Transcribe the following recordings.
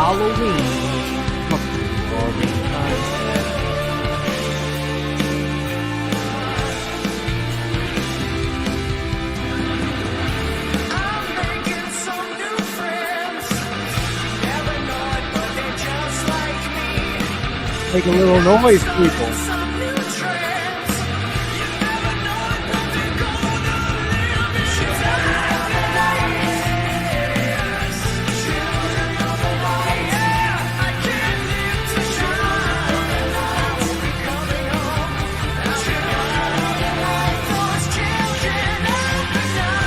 Halloween. Halloween concept. I'm making some new friends. Never know it, but they're just like me. Make a little noise, people. Some new trends. You never know it, but they're gonna live in darkness. Children of the light. Yeah, I can't live to shine. I will be coming home. Children of the light. Those children of the night.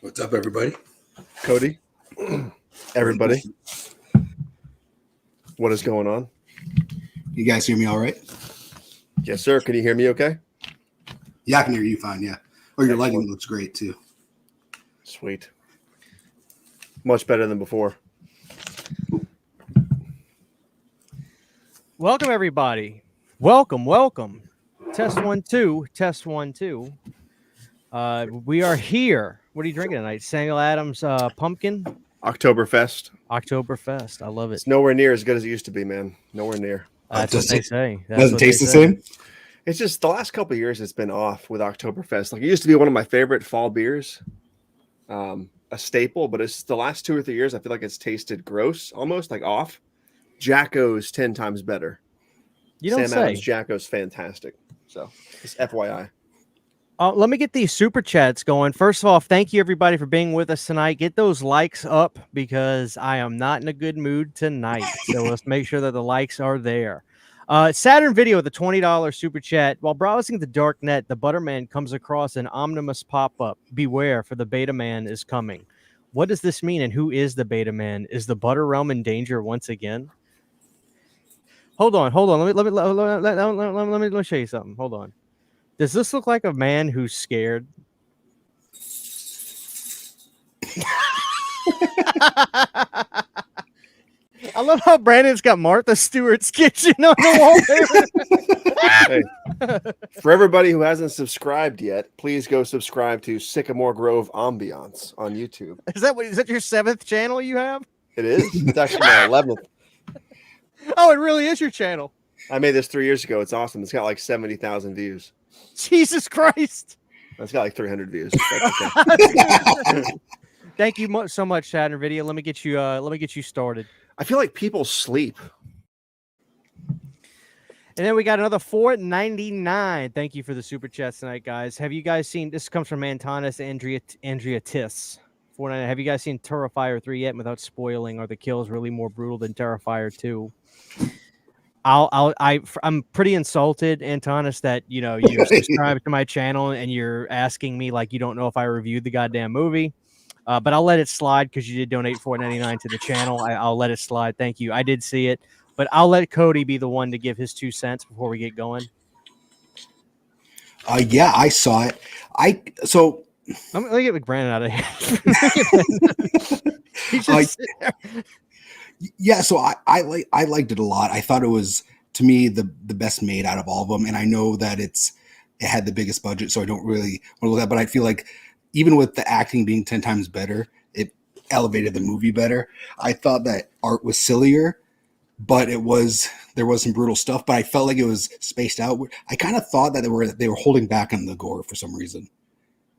What's up, everybody? Cody, everybody, what is going on? You guys hear me all right? Yes, sir. Can you hear me okay? Yeah, I can hear you fine. Yeah. Or your Excellent. lighting looks great too. Sweet. Much better than before. Welcome, everybody. Welcome. Test 1 2. Test 1 2. We are here. What are you drinking tonight? Samuel Adams pumpkin Oktoberfest. Oktoberfest. I love it. It's nowhere near as good as it used to be, man. Nowhere near. That's Does what they it- say. That's Doesn't what taste they the say. same? It's just the last couple of years it's been off with Oktoberfest. Like it used to be one of my favorite fall beers, a staple, but it's the last 2 or 3 years I feel like it's tasted gross, almost like off. Jacko's 10 times better. You don't Sam say. Adams Jacko's fantastic. So just FYI. Let me get these super chats going. First of all, thank you everybody for being with us tonight. Get those likes up because I am not in a good mood tonight. So let's make sure that the likes are there. Saturn Video with a $20 super chat. While browsing the dark net, the Butterman comes across an ominous pop-up. Beware, for the Beta Man is coming. What does this mean, and who is the Beta Man? Is the Butter Realm in danger once again? Hold on. Let me show you something. Hold on. Does this look like a man who's scared? I love how Brandon's got Martha Stewart's kitchen on the wallpaper. Hey, for everybody who hasn't subscribed yet, please go subscribe to Sycamore Grove Ambiance on YouTube. Is that your 7th channel you have? It is. It's actually my 11th. Oh, it really is your channel. I made this 3 years ago. It's awesome. It's got like 70,000 views. Jesus Christ. It's got like 300 views. That's okay. Thank you so much, Saturn Video. Let me get you started. I feel like people sleep. And then we got another $4.99. Thank you for the super chats tonight, guys. Have you guys seen? This comes from Antonis Andrea Tiss. $4.99. Have you guys seen Terrifier 3 yet? Without spoiling, are the kills really more brutal than Terrifier 2? I'm pretty insulted, Antonis, that you're subscribed to my channel and you're asking me like you don't know if I reviewed the goddamn movie. But I'll let it slide because you did donate $4.99 to the channel. I'll let it slide. Thank you. I did see it, but I'll let Cody be the one to give his 2 cents before we get going. Yeah, I saw it. Let me get Brandon out of here. He's just Yeah, so I liked it a lot. I thought it was, to me, the best made out of all of them, and I know that it had the biggest budget, so I don't really want to look at that. But I feel like even with the acting being 10 times better, it elevated the movie better. I thought that art was sillier, but there was some brutal stuff. But I felt like it was spaced out. I kind of thought that they were holding back on the gore for some reason.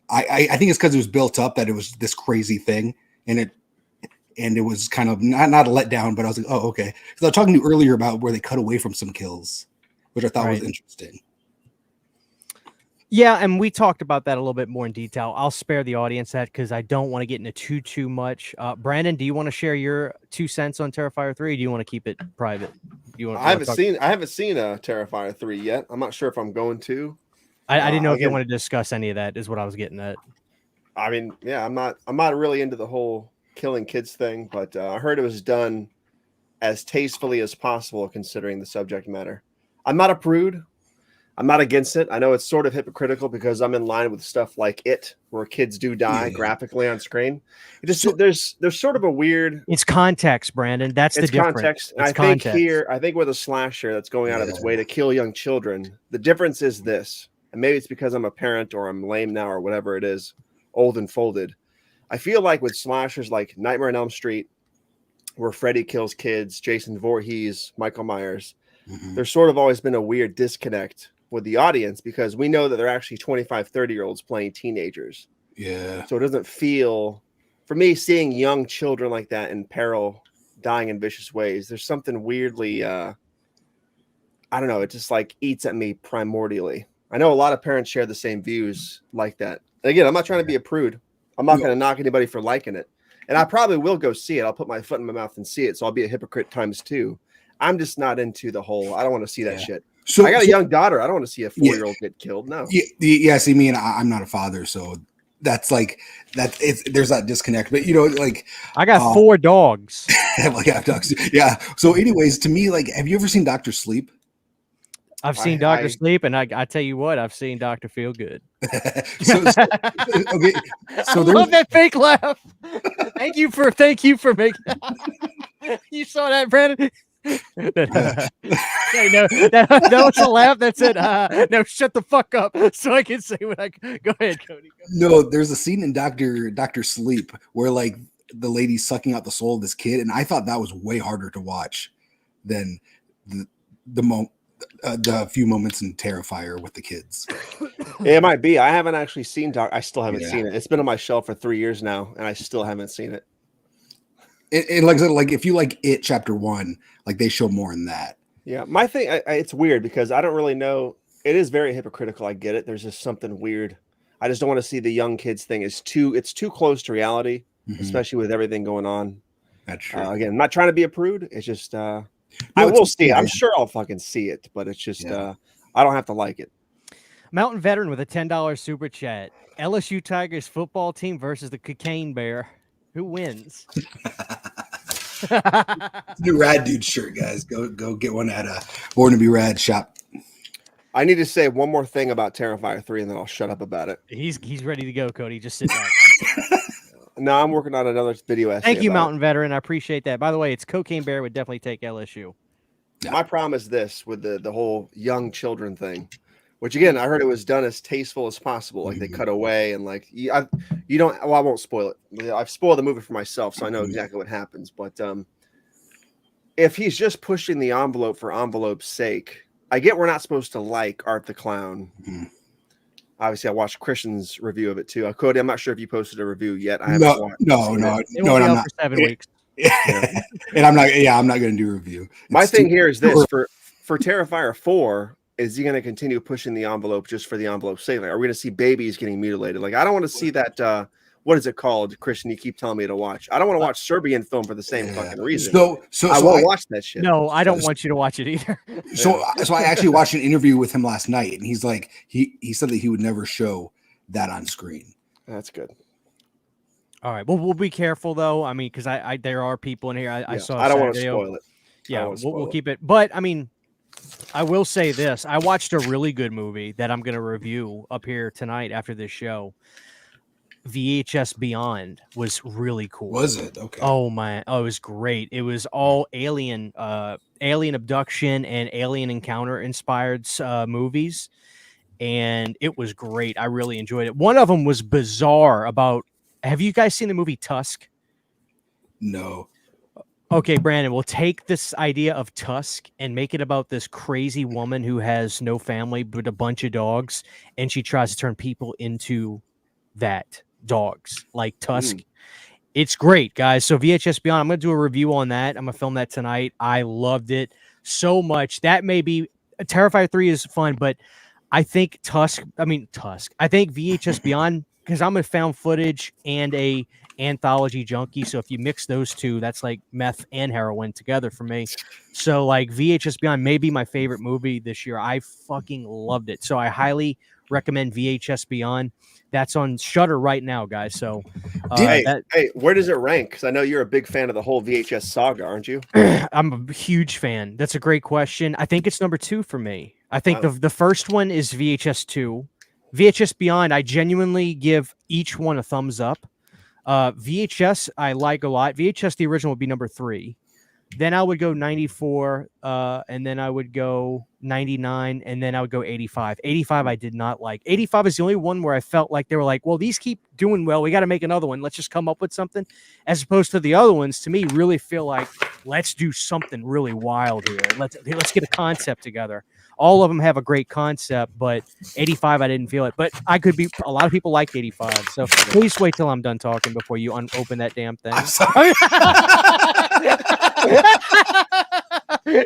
I think it's because it was built up that it was this crazy thing, and it was kind of not a letdown, but I was like, oh, okay. Because I was talking to you earlier about where they cut away from some kills, which I thought was interesting. Yeah, and we talked about that a little bit more in detail. I'll spare the audience that because I don't want to get into too much. Brandon, do you want to share your 2 cents on Terrifier 3? Or do you want to keep it private? I haven't seen Terrifier 3 yet. I'm not sure if I'm going to. I didn't know if you Again, want to discuss any of that. Is what I was getting at. I mean, yeah, I'm not really into the whole killing kids thing, but I heard it was done as tastefully as possible considering the subject matter. I'm not a prude. I'm not against it. I know it's sort of hypocritical because I'm in line with stuff like It, where kids do die Yeah. graphically on screen. It just So- there's sort of a weird. It's context, Brandon. That's the It's difference. context. And It's I think context. here, I think with a slasher that's going out of its way to kill young children, the difference is this, and maybe it's because I'm a parent or I'm lame now or whatever it is, old and folded. I feel like with slashers like Nightmare on Elm Street, where Freddy kills kids, Jason Voorhees, Michael Myers, there's sort of always been a weird disconnect with the audience because we know that they're actually 25, 30-year-olds playing teenagers. Yeah. So it doesn't feel, for me, seeing young children like that in peril, dying in vicious ways, there's something weirdly, I don't know, it just like eats at me primordially. I know a lot of parents share the same views like that. And again, I'm not trying to be a prude. I'm not going to knock anybody for liking it. And I probably will go see it. I'll put my foot in my mouth and see it. So I'll be a hypocrite times two. I'm just not into the whole, I don't want to see that shit. So I got a young daughter. I don't want to see a 4-year-old get killed. No. Yeah. See, me and I'm not a father, so that's like that. It's there's that disconnect. But like I got 4 dogs. like I have dogs. Yeah. So, anyways, to me, like, have you ever seen Doctor Sleep? I've seen Dr. Sleep, and I tell you what, I've seen Dr. Feel Good. Okay. So I love that fake laugh. Thank you for making. You saw that, Brandon? Hey, no, that was a laugh that said, "No, shut the fuck up," so I can say what I. Go ahead, Cody. No, there's a scene in Doctor Sleep where like the lady's sucking out the soul of this kid, and I thought that was way harder to watch than the few moments in Terrifier with the kids. It might be. I haven't actually seen I still haven't seen it. It's been on my shelf for 3 years now, and I still haven't seen it. And like I said, like if you like It Chapter 1, like they show more in that. Yeah, my thing, it's weird because I don't really know. It is very hypocritical. I get it. There's just something weird. I just don't want to see the young kids thing. It's too close to reality, especially with everything going on. That's true. Again, I'm not trying to be a prude. It's just I will see it. I'm sure I'll fucking see it, but it's just I don't have to like it. Mountain Veteran with a $10 super chat. LSU Tigers football team versus the Cocaine Bear. Who wins? New Rad Dude shirt, guys. Go get one at a Born to Be Rad shop. I need to say one more thing about Terrifier 3, and then I'll shut up about it. He's ready to go, Cody. Just sit back. No, I'm working on another video essay. Thank you, about Mountain Veteran. I appreciate that. By the way, it's Cocaine Bear would definitely take LSU. it. My problem is this with the whole young children thing, which again, I heard it was done as tasteful as possible. Like they cut away and like you don't. Well, I won't spoil it. I've spoiled the movie for myself, so I know exactly what happens. But if he's just pushing the envelope for envelope's sake, I get we're not supposed to like Art the Clown. Obviously, I watched Christian's review of it too. Cody, I'm not sure if you posted a review yet. I haven't watched it. No, It and will be I'm out not. for 7 weeks. And I'm not. Yeah, I'm not going to do a review. My It's thing too- here is this: for Terrifier 4, is he going to continue pushing the envelope just for the envelope's sake? Like, are we going to see babies getting mutilated? Like, I don't want to see that. What is it called, Christian? You keep telling me to watch. I don't want to watch Serbian film for the same fucking reason. So I won't watch that shit. No, I don't want you to watch it either. So I actually watched an interview with him last night, and he's like, he said that he would never show that on screen. That's good. All right. Well, we'll be careful though. I mean, because I there are people in here. I saw. I don't want to Saturday. spoil it. Yeah, we'll keep it. But I mean, I will say this: I watched a really good movie that I'm going to review up here tonight after this show. VHS Beyond was really cool. Was it? Okay. Oh man, it was great. It was all alien abduction and alien encounter inspired movies, and it was great. I really enjoyed it. One of them was bizarre. Have you guys seen the movie Tusk? No. Okay, Brandon, we'll take this idea of Tusk and make it about this crazy woman who has no family but a bunch of dogs, and she tries to turn people into that. Dogs like Tusk. It's great, guys. So VHS Beyond, I'm going to do a review on that. I'm going to film that tonight. I loved it so much. That may be Terrifier 3 is fun, but I think I think VHS Beyond, because I'm a found footage and a anthology junkie. So if you mix those two, that's like meth and heroin together for me. So like VHS Beyond may be my favorite movie this year. I fucking loved it. So I highly recommend VHS Beyond. That's on Shudder right now, guys. So, Hey, that hey, where does it rank? Because I know you're a big fan of the whole VHS saga, aren't you? I'm a huge fan. That's a great question. I think it's number 2 for me. I think Wow. the first one is VHS 2. VHS Beyond, I genuinely give each one a thumbs up. VHS, I like a lot. VHS, the original, would be number 3. Then I would go 94, and then I would go 99, and then I would go 85. 85 I did not like. 85 is the only one where I felt like they were like, well, these keep doing well. We got to make another one. Let's just come up with something. As opposed to the other ones, to me, really feel like, let's do something really wild here. Let's get a concept together. All of them have a great concept, but 85, I didn't feel it. But a lot of people like 85. So please wait till I'm done talking before you open that damn thing. I'm sorry.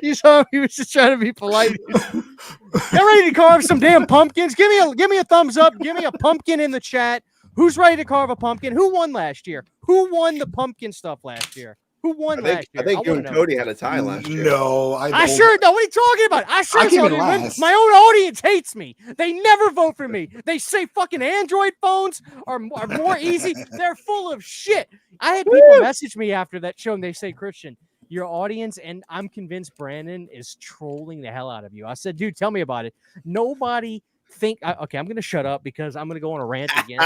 You saw him, he was just trying to be polite. Get ready to carve some damn pumpkins. Give me a thumbs up. Give me a pumpkin in the chat. Who's ready to carve a pumpkin? Who won last year? Who won the pumpkin stuff last year? Who won last year? I think you and Cody had a tie last year. No, I sure know. What are you talking about? I sure came in know. last. My own audience hates me. They never vote for me. They say fucking Android phones are more easy. They're full of shit. I had people message me after that show and they say, Christian, your audience, and I'm convinced Brandon is trolling the hell out of you. I said, dude, tell me about it. Nobody okay, I'm going to shut up because I'm going to go on a rant again.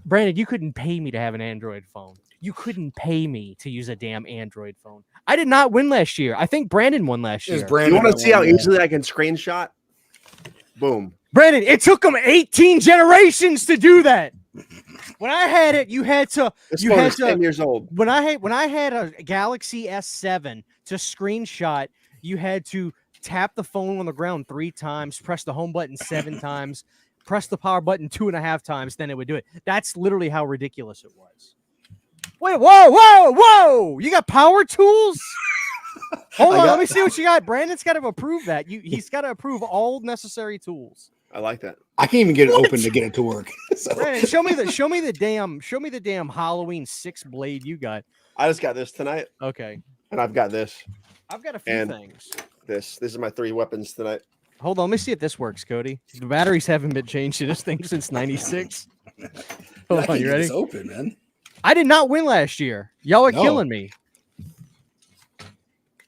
Brandon, you couldn't pay me to have an Android phone. You couldn't pay me to use a damn Android phone. I did not win last year. I think Brandon won last year. You want to see how easily I can screenshot? Boom. Brandon, it took them 18 generations to do that. When I had it, you had to. This You phone had is to. 10 years old. When I had a Galaxy S7 to screenshot, you had to tap the phone on the ground 3 times, press the home button 7 times, press the power button 2.5 times, then it would do it. That's literally how ridiculous it was. Wait, whoa! You got power tools? Hold on, let me see what you got. Brandon's got to approve that. He's got to approve all necessary tools. I like that. I can't even get it open to get it to work. So. Brandon, show me the damn Halloween 6 blade you got. I just got this tonight, Okay. and I've got this. I've got a few And- things. This is my 3 weapons tonight. Hold on, let me see if this works, Cody. The batteries haven't been changed to this thing since 96. I Hold can't on, you get ready? this open, man. I did not win last year. Y'all are No. killing me.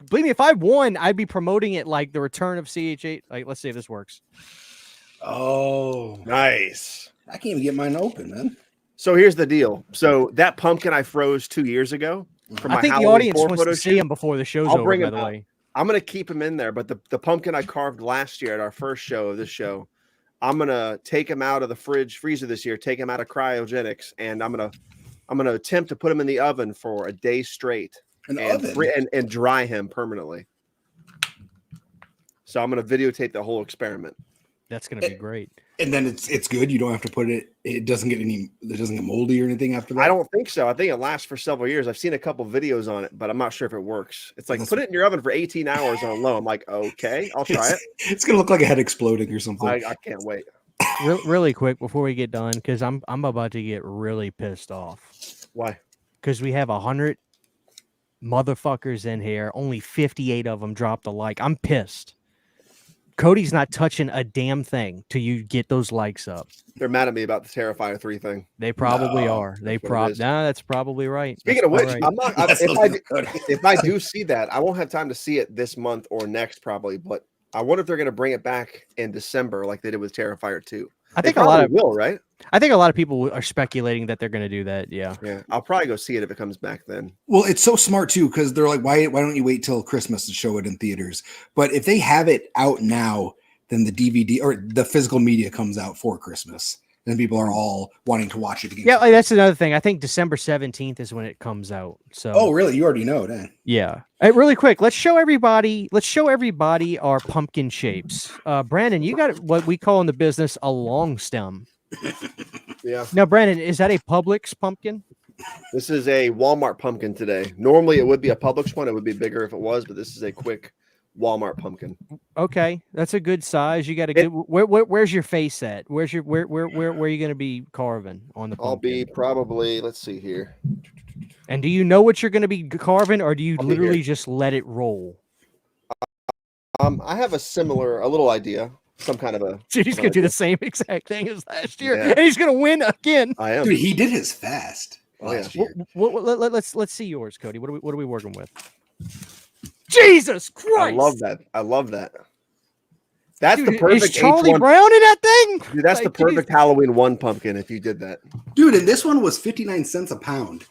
Believe me, if I won, I'd be promoting it like the return of CH8. Like, let's see if this works. Oh, Nice. I can't even get mine open, man. So here's the deal. So that pumpkin I froze 2 years ago for my I think the Halloween audience 4 wants photo to see shoot, him before the show's I'll over, bring by him the out. way. I'm gonna keep him in there. But the pumpkin I carved last year at our first show of this show, I'm gonna take him out of the freezer this year, take him out of cryogenics, and I'm gonna attempt to put him in the oven for a day straight and dry him permanently. So I'm gonna videotape the whole experiment. That's going to be great. And then it's good. You don't have to put it. It doesn't get moldy or anything after that. I don't think so. I think it lasts for several years. I've seen a couple videos on it, but I'm not sure if it works. It's like, put it in your oven for 18 hours on low. I'm like, okay, I'll try it. It's gonna look like a head exploding or something. I can't wait. Really quick before we get done, because I'm about to get really pissed off. Why? Because we have 100 motherfuckers in here. Only 58 of them dropped a like. I'm pissed. Cody's not touching a damn thing till you get those likes up. They're mad at me about the Terrifier 3 thing. They probably No, are. They that's what it is. No, that's probably right. Speaking of That's which, right. I'm not. If I do see that, I won't have time to see it this month or next probably. But I wonder if they're going to bring it back in December like they did with Terrifier 2. I think They a lot of probably will, right? I think a lot of people are speculating that they're going to do that. Yeah. Yeah, I'll probably go see it if it comes back then. Well, it's so smart too because they're like, why don't you wait till Christmas to show it in theaters? But if they have it out now, then the DVD or the physical media comes out for Christmas. Then people are all wanting to watch it again. Yeah, like, that's another thing. I think December 17th is when it comes out. So Oh, really? You already know that. yeah. Hey, really quick, let's show everybody our pumpkin shapes. Brandon, you got what we call in the business a long stem. Yeah, Now, Brandon, is that a Publix pumpkin? this is a Walmart pumpkin today. Normally, it would be a Publix one. It would be bigger if it was, but this is a quick Walmart pumpkin. Okay, that's a good size. You got a good. Where's your face at? Where are you going to be carving on the pumpkin? I'll be probably. Let's see here. And do you know what you're going to be carving, or do you I'll be literally here. just let it roll? I have a little idea. some kind of a. Dude, he's gonna do the same exact thing as last year, Yeah. and he's gonna win again. I am. Dude, he did his fast Oh, yeah. last year. Let's see yours, Cody. What are we working with? Jesus Christ! I love that. I love that. That's Dude, the perfect is Charlie H1. Brown in that thing? Dude, that's the Like, dude, perfect Halloween 1 pumpkin if you did that. Dude, and this one was 59 cents a pound.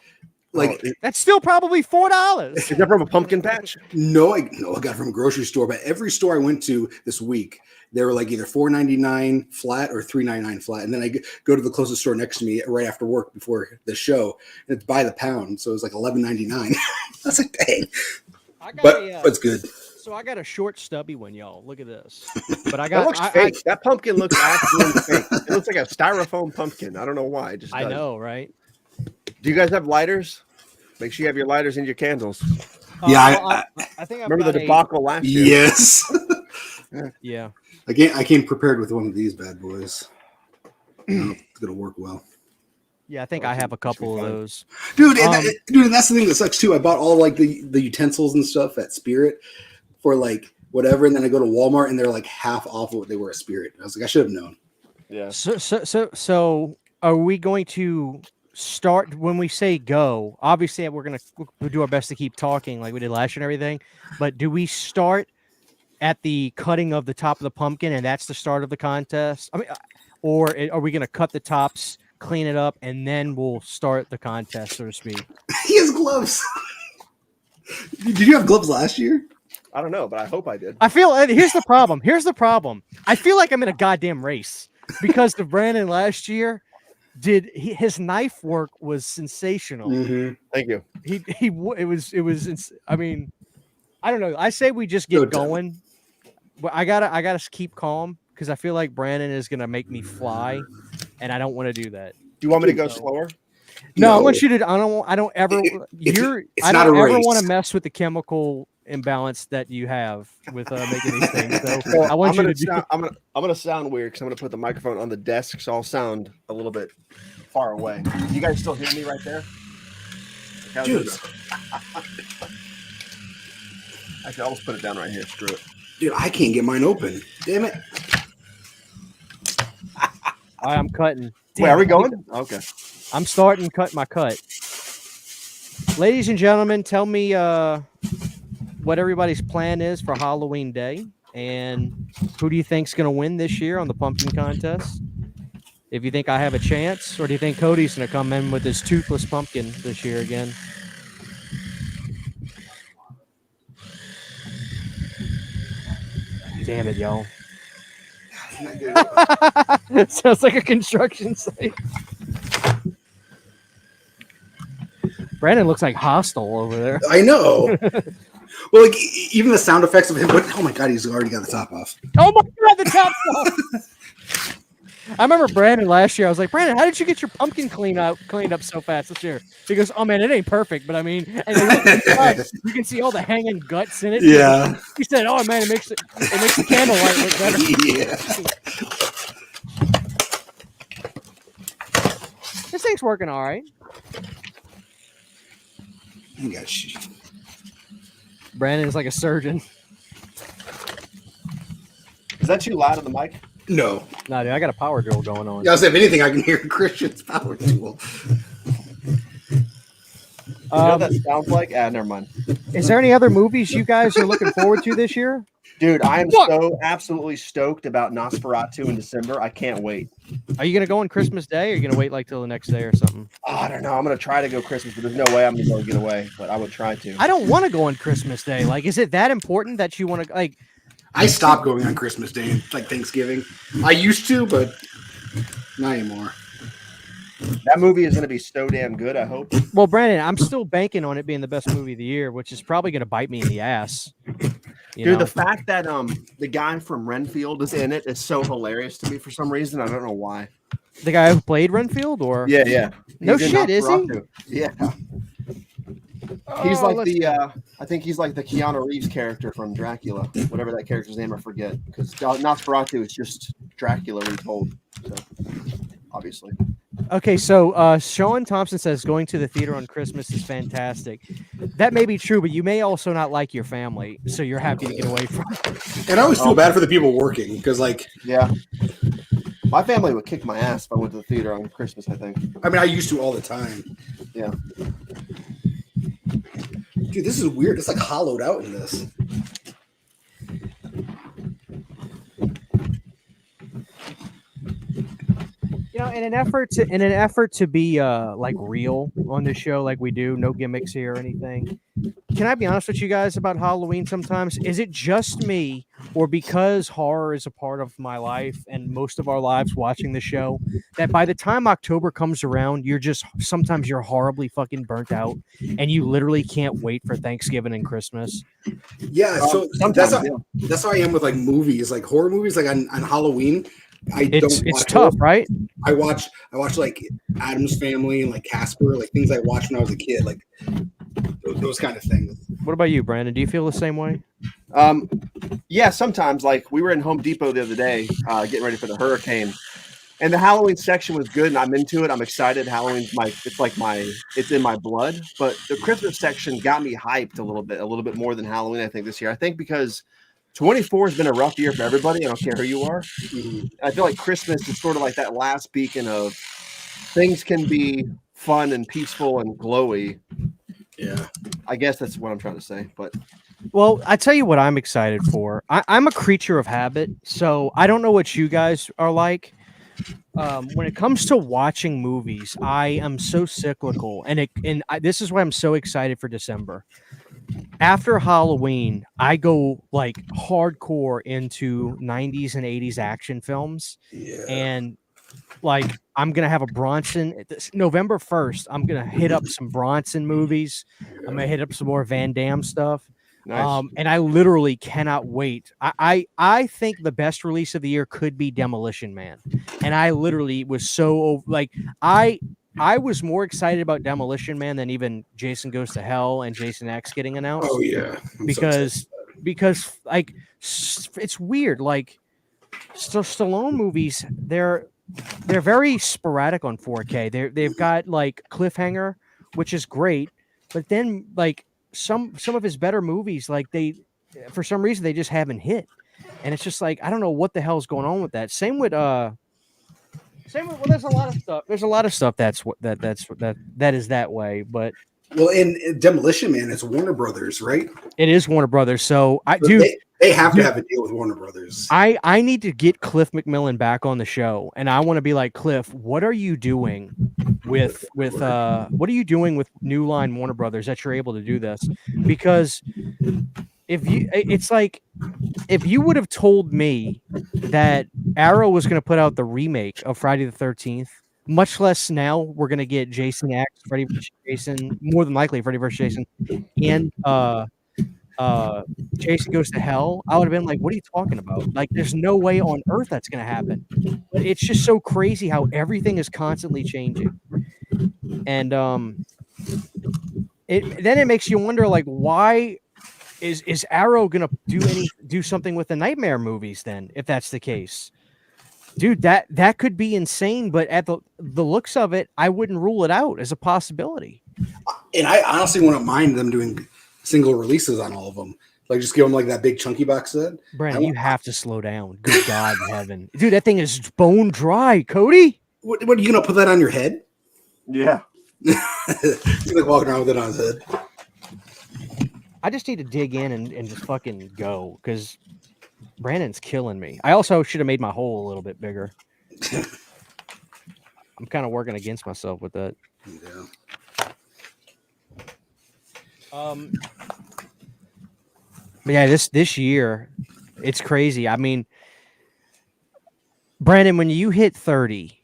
Like, That's still probably $4. Is that from a pumpkin patch? no, I got it from a grocery store, but every store I went to this week, they were like either $4.99 flat or $3.99 flat. And then I go to the closest store next to me right after work before the show, and it's by the pound. So it was like $11.99. I was like, dang. But it's good. So I got a short, stubby one, y'all. Look at this. But I That got. looks fake. That pumpkin looks absolutely fake. It looks like a styrofoam pumpkin. I don't know why. It just I does. know, right? Do you guys have lighters? Make sure you have your lighters and your candles. Yeah, I think I've Remember got the debacle last year? Yes. Yeah. I came prepared with one of these bad boys. I don't know if it's gonna work well. Yeah, I think I have a couple of those. Dude, and that's the thing that sucks too. I bought all like the utensils and stuff at Spirit for like whatever, and then I go to Walmart and they're like half off of what they were at Spirit. I was like, I should have known. Yeah. So are we going to start when we say go? Obviously, we'll do our best to keep talking like we did last year and everything. But do we start at the cutting of the top of the pumpkin and that's the start of the contest? I mean, or are we going to cut the tops, clean it up, and then we'll start the contest, so to speak? He has gloves. Did you have gloves last year? I don't know, but I hope I did. I feel here's the problem. I feel like I'm in a goddamn race because the Brandon last year his knife work was sensational. Mm-hmm. Thank you. It was. I mean, I don't know. I say we just get going, but I gotta keep calm because I feel like Brandon is gonna make me fly, and I don't want to do that. Do you want me to go slower? No, I want you to. I don't ever. I don't ever want to mess with the chemical imbalance that you have with making these things. So I want you to do. I'm gonna sound weird because I'm gonna put the microphone on the desk, so I'll sound a little bit far away. You guys still hear me right there? Dude. Actually, I'll just put it down right here. Screw it. Dude, I can't get mine open. Damn it. All right, I'm cutting. Wait, are we going? Okay. I'm starting to cut my cut. Ladies and gentlemen, tell me what everybody's plan is for Halloween Day, and who do you think's going to win this year on the pumpkin contest? If you think I have a chance, or do you think Cody's going to come in with his toothless pumpkin this year again? Damn it, y'all. Sounds like a construction site. Brandon looks like Hostel over there. I know. Well, like even the sound effects of him. Oh my god, he's already got the top off. Oh my god, the top off. I remember Brandon last year. I was like, Brandon, how did you get your pumpkin cleaned up so fast this year? He goes, oh man, it ain't perfect, but I mean, and you can see all the hanging guts in it. Yeah. He said, oh man, it makes the candlelight look better. Yeah. This thing's working all right. You got shit. Brandon is like a surgeon. Is that too loud on the mic? No. No, dude, I got a power drill going on. Yeah, if anything, I can hear Christian's power tool. You know what that sounds like? Never mind. Is there any other movies you guys are looking forward to this year? Dude, I am so absolutely stoked about Nosferatu in December. I can't wait. Are you going to go on Christmas Day, or are you going to wait like till the next day or something? Oh, I don't know. I'm going to try to go Christmas, but there's no way I'm going to go get away, but I would try to. I don't want to go on Christmas Day. Like, is it that important that you want to, like... I stopped going on Christmas Day and like Thanksgiving. I used to, but not anymore. That movie is going to be so damn good, I hope. Well, Brandon, I'm still banking on it being the best movie of the year, which is probably going to bite me in the ass. Dude, the fact that the guy from Renfield is in it is so hilarious to me for some reason. I don't know why. The guy who played Renfield, or Yeah. No He's in shit, is he? Nosferatu. Yeah. He's like I think he's like the Keanu Reeves character from Dracula, whatever that character's name, I forget. Because Nosferatu is just Dracula retold. So, obviously. Okay, so Sean Thompson says going to the theater on Christmas is fantastic. That may be true, but you may also not like your family, so you're happy to get away from it. And I always feel bad for the people working because, like, Yeah. My family would kick my ass if I went to the theater on Christmas, I think. I mean, I used to all the time. Yeah. Dude, this is weird. It's like hollowed out in this. You know, in an effort to be like real on this show, like we do, no gimmicks here or anything. Can I be honest with you guys about Halloween sometimes? Is it just me, or because horror is a part of my life and most of our lives watching the show, that by the time October comes around, sometimes you're horribly fucking burnt out and you literally can't wait for Thanksgiving and Christmas? Yeah, so sometimes, that's how I am with like movies, like horror movies, like on Halloween. It's tough, right? I watch like Addams Family and like Casper, like things I watched when I was a kid, like those kind of things. What about you, Brandon? Do you feel the same way? Yeah, sometimes. Like we were in Home Depot the other day, getting ready for the hurricane, and the Halloween section was good, and I'm into it. I'm excited. Halloween's it's in my blood. But the Christmas section got me hyped a little bit more than Halloween. I think this year. I think because 24 has been a rough year for everybody. I don't care who you are. Mm-hmm. I feel like Christmas is sort of like that last beacon of things can be fun and peaceful and glowy. Yeah, I guess that's what I'm trying to say. But Well, I tell you what I'm excited for. I'm a creature of habit, so I don't know what you guys are like. When it comes to watching movies, I am so cyclical, this is why I'm so excited for December. After Halloween, I go like hardcore into 90s and 80s action films, yeah. and like I'm gonna have a Bronson November 1st. I'm gonna hit up some Bronson movies. I'm gonna hit up some more Van Damme stuff. nice. And I literally cannot wait. I think the best release of the year could be Demolition Man, and I literally was so like I was more excited about Demolition Man than even Jason Goes to Hell and Jason X getting announced. Oh yeah, because like it's weird. Like Stallone movies, they're very sporadic on 4K. They've got like Cliffhanger, which is great, but then like some of his better movies, like for some reason they just haven't hit, and it's just like I don't know what the hell's going on with that. Same with well, there's a lot of stuff. There's a lot of stuff that is that way, but well, in Demolition Man, it's Warner Brothers, right? it is Warner Brothers. So They have to have a deal with Warner Brothers. I need to get Cliff McMillan back on the show, and I want to be like, Cliff, what are you doing with New Line Warner Brothers that you're able to do this? Because it's like if you would have told me that Arrow was going to put out the remake of Friday the 13th, much less now we're going to get Jason X, Freddy vs. Jason, more than likely Freddy vs. Jason, and Jason Goes to Hell, I would have been like, what are you talking about? Like, there's no way on earth that's going to happen. But it's just so crazy how everything is constantly changing. And then it makes you wonder, like, why is Arrow going to do something with the Nightmare movies then, if that's the case? Dude, that could be insane, but at the looks of it, I wouldn't rule it out as a possibility. And I honestly wouldn't mind them doing single releases on all of them. Like, just give them like that big chunky box set. Brandon, you have to slow down. Good God in heaven. Dude, that thing is bone dry, Cody. What are you going to put that on your head? Yeah. He's like walking around with it on his head. I just need to dig in and just fucking go, because Brandon's killing me. I also should have made my hole a little bit bigger. I'm kind of working against myself with that. Yeah. But yeah, this year, it's crazy. I mean, Brandon, when you hit 30,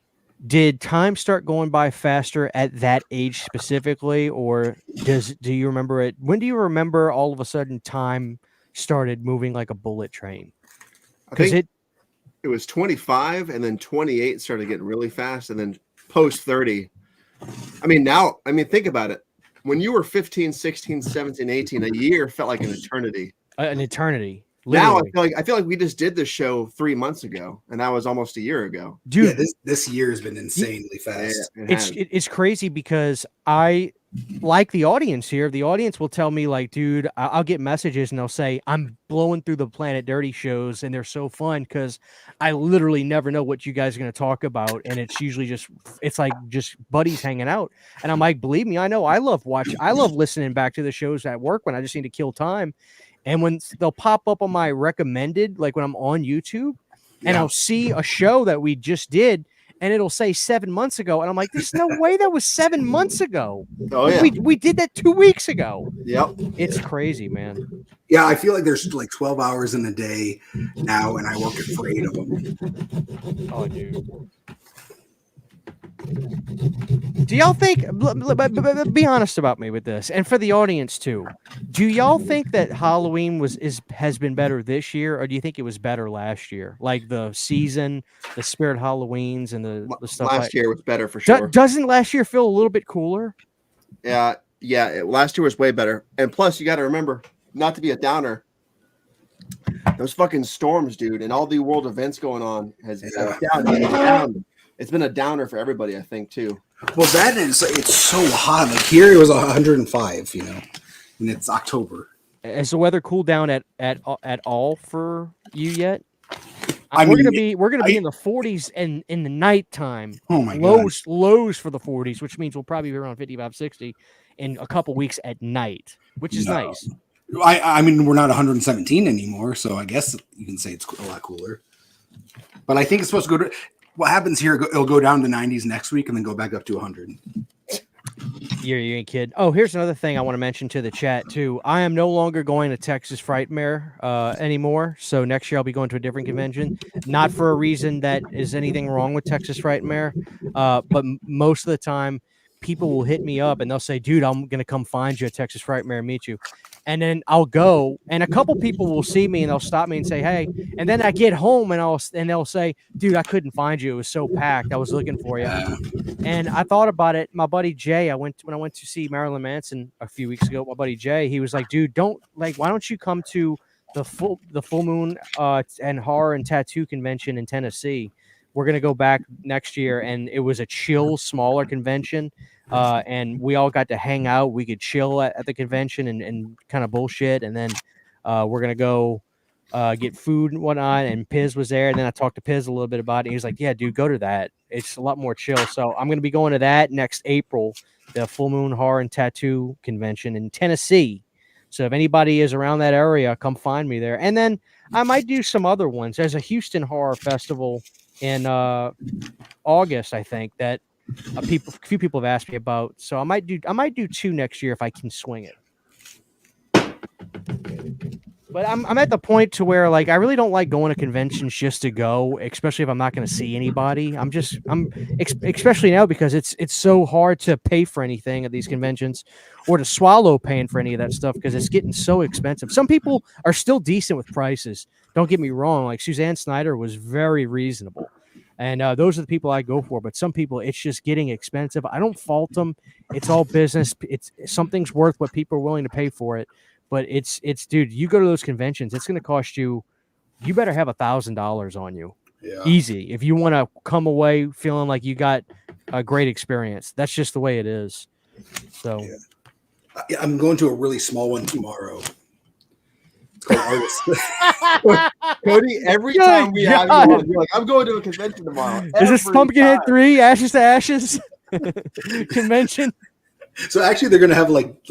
did time start going by faster at that age specifically, or do you remember it? When do you remember all of a sudden time started moving like a bullet train? Because it was 25, and then 28 started getting really fast, and then post 30. I mean, think about it. When you were 15, 16, 17, 18, a year felt like an eternity. An eternity. Now Literally. I feel like we just did this show 3 months ago, and that was almost a year ago. Dude, this year has been insanely fast. It has. it's crazy because I like the audience here. The audience will tell me like, dude, I'll get messages and they'll say I'm blowing through the Planet Dirty shows and they're so fun because I literally never know what you guys are going to talk about, and it's usually it's like just buddies hanging out. And I'm like, believe me, I know I love listening back to the shows at work when I just need to kill time. And when they'll pop up on my recommended, like when I'm on YouTube, and I'll see a show that we just did, and it'll say 7 months ago, and I'm like, "There's no way that was 7 months ago. Oh yeah, we did that 2 weeks ago." yep. It's crazy, man. Yeah, I feel like there's like 12 hours in a day now, and I work for 8 of them. Oh, dude. Do y'all think? Be honest about me with this, and for the audience too. Do y'all think that Halloween has been better this year, or do you think it was better last year? Like the season, the Spirit Halloweens, and the stuff. Last year was better for sure. Doesn't last year feel a little bit cooler? Yeah, last year was way better. And plus, you got to remember, not to be a downer, those fucking storms, dude, and all the world events going on has down. It's been a downer for everybody, I think, too. Well, that is, it's so hot. Like here, it was 105, and it's October. Has the weather cooled down at all for you yet? We're gonna be in the 40s and in the nighttime. Oh my god, lows for the 40s, which means we'll probably be around 55, 60 in a couple weeks at night, which is nice. I mean, we're not 117 anymore, so I guess you can say it's a lot cooler. But I think it's supposed to go to. What happens here? It'll go down to 90s next week, and then go back up to 100. You ain't kid. Oh, here's another thing I want to mention to the chat too. I am no longer going to Texas Frightmare anymore. So next year I'll be going to a different convention. Not for a reason that is anything wrong with Texas Frightmare, but most of the time people will hit me up and they'll say, "Dude, I'm gonna come find you at Texas Frightmare and meet you." And then I'll go, and a couple people will see me and they'll stop me and say, "Hey." And then I get home and they'll say, "Dude, I couldn't find you. It was so packed. I was looking for you." And I thought about it. My buddy Jay, when I went to see Marilyn Manson a few weeks ago, my buddy Jay, he was like, "Dude, why don't you come to the full moon and horror and tattoo convention in Tennessee? We're gonna go back next year." And it was a chill, smaller convention. And we all got to hang out. We could chill at the convention and kind of bullshit. And then we're going to go get food and whatnot. And Piz was there. And then I talked to Piz a little bit about it. He was like, "Yeah, dude, go to that. It's a lot more chill." So I'm going to be going to that next April, the Full Moon Horror and Tattoo Convention in Tennessee. So if anybody is around that area, come find me there. And then I might do some other ones. There's a Houston Horror Festival in August, I think, that a few people have asked me about, so I might do 2 next year if I can swing it. But I'm at the point to where like I really don't like going to conventions just to go, especially if I'm not going to see anybody. I'm especially now because it's so hard to pay for anything at these conventions or to swallow paying for any of that stuff because it's getting so expensive. Some people are still decent with prices. Don't get me wrong. Like Suzanne Snyder was very reasonable. And those are the people I go for. But some people, it's just getting expensive. I don't fault them. It's all business. It's something's worth what people are willing to pay for it. But it's dude, you go to those conventions, it's going to cost you. You better have $1,000 on you. Yeah. Easy. If you want to come away feeling like you got a great experience, that's just the way it is. So yeah. I'm going to a really small one tomorrow. Cody, every time we have you on, you're like, "I'm going to a convention tomorrow." Is this Pumpkinhead 3 Ashes to Ashes convention? So actually, they're going to have like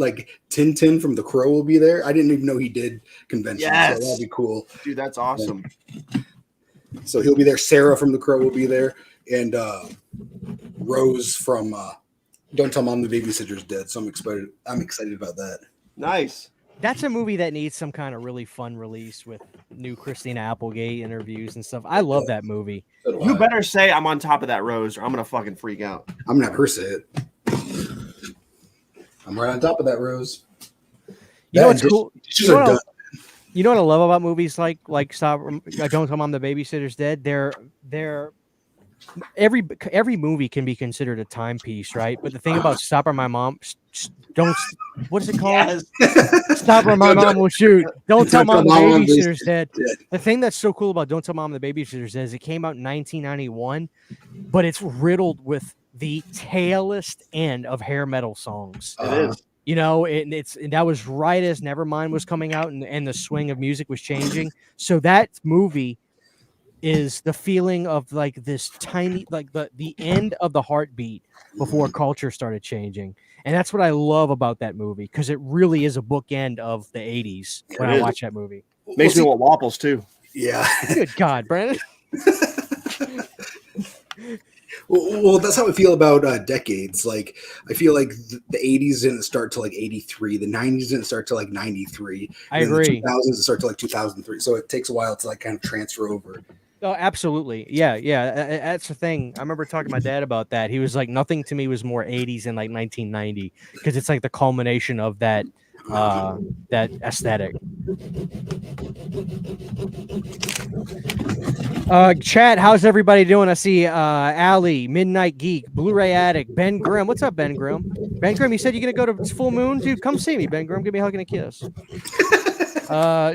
Tintin from The Crow will be there. I didn't even know he did conventions. Yes. So that'd be cool. Dude, that's awesome. So he'll be there. Sarah from The Crow will be there, and Rose from Don't Tell Mom the Babysitter's Dead. So I'm excited about that. Nice. That's a movie that needs some kind of really fun release with new Christina Applegate interviews and stuff. I love that movie. You better say I'm on top of that, Rose, or I'm gonna fucking freak out. I'm gonna have her say it. I'm right on top of that, Rose. You know what's cool? You know what I love about movies like Stop, Don't Tell Mom the Babysitter's Dead? They're every movie can be considered a timepiece, right? But the thing about don't. What is it called? Yes. Stop or my mom will shoot. Don't tell mom the Mom the babysitter's dead. dead. The thing that's so cool about Don't Tell Mom the Babysitter's Dead is it came out in 1991, but it's riddled with the tailest end of hair metal songs. It is. You know, and that was right as Nevermind was coming out and the swing of music was changing. So that movie is the feeling of like this tiny, like the end of the heartbeat before culture started changing. And that's what I love about that movie, because it really is a bookend of the 80s when I watch that movie. Makes me want waffles too. Yeah. Good God, Brandon. Well, that's how I feel about decades. Like, I feel like the 80s didn't start till like 83. The 90s didn't start till like 93. I and agree. The 2000s didn't start till like 2003. So it takes a while to like kind of transfer over. Oh, absolutely. Yeah. That's the thing. I remember talking to my dad about that. He was like, nothing to me was more 80s than like 1990, because it's like the culmination of that that aesthetic. Chat, how's everybody doing? I see Allie, Midnight Geek, Blu-ray Addict, Ben Grimm. What's up, Ben Grimm? Ben Grimm, you said you're gonna go to Full Moon? Dude, come see me, Ben Grimm. Give me a hug and a kiss.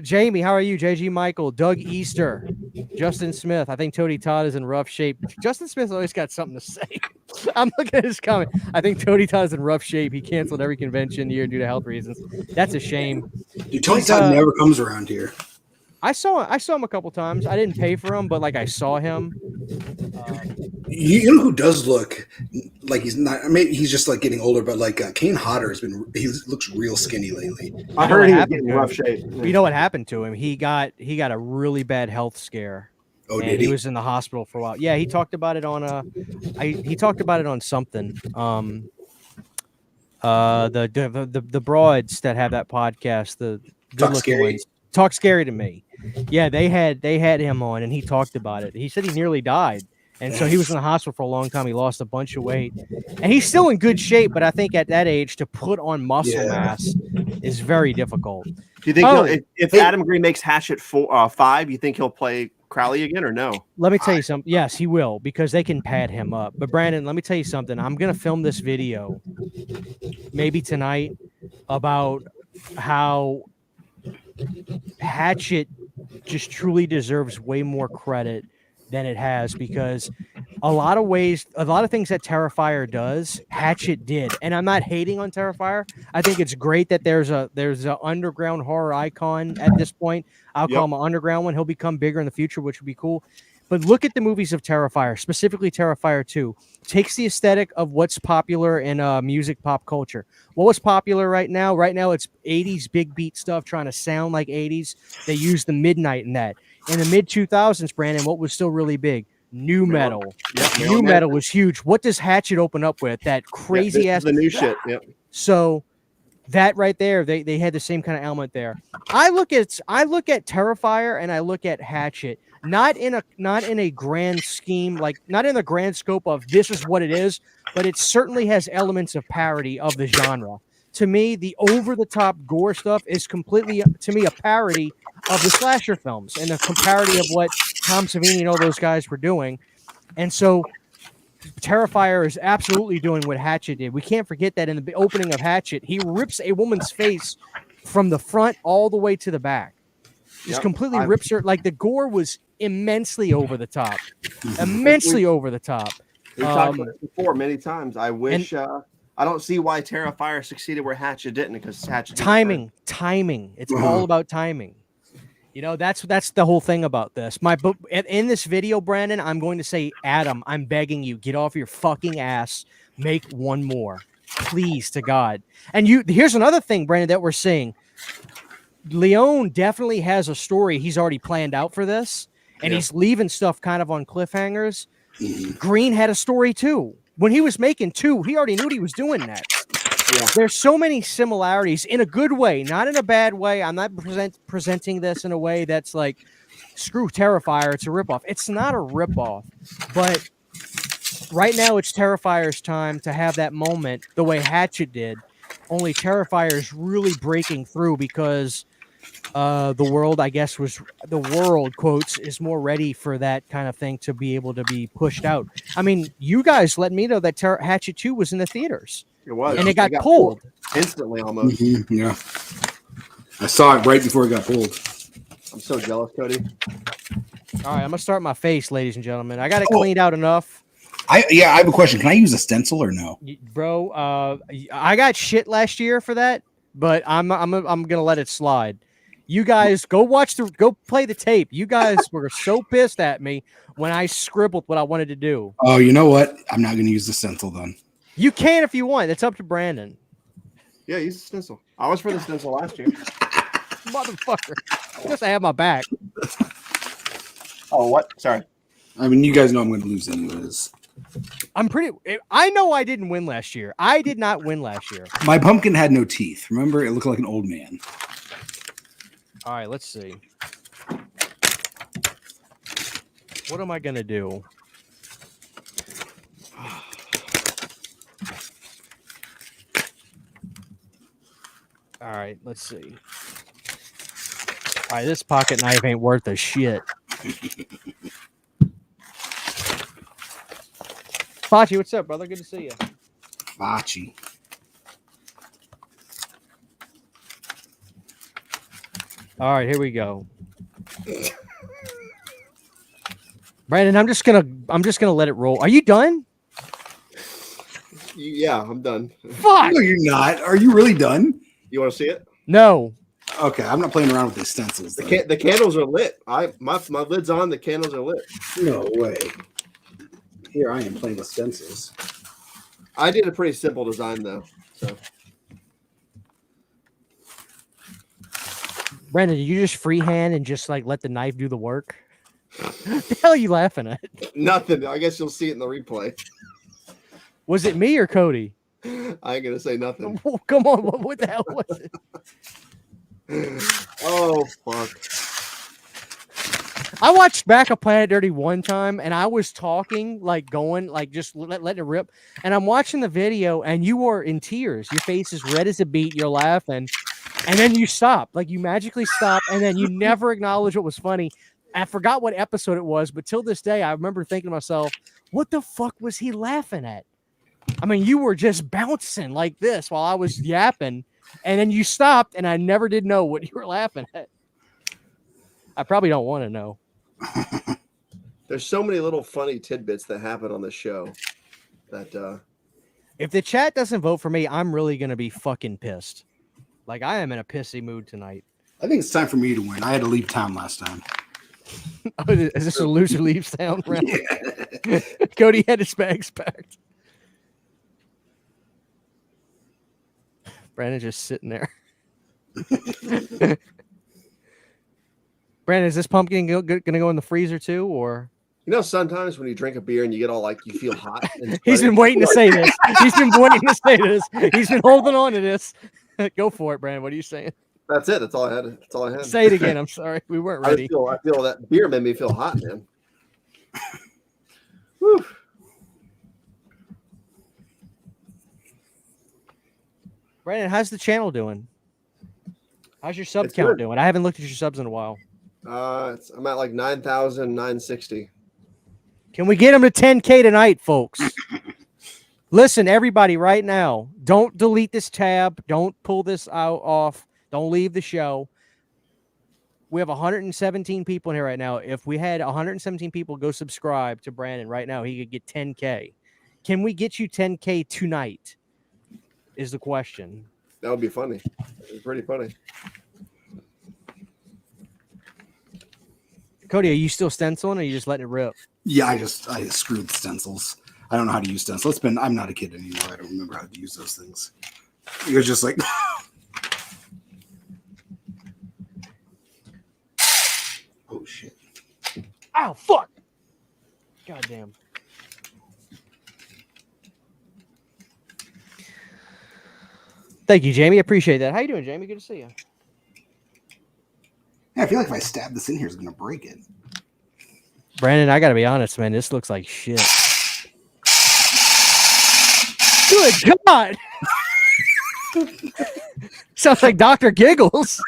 Jamie, how are you? JG Michael, Doug Easter, Justin Smith. I think Toady Todd is in rough shape. Justin Smith always got something to say. I'm looking at his comment. I think Toady Todd is in rough shape. He canceled every convention year due to health reasons. That's a shame. Dude, Tony Todd never comes around here. I saw him a couple times. I didn't pay for him, but like I saw him. You know who does look like he's not? Maybe he's just like getting older, but like Kane Hodder has been. He looks real skinny lately. I heard he was getting in rough shape. You know what happened to him? He got a really bad health scare. Oh, and did he he? was in the hospital for a while. Yeah, he talked about it on he talked about it on something. The broads that have that podcast, the good looking ones. Talk Scary to Me. Yeah, they had him on, and he talked about it. He said he nearly died, and so he was in the hospital for a long time. He lost a bunch of weight, and he's still in good shape. But I think at that age, to put on muscle mass is very difficult. Do you think if Adam Green makes Hatchet 5, you think he'll play Crowley again or no? Let me tell you something. Yes, he will, because they can pad him up. But Brandon, let me tell you something. I'm gonna film this video maybe tonight about how Hatchet just truly deserves way more credit than it has, because a lot of things that Terrifier does, Hatchet did. And I'm not hating on Terrifier. I think it's great that there's a underground horror icon at this point. I'll call him an underground one. He'll become bigger in the future, which would be cool. But look at the movies of Terrifier, specifically Terrifier 2. Takes the aesthetic of what's popular in music pop culture. What was popular right now? Right now, it's 80s big beat stuff trying to sound like 80s. They use the midnight in that. In the mid-2000s, Brandon, what was still really big? New metal. New metal was huge. What does Hatchet open up with? That crazy-ass... The new shit, yep. So... that right there, they had the same kind of element there. I look at Terrifier and I look at Hatchet, not in a grand scheme, like not in the grand scope of this is what it is, but it certainly has elements of parody of the genre. To me, the over-the-top gore stuff is completely, to me, a parody of the slasher films and a parody of what Tom Savini and all those guys were doing. And so Terrifier is absolutely doing what Hatchet did. We can't forget that in the opening of Hatchet, he rips a woman's face from the front all the way to the back. Just completely rips her. Like, the gore was immensely over the top. Immensely over the top. We've talked about this before many times. I wish... I don't see why Terrifier succeeded where Hatchet didn't, because Hatchet... Timing. It's all about timing. You know, that's the whole thing about this. In this video, Brandon, I'm going to say, Adam, I'm begging you, get off your fucking ass. Make one more. Please, to God. And here's another thing, Brandon, that we're seeing. Leone definitely has a story he's already planned out for this, and he's leaving stuff kind of on cliffhangers. Green had a story, too. When he was making 2, he already knew what he was doing next. Yeah. There's so many similarities in a good way, not in a bad way. I'm not presenting this in a way that's like, screw Terrifier, it's a ripoff. It's not a ripoff, but right now it's Terrifier's time to have that moment the way Hatchet did. Only Terrifier is really breaking through, because the world, I guess, the world quotes is more ready for that kind of thing to be able to be pushed out. I mean, you guys let me know that Hatchet 2 was in the theaters It was, and it got pulled instantly almost. Yeah, I saw it right before it got pulled. I'm so jealous, Cody. All right, I'm gonna start my face, ladies and gentlemen. I got it cleaned out enough. I have a question. Can I use a stencil or no? Bro, I got shit last year for that, but I'm gonna let it slide. You guys go play the tape. You guys were so pissed at me when I scribbled what I wanted to do. Oh, you know what? I'm not gonna use the stencil then. You can if you want. It's up to Brandon. Yeah, use the stencil. I was for the stencil last year. Motherfucker. Just have my back. Oh, what? Sorry. I mean, you guys know I'm gonna lose anyways. I know I didn't win last year. I did not win last year. My pumpkin had no teeth. Remember, it looked like an old man. All right, let's see. What am I gonna do? All right, let's see. All right, this pocket knife ain't worth a shit. Fachi, what's up, brother? Good to see you. Fachi. All right, here we go. Brandon, I'm just gonna let it roll. Are you done? Yeah, I'm done. Fuck. No, you're not. Are you really done? You want to see it? No. Okay, I'm not playing around with these stencils. The candles are lit. My lid's on. The candles are lit. No way. Here I am playing with stencils. I did a pretty simple design though. So Brandon, did you just freehand and just like let the knife do the work? The hell are you laughing at? nothing. I guess you'll see it in the replay. Was it me or Cody? I ain't gonna say nothing. Oh, come on, what the hell was it? Oh fuck. I watched Back of Planet Dirty one time, and I was talking, like going, like just letting it rip. And I'm watching the video, and you were in tears. Your face is red as a beet. You're laughing, and then you stop. Like you magically stop, and then you never acknowledge what was funny. I forgot what episode it was, but till this day, I remember thinking to myself, "What the fuck was he laughing at?" I mean, you were just bouncing like this while I was yapping, and then you stopped, and I never did know what you were laughing at. I probably don't want to know. There's so many little funny tidbits that happen on the show that if the chat doesn't vote for me, I'm really gonna be fucking pissed. Like I am in a pissy mood tonight. I think it's time for me to win. I had to leave town last time. Oh, is this a loser leaves town round? Yeah. Cody had his bags packed. Brandon's just sitting there. Brandon, is this pumpkin gonna go in the freezer too, or? you know sometimes when you drink a beer and you get all like you feel hot. And He's been waiting to say this. He's been waiting to say this. He's been holding on to this. Go for it, Brandon. What are you saying? That's it. That's all I had. That's all I had. Say it again. I'm sorry. We weren't ready. I feel that beer made me feel hot, man. Whew. Brandon, how's the channel doing? How's your sub It's count good. doing? I haven't looked at your subs in a while. I'm at like 9,960. Can we get him to 10K tonight, folks? Listen, everybody, right now, don't delete this tab. Don't pull this out off. Don't leave the show. We have 117 people in here right now. If we had 117 people go subscribe to Brandon right now, he could get 10K. Can we get you 10K tonight? Is the question. That would be funny. It's pretty funny. Cody, are you still stenciling or are you just letting it rip? Yeah, I screwed the stencils. I don't know how to use stencils. I'm not a kid anymore. I don't remember how to use those things. It was just like, oh shit. Ow, fuck. Goddamn. Thank you, Jamie. Appreciate that. How you doing, Jamie? Good to see you. Yeah, I feel like if I stab this in here, it's gonna break it. Brandon, I gotta be honest, man. This looks like shit. Good God. Sounds like Dr. Giggles.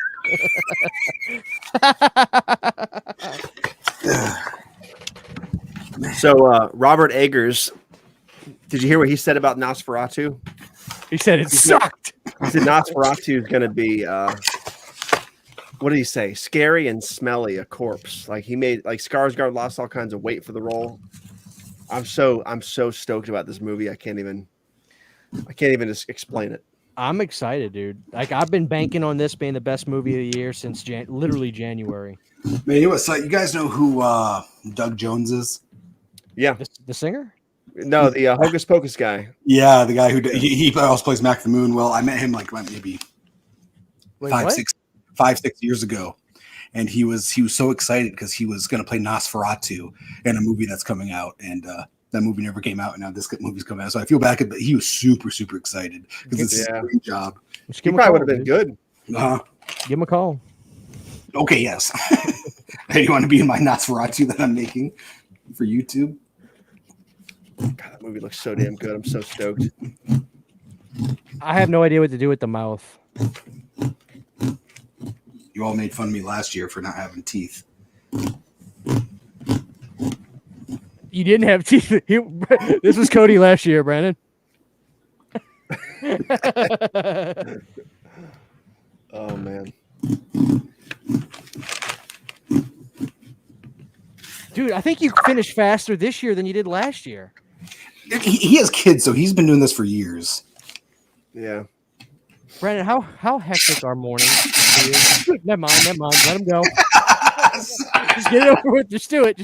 So Robert Eggers, did you hear what he said about Nosferatu? He said it sucked. He said Nosferatu is going to be what did he say? Scary and smelly, a corpse. Like he made like Skarsgård lost all kinds of weight for the role. I'm so stoked about this movie. I can't even just explain it. I'm excited, dude. Like I've been banking on this being the best movie of the year since literally January. Man, you know what? So you guys know who Doug Jones is? Yeah. The singer? No, the Hocus Pocus guy. Yeah, the guy who he also plays Mac the Moon. Well, I met him like maybe Wait, 5-6 years ago, and he was so excited because he was going to play Nosferatu in a movie that's coming out, and that movie never came out, and now this movie's coming out. So I feel bad, but he was super excited because it's a great job. He probably would have been good. Give him a call. Okay, yes. Hey, you want to be in my Nosferatu that I'm making for YouTube? God, that movie looks so damn good. I'm so stoked. I have no idea what to do with the mouth. You all made fun of me last year for not having teeth. You didn't have teeth. This was Cody last year, Brandon. Oh man. Dude, I think you finished faster this year than you did last year. He has kids, so he's been doing this for years. Yeah. Brandon, how hectic our morning is. Never mind. Let him go. Just get it over with. Just do it.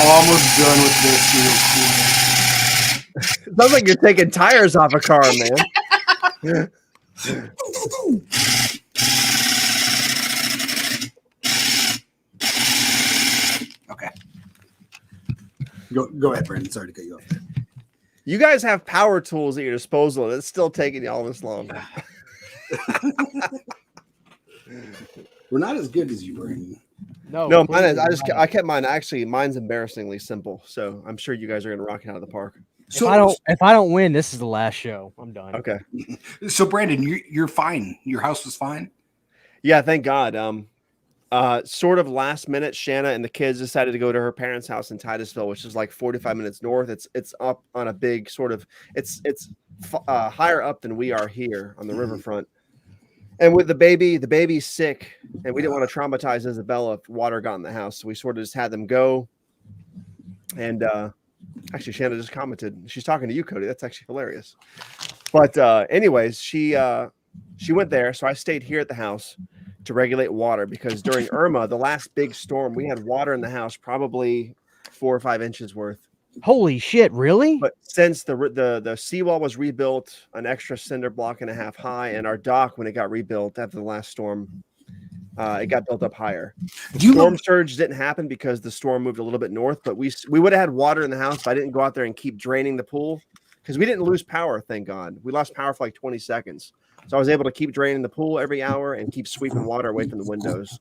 Almost done with this real cool. Sounds like you're taking tires off a car, man. Okay. Go ahead, Brandon. Sorry to cut you off there. You guys have power tools at your disposal, and it's still taking you all this long. We're not as good as you, Brandon. No, mine is. I kept mine. Actually, mine's embarrassingly simple. So I'm sure you guys are going to rock it out of the park. So if I don't win, this is the last show. I'm done. Okay. So Brandon, you're fine. Your house was fine. Yeah, thank God. Sort of last minute, Shanna and the kids decided to go to her parents' house in Titusville, which is like 45 minutes north. It's up on a big sort of it's higher up than we are here on the riverfront. And with the baby's sick, and we didn't want to traumatize Isabella if water got in the house, so we sort of just had them go. And actually, Shanna just commented. She's talking to you, Cody. That's actually hilarious. But anyways, she went there, so I stayed here at the house to regulate water because during Irma, the last big storm, we had water in the house probably 4 or 5 inches worth. Holy shit! Really? But since the seawall was rebuilt, an extra cinder block and a half high, and our dock when it got rebuilt after the last storm, it got built up higher. The storm surge didn't happen because the storm moved a little bit north, but we would have had water in the house if I didn't go out there and keep draining the pool because we didn't lose power. Thank God, we lost power for like 20 seconds. So I was able to keep draining the pool every hour and keep sweeping water away from the windows.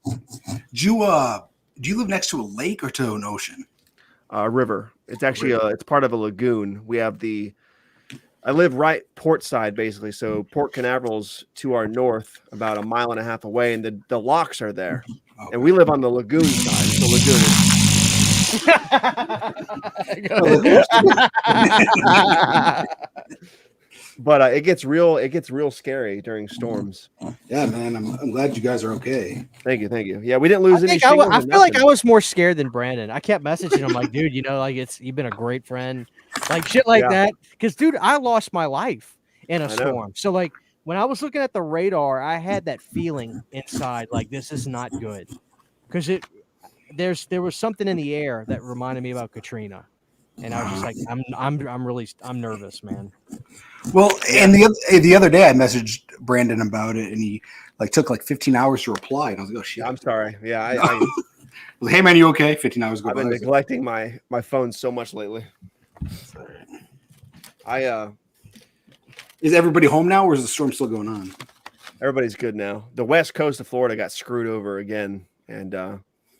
Do you live next to a lake or to an ocean? River. It's actually it's part of a lagoon. We have I live right port side basically. So Port Canaveral's to our north, about a mile and a half away, and the locks are there. Okay. And we live on the lagoon side. The lagoon is but it gets real scary during storms. Yeah, man. I'm glad you guys are okay. Thank you. Yeah, we didn't lose any. I feel like I was more scared than Brandon. I kept messaging him like, dude, you've been a great friend, like shit like that. Because, dude, I lost my life in a storm. So, like, when I was looking at the radar, I had that feeling inside, like this is not good, because there was something in the air that reminded me about Katrina. And I was just like, I'm nervous, man. Well, and the other day I messaged Brandon about it, and he took 15 hours to reply, and I was like, oh shit, I'm sorry. Yeah, I was, hey man, you okay? 15 hours ago. I've been neglecting my phone so much lately. Is everybody home now, or is the storm still going on? Everybody's good now. The west coast of Florida got screwed over again, and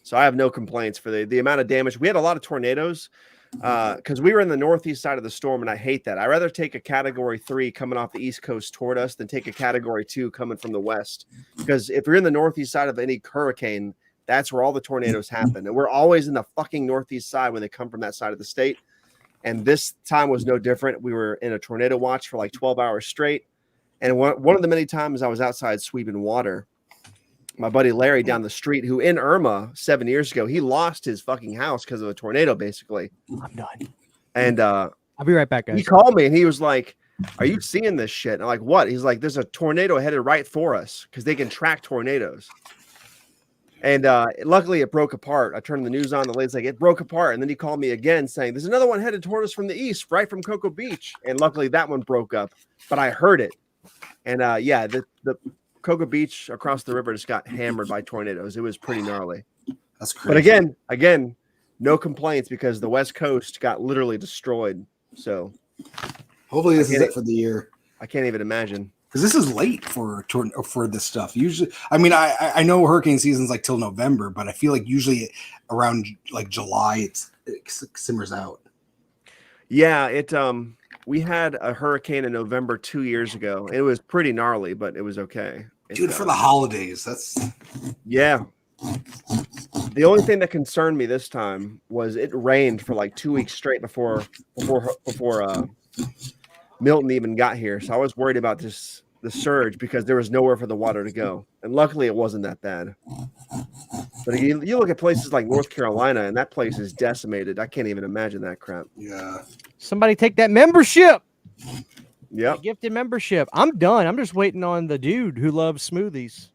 so I have no complaints for the amount of damage. We had a lot of tornadoes. because we were in the northeast side of the storm, and I hate that. I'd rather take a category 3 coming off the east coast toward us than take a category 2 coming from the west. Because if you're in the northeast side of any hurricane, that's where all the tornadoes happen. And we're always in the fucking northeast side when they come from that side of the state. And this time was no different. We were in a tornado watch for like 12 hours straight. And one of the many times I was outside sweeping water, my buddy Larry down the street, who in Irma 7 years ago, he lost his fucking house because of a tornado, basically. I'm done. And I'll be right back, he guys. called me and he was like, "Are you seeing this shit?" And I'm like, "What?" He's like, "There's a tornado headed right for us because they can track tornadoes." And luckily it broke apart. I turned the news on. The lady's like, "It broke apart." And then he called me again saying, "There's another one headed toward us from the east, right from Cocoa Beach." And luckily that one broke up, but I heard it. And yeah, the Cocoa Beach across the river just got hammered by tornadoes. It was pretty gnarly. That's crazy. But again, no complaints because the West Coast got literally destroyed. So hopefully this is it for the year. I can't even imagine. Because this is late for this stuff. Usually, I mean, I know hurricane season's like till November, but I feel like usually around like July it simmers out. Yeah, we had a hurricane in November 2 years ago. It was pretty gnarly, but it was okay. Dude, for the holidays, that's yeah. The only thing that concerned me this time was it rained for like 2 weeks straight before Milton even got here. So I was worried about the surge because there was nowhere for the water to go. And luckily it wasn't that bad. But you look at places like North Carolina and that place is decimated. I can't even imagine that crap. Yeah. Somebody take that membership. Yeah. Gifted membership. I'm done. I'm just waiting on the dude who loves smoothies.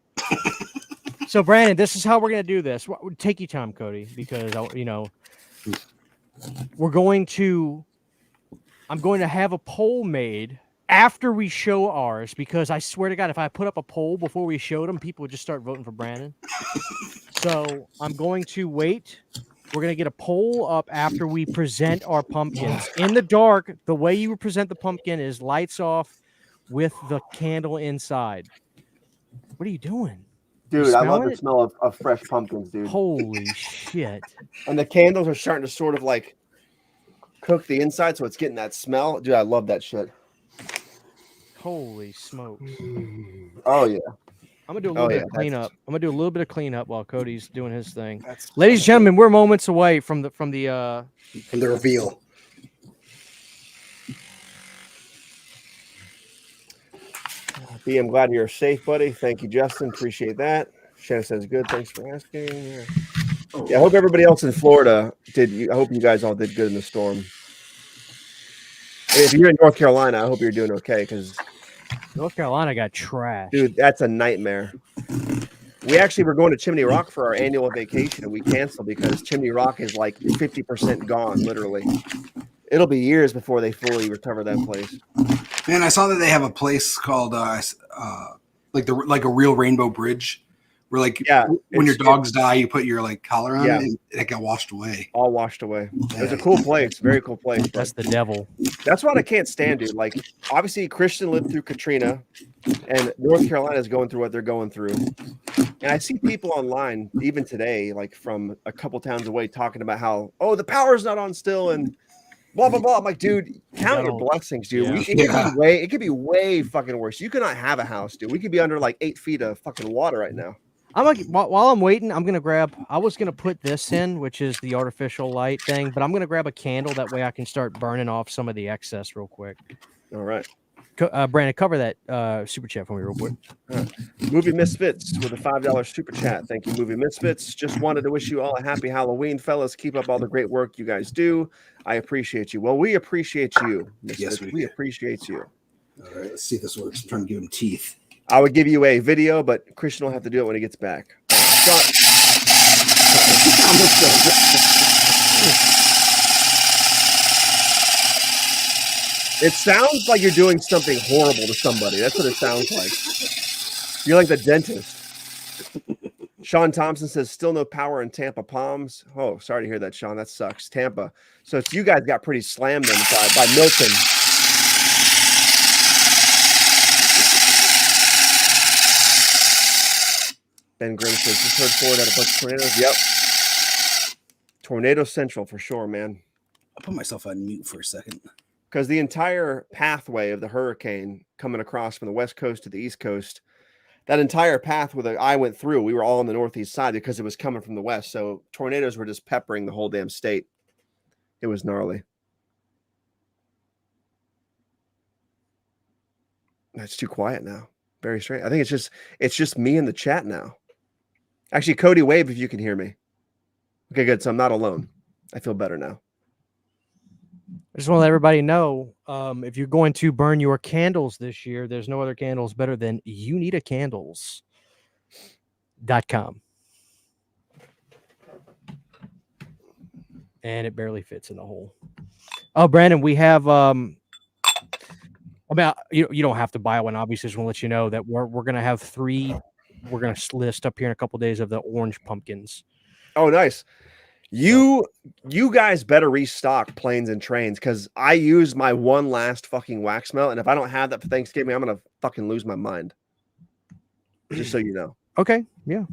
So Brandon, this is how we're going to do this. Take your time, Cody, because I'm going to have a poll made after we show ours, because I swear to God, if I put up a poll before we showed them, people would just start voting for Brandon. So I'm going to wait. We're going to get a poll up after we present our pumpkins. In the dark, the way you present the pumpkin is lights off with the candle inside. What are you doing? Dude, I love the smell of fresh pumpkins, dude. Holy shit. And the candles are starting to sort of like cook the inside, so it's getting that smell. Dude, I love that shit. Holy smokes. Oh, yeah. I'm going to do a little bit of cleanup. I'm going to do a little bit of cleanup while Cody's doing his thing. Ladies and gentlemen, we're moments away from the reveal. B, I'm glad you're safe, buddy. Thank you, Justin. Appreciate that. Shannon says good. Thanks for asking. Yeah, I hope everybody else in Florida I hope you guys all did good in the storm. And if you're in North Carolina, I hope you're doing okay, because North Carolina got trashed. Dude, that's a nightmare. We actually were going to Chimney Rock for our annual vacation, and we canceled because Chimney Rock is like 50% gone, literally. It'll be years before they fully recover that place. Man, I saw that they have a place called like a real rainbow bridge, where when your dogs die, you put your like collar on it and it got washed away. All washed away. It was a cool place, very cool place. That's the devil. That's what I can't stand, dude. Like, obviously, Christian lived through Katrina, and North Carolina is going through what they're going through. And I see people online, even today, like from a couple towns away, talking about how, the power's not on still, and blah blah blah. I'm like, dude, count your blessings, dude. Yeah. It could be way fucking worse. You could not have a house, dude. We could be under like 8 feet of fucking water right now. I'm like, while I'm waiting, I'm gonna grab. I was gonna put this in, which is the artificial light thing, but I'm gonna grab a candle. That way, I can start burning off some of the excess real quick. All right, Brandon, cover that super chat for me real quick. Movie Misfits with a $5 super chat. Thank you, Movie Misfits. Just wanted to wish you all a happy Halloween, fellas. Keep up all the great work you guys do. I appreciate you. Well, we appreciate you, Misfits. Yes, we appreciate you. All right, let's see if this works. I'm trying to give him teeth. I would give you a video, but Christian will have to do it when he gets back. It sounds like you're doing something horrible to somebody. That's what it sounds like. You're like the dentist. Sean Thompson says, still no power in Tampa Palms. Oh, sorry to hear that, Sean. That sucks. Tampa. So it's, you guys got pretty slammed inside by Milton. Ben Green says, just heard Florida had a bunch of tornadoes. Yep. Tornado Central for sure, man. I'll put myself on mute for a second. Because the entire pathway of the hurricane coming across from the west coast to the east coast, that entire path where the eye went through, we were all on the northeast side because it was coming from the west. So tornadoes were just peppering the whole damn state. It was gnarly. That's too quiet now. Very strange. I think it's just me in the chat now. Actually, Cody, wave if you can hear me. Okay, good. So I'm not alone. I feel better now. I just want to let everybody know, if you're going to burn your candles this year, there's no other candles better than UneedACandles.com. And it barely fits in the hole. Oh, Brandon, we have about you don't have to buy one. Obviously, just want to let you know that we're gonna have 3. We're gonna list up here in a couple days of the orange pumpkins. Oh, nice. You guys better restock planes and trains because I used my one last fucking wax melt, and if I don't have that for Thanksgiving, I'm gonna fucking lose my mind. Just so you know. Okay, yeah.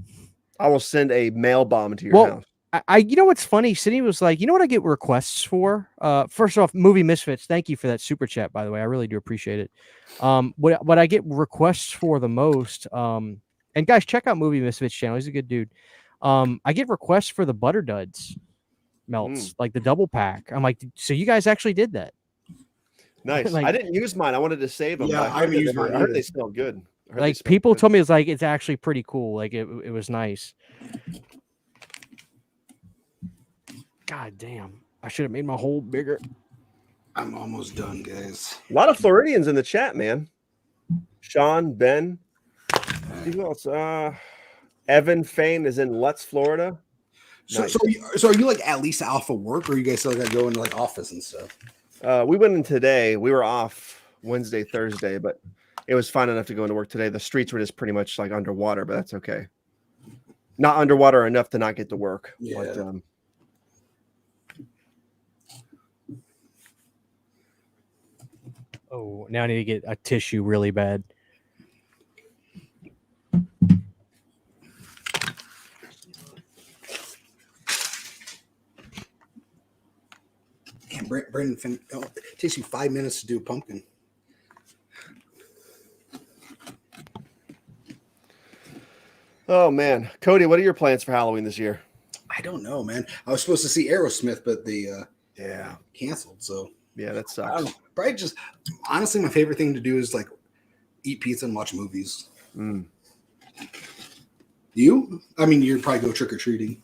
I will send a mail bomb to your house. I you know what's funny? Sydney was like, you know what I get requests for? First off, Movie Misfits. Thank you for that super chat, by the way. I really do appreciate it. What I get requests for the most, and guys, check out Movie Misfits channel. He's a good dude. I get requests for the Butter Duds melts, like the double pack. I'm like, so you guys actually did that? Nice. Like, I didn't use mine. I wanted to save them. Yeah, I heard they smelled good. Like people told me it's like it's actually pretty cool. Like it was nice. God damn. I should have made my hole bigger. I'm almost done, guys. A lot of Floridians in the chat, man. Sean, Ben. Who else? Evan Fain is in Lutz, Florida. So, Nice. so are you like at least off of work, or you guys still got to go into like office and stuff? We went in today. We were off Wednesday, Thursday, but it was fine enough to go into work today. The streets were just pretty much like underwater, but that's okay. Not underwater enough to not get to work. Yeah. But, Oh, now I need to get a tissue really bad. And Brandon, it takes you 5 minutes to do a pumpkin. oh man, Cody, what are your plans for Halloween this year? I don't know, man. I was supposed to see Aerosmith, but they Yeah, canceled. So that I don't sucks. know. Probably just honestly, my favorite thing to do is like eat pizza and watch movies. You? I mean, you'd probably go trick or treating.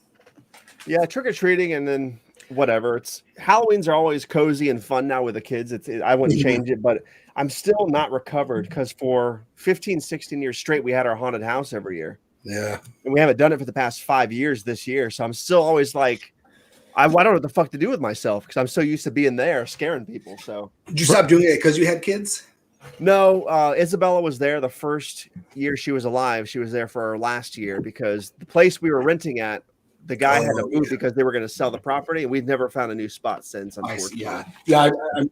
Yeah, trick or treating, and then whatever. It's Halloween's are always cozy and fun now with the kids. I wouldn't change it, but I'm still not recovered because for 15, 16 years straight, we had our haunted house every year. Yeah. And we haven't done it for the past 5 years this year. So I'm still always like, I don't know what the fuck to do with myself because I'm so used to being there scaring people. So Did you stop doing it because you had kids? no, Isabella was there the first year she was alive. She was there for our last year because the place we were renting at, the guy had to move because they were going to sell the property, and we've never found a new spot since. I see, Unfortunately, yeah.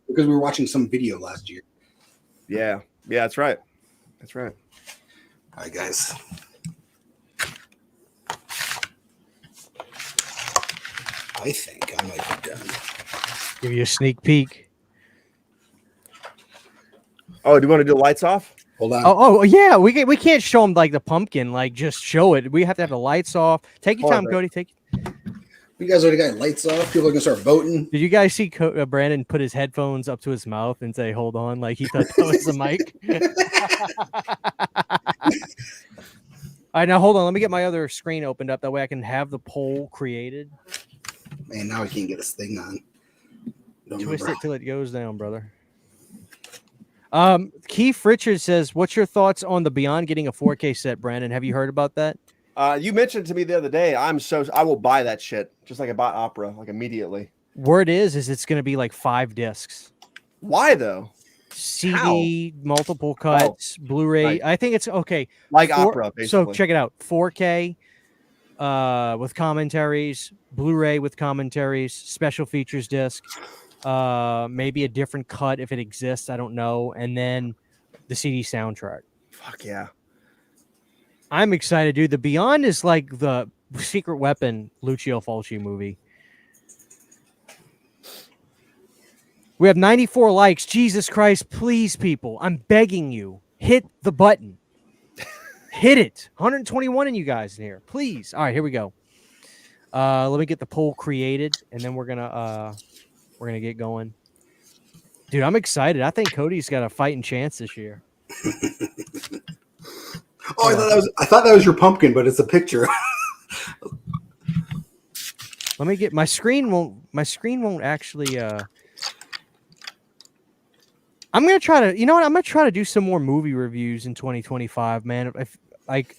Because we were watching some video last year. yeah, that's right. That's right. All right, guys. I think I might be done. Give you a sneak peek. Oh, do you want to do lights off? Hold on. Oh yeah, we can't show them like the pumpkin, like just show it. We have to have the lights off. Take your Hold time, on. Cody. Take. You guys already got lights off. People are gonna start voting. Did you guys see Brandon put his headphones up to his mouth and say, "Hold on," like he thought that was the mic? All right, now hold on. Let me get my other screen opened up. That way I can have the poll created. Man, now I can't get this thing on. Don't Twist remember. it till it goes down, brother. Keith Richards says, "What's your thoughts on the Beyond getting a 4K set, Brandon? Have you heard about that?" You mentioned to me the other day. I will buy that shit just like I bought Opera, like immediately. Word is it's going to be like 5 discs. Why though? CD, multiple cuts, Blu-ray. Right. I think it's okay. Like Opera, basically. So check it out: 4K with commentaries, Blu-ray with commentaries, special features disc, maybe a different cut if it exists. I don't know, and then the CD soundtrack. Fuck yeah! I'm excited, dude. The Beyond is like the Secret Weapon Lucio Fulci movie. We have 94 likes. Jesus Christ, please, people. I'm begging you. Hit the button. Hit it. 121 in you guys in here. Please. All right, here we go. Let me get the poll created, and then we're gonna get going. Dude, I'm excited. I think Cody's got a fighting chance this year. Oh, I thought that was your pumpkin, but it's a picture. Let me get my screen won't actually I'm gonna try to, you know what? I'm gonna try to do some more movie reviews in 2025, man. If like,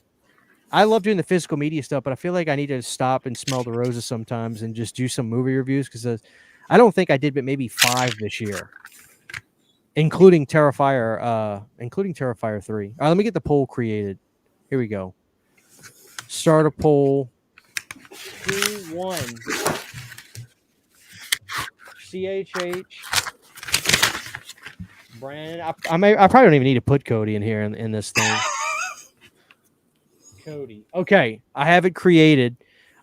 I love doing the physical media stuff, but I feel like I need to stop and smell the roses sometimes and just do some movie reviews because I don't think I did, but maybe 5 this year, including Terrifier 3. All right, let me get the poll created. Here we go. Start a poll. Who won? CHH. Brandon, I probably don't even need to put Cody in here in this thing. Cody. Okay, I have it created.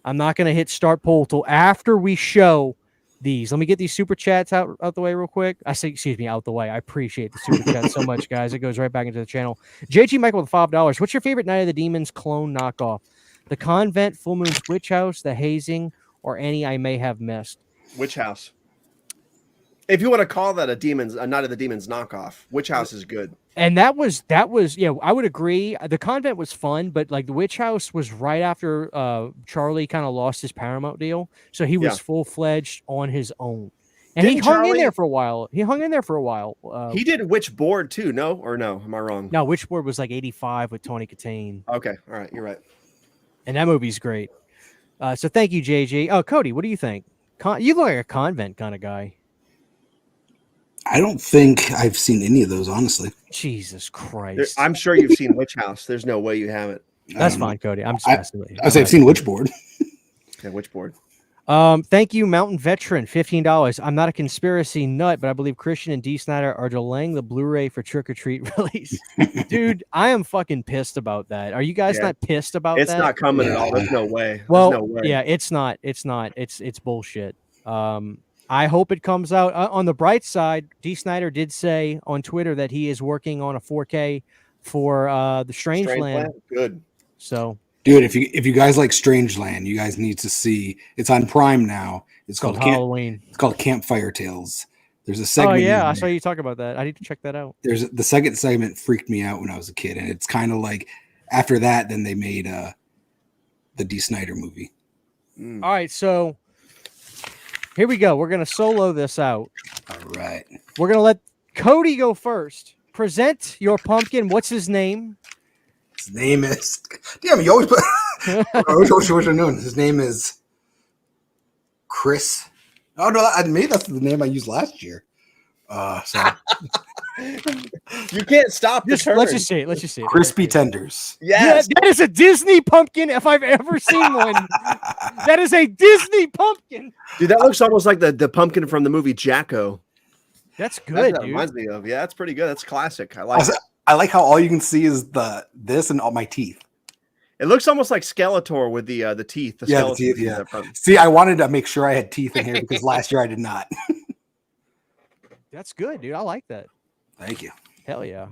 I'm not going to hit start poll till after we show these. Let me get these super chats out the way real quick. I say, excuse me, out the way. I appreciate the super chat so much, guys. It goes right back into the channel. JG Michael with $5. What's your favorite Night of the Demons clone knockoff? The Convent, Full Moon's Witch House, The Hazing, or any I may have missed? Witch House. If you want to call that a Night of the Demons knockoff, Witch House is good. And that was yeah, I would agree. The Convent was fun, but like the Witch House was right after Charlie kind of lost his Paramount deal, so he was full-fledged on his own. And he hung in there for a while. He did Witch Board too, no? Or no? Am I wrong? No, Witch Board was like 85 with Tony Katane. Okay, all right, you're right. And that movie's great. So thank you, JJ. Oh, Cody, what do you think? You look like a Convent kind of guy. I don't think I've seen any of those, honestly. Jesus Christ. I'm sure you've seen Witch House. There's no way you haven't. That's fine, Cody. I'm just messing with you. I've seen Witchboard. Yeah, Witchboard. Thank you, Mountain Veteran, $15. I'm not a conspiracy nut, but I believe Christian and D. Snyder are delaying the Blu-ray for Trick or Treat release. Dude, I am fucking pissed about that. Are you guys not pissed about that? It's not coming at all. There's no way. Well, There's no way. yeah, it's not. It's bullshit. I hope it comes out. On the bright side, D. Snyder did say on Twitter that he is working on a 4K for the Strangeland. Good. So, dude, if you guys like Strangeland, you guys need to see. It's on Prime now. It's called Halloween. It's called Campfire Tales. There's a segment. Oh yeah, I saw you talk about that. I need to check that out. There's the second segment freaked me out when I was a kid, and it's kind of like after that, then they made the D. Snyder movie. All right, so here we go. We're gonna solo this out. All right. We're gonna let Cody go first. Present your pumpkin. What's his name? His name is. Damn, you always put. What's your name? His name is Chris. Oh no, maybe that's the name I used last year. Sorry. You can't stop the turn. Let's just see it. Crispy Tenders. Yes. Yeah, that is a Disney pumpkin if I've ever seen one. That is a Disney pumpkin. Dude, that looks almost like the pumpkin from the movie Jacko. That's good, That dude. reminds me of. Yeah, that's pretty good. That's classic. I like it. I like how all you can see is this and all my teeth. It looks almost like Skeletor with the teeth. The The teeth. Yeah. See, I wanted to make sure I had teeth in here because last year I did not. That's good, dude. I like that. Thank you. Hell yeah.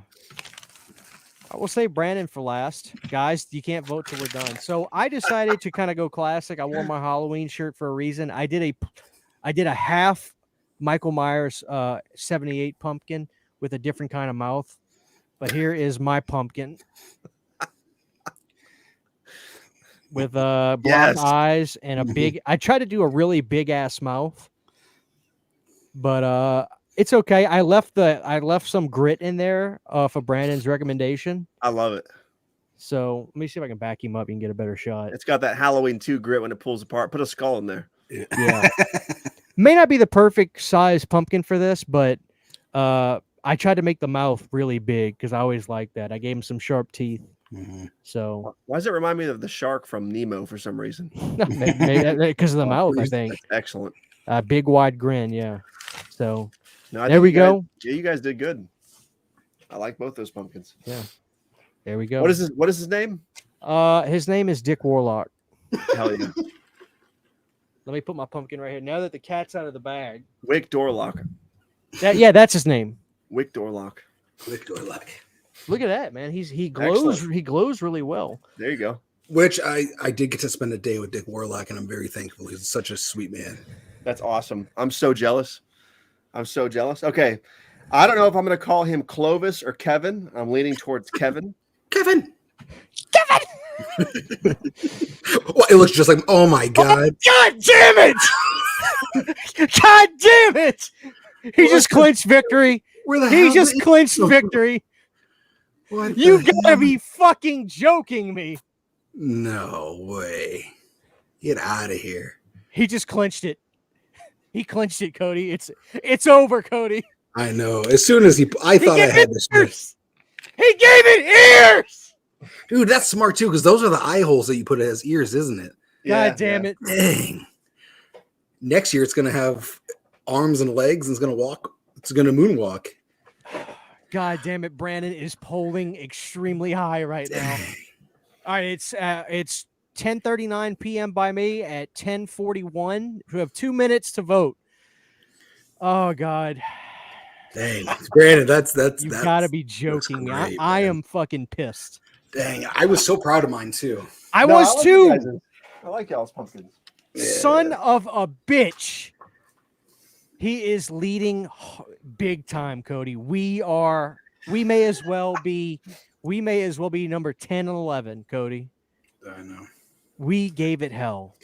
I will say Brandon for last. Guys, you can't vote till we're done. So I decided to kind of go classic. I wore my Halloween shirt for a reason. I did a half Michael Myers 78 pumpkin with a different kind of mouth. But here is my pumpkin. With black eyes and a big I tried to do a really big ass mouth. But it's okay. I left some grit in there for Brandon's recommendation. I love it. So let me see if I can back him up and get a better shot. It's got that Halloween 2 grit when it pulls apart. Put a skull in there. Yeah. May not be the perfect size pumpkin for this, but I tried to make the mouth really big because I always like that. I gave him some sharp teeth. Mm-hmm. So why does it remind me of the shark from Nemo for some reason? maybe because of the mouth, I think. That's excellent. Big wide grin, yeah. So no, there we go. Yeah, you guys did good. I like both those pumpkins. Yeah. There we go. What is his name? His name is Dick Warlock. Hell yeah. Let me put my pumpkin right here. Now that the cat's out of the bag. Wake Doorlock. That's his name. Wick Dorlock. Victor Luck. Look at that, man. He glows. Excellent. He glows really well. There you go. Which I did get to spend a day with Dick Warlock, and I'm very thankful. He's such a sweet man. That's awesome. I'm so jealous. Okay. I don't know if I'm going to call him Clovis or Kevin. I'm leaning towards Kevin. Kevin. Well, it looks just like, oh my God. God damn it! God damn it! He just clinched victory. Where the He hell just did clinched victory. What You the gotta hell? be fucking joking me. No way. Get out of here. He just clinched it. He clinched it, Cody. It's over, Cody. I know. As soon as I thought I gave had it this. ears. He gave it ears. Dude, that's smart too, because those are the eye holes that you put as ears, isn't it? God damn it. Dang. Next year it's gonna have arms and legs and it's gonna walk. It's gonna moonwalk. God damn it. Brandon is polling extremely high right now. All right, it's 10:39 p.m. by me at 10:41. We have 2 minutes to vote. Oh God. Dang. Granted, that's You gotta be joking me. great, I man. am fucking pissed. Dang. I was so proud of mine too. I No, was like too. you guys'. I like y'all's pumpkins. Son of a bitch. He is leading big time, Cody. We may as well be number 10 and 11, Cody. I know. We gave it hell.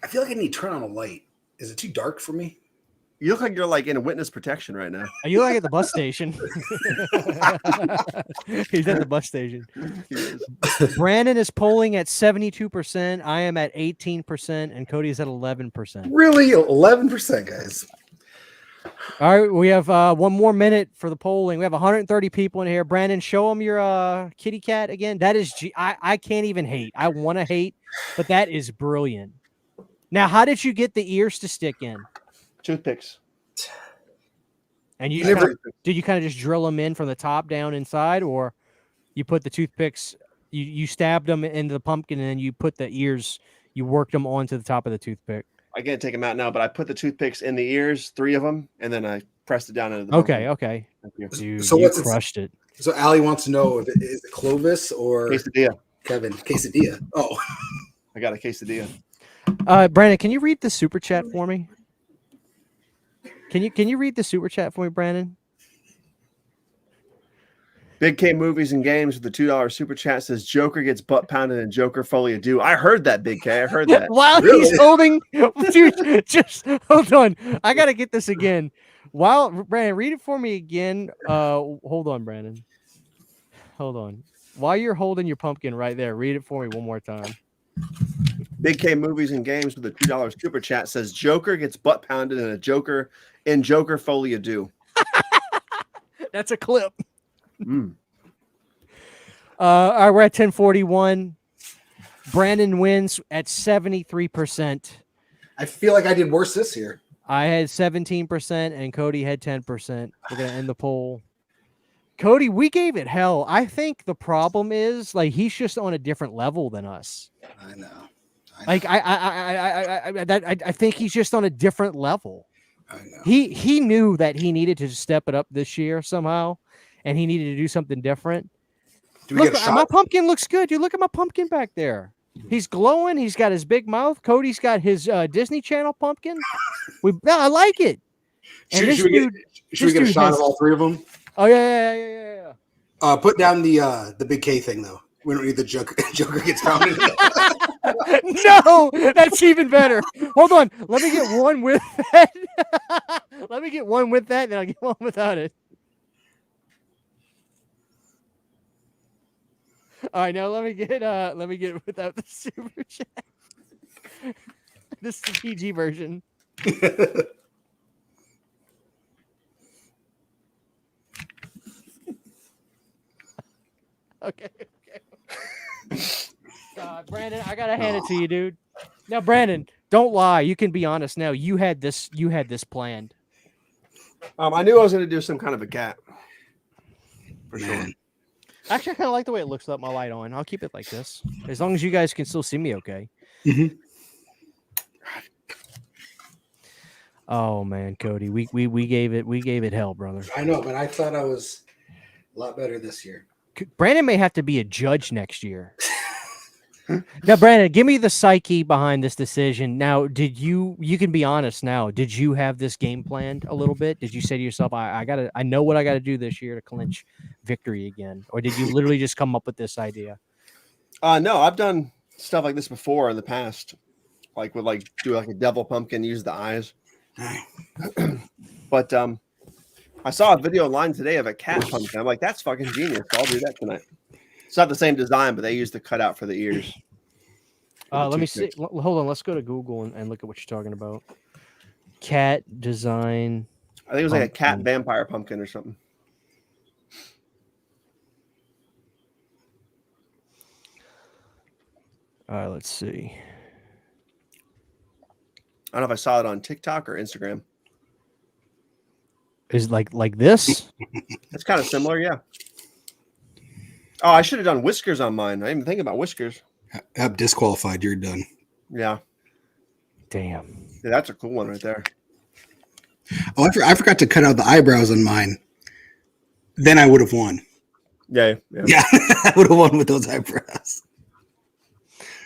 I feel like I need to turn on a light. Is it too dark for me? You look like you're like in witness protection right now. Are you like at the bus station? He's at the bus station. Brandon is polling at 72%. I am at 18%, and Cody is at 11%. Really? 11%, guys. All right, we have 1 more minute for the polling. We have 130 people in here. Brandon, show them your kitty cat again. That is, I can't even hate. I want to hate, but that is brilliant. Now, how did you get the ears to stick in? Toothpicks. And you Never- did you kind of just drill them in from the top down inside, or you put the toothpicks, you stabbed them into the pumpkin, and then you put the ears, you worked them onto the top of the toothpick? I can't take them out now, but I put the toothpicks in the ears, 3 of them, and then I pressed it down into the pumpkin. Okay. Thank you. You, So you what's it- crushed it. So Allie wants to know if it is it Clovis or Quesadilla. Kevin. Quesadilla. Oh. I got a quesadilla. Brandon, can you read the super chat for me? Can you read the super chat for me, Brandon? Big K Movies and Games with the $2 super chat says Joker gets butt pounded and Joker Folia do. I heard that, Big K. I heard that. While Really? he's holding, dude, just hold on. I gotta get this again. While Brandon, read it for me again. Hold on, Brandon. Hold on. While you're holding your pumpkin right there, read it for me one more time. Big K Movies and Games with a $2 super chat says Joker gets butt pounded and Joker Folia do. That's a clip. Mm. All right, we're at 10:41. Brandon wins at 73%. I feel like I did worse this year. I had 17% and Cody had 10%. We're gonna end the poll. Cody, we gave it hell. I think the problem is like he's just on a different level than us. I know. Like I think he's just on a different level. I know. He knew that he needed to step it up this year somehow, and he needed to do something different. Do we Look, get a my shot? pumpkin looks good, dude. Look at my pumpkin back there. He's glowing. He's got his big mouth. Cody's got his Disney Channel pumpkin. I like it. And Should, this should we dude, get, should we get a dude shot has- of all 3 of them? oh yeah. Put down the Big K thing though. We don't need the Joker. Joker gets pounded. No, that's even better. Hold on. Let me get one with that. Let me get one with that, then I'll get one without it. All right, now let me get it without the super chat. This is the PG version. Okay. Brandon, I gotta hand it to you, dude. Now, Brandon, don't lie. You can be honest now. You had this planned. I knew I was going to do some kind of a cat. For sure. Man. Actually, I kind of like the way it looks without my light on. I'll keep it like this. As long as you guys can still see me okay. Mhm. Oh man, Cody, we gave it hell, brother. I know, but I thought I was a lot better this year. Brandon may have to be a judge next year. Now, Brandon, give me the psyche behind this decision. Now, did you can be honest now, did you have this game planned a little bit? Did you say to yourself, I know what I gotta do this year to clinch victory again? Or did you literally just come up with this idea? No, I've done stuff like this before in the past, like with like do like a devil pumpkin, use the eyes. But I saw a video online today of a cat pumpkin. I'm like, that's fucking genius. I'll do that tonight. It's not the same design, but they use the cutout for the ears. Let me see. Hold on, let's go to Google and look at what you're talking about. Cat design. I think it was like a cat pumpkin. vampire pumpkin or something. All right, let's see. I don't know if I saw it on TikTok or Instagram. Is it like this? It's kind of similar, yeah. Oh, I should have done whiskers on mine. I didn't even think about whiskers. I'm disqualified. You're done. Yeah. Damn. Yeah, that's a cool one right there. Oh, I forgot to cut out the eyebrows on mine. Then I would have won. Yeah. Yeah, I would have won with those eyebrows.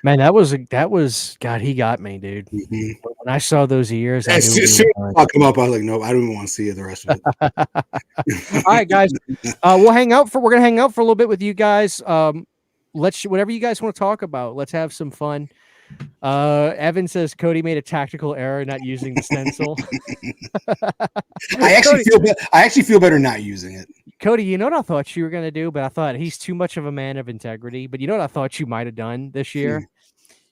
Man, that was God, he got me, dude. Mm-hmm. When I saw those ears, I As knew soon as I'll come up, I was like, no, I don't even want to see the rest of it. All right, guys. We're gonna hang out for a little bit with you guys. Let's whatever you guys want to talk about. Let's have some fun. Evan says Cody made a tactical error not using the stencil. I actually feel better not using it. Cody, you know what I thought you were gonna do, but I thought he's too much of a man of integrity. But you know what I thought you might have done this year?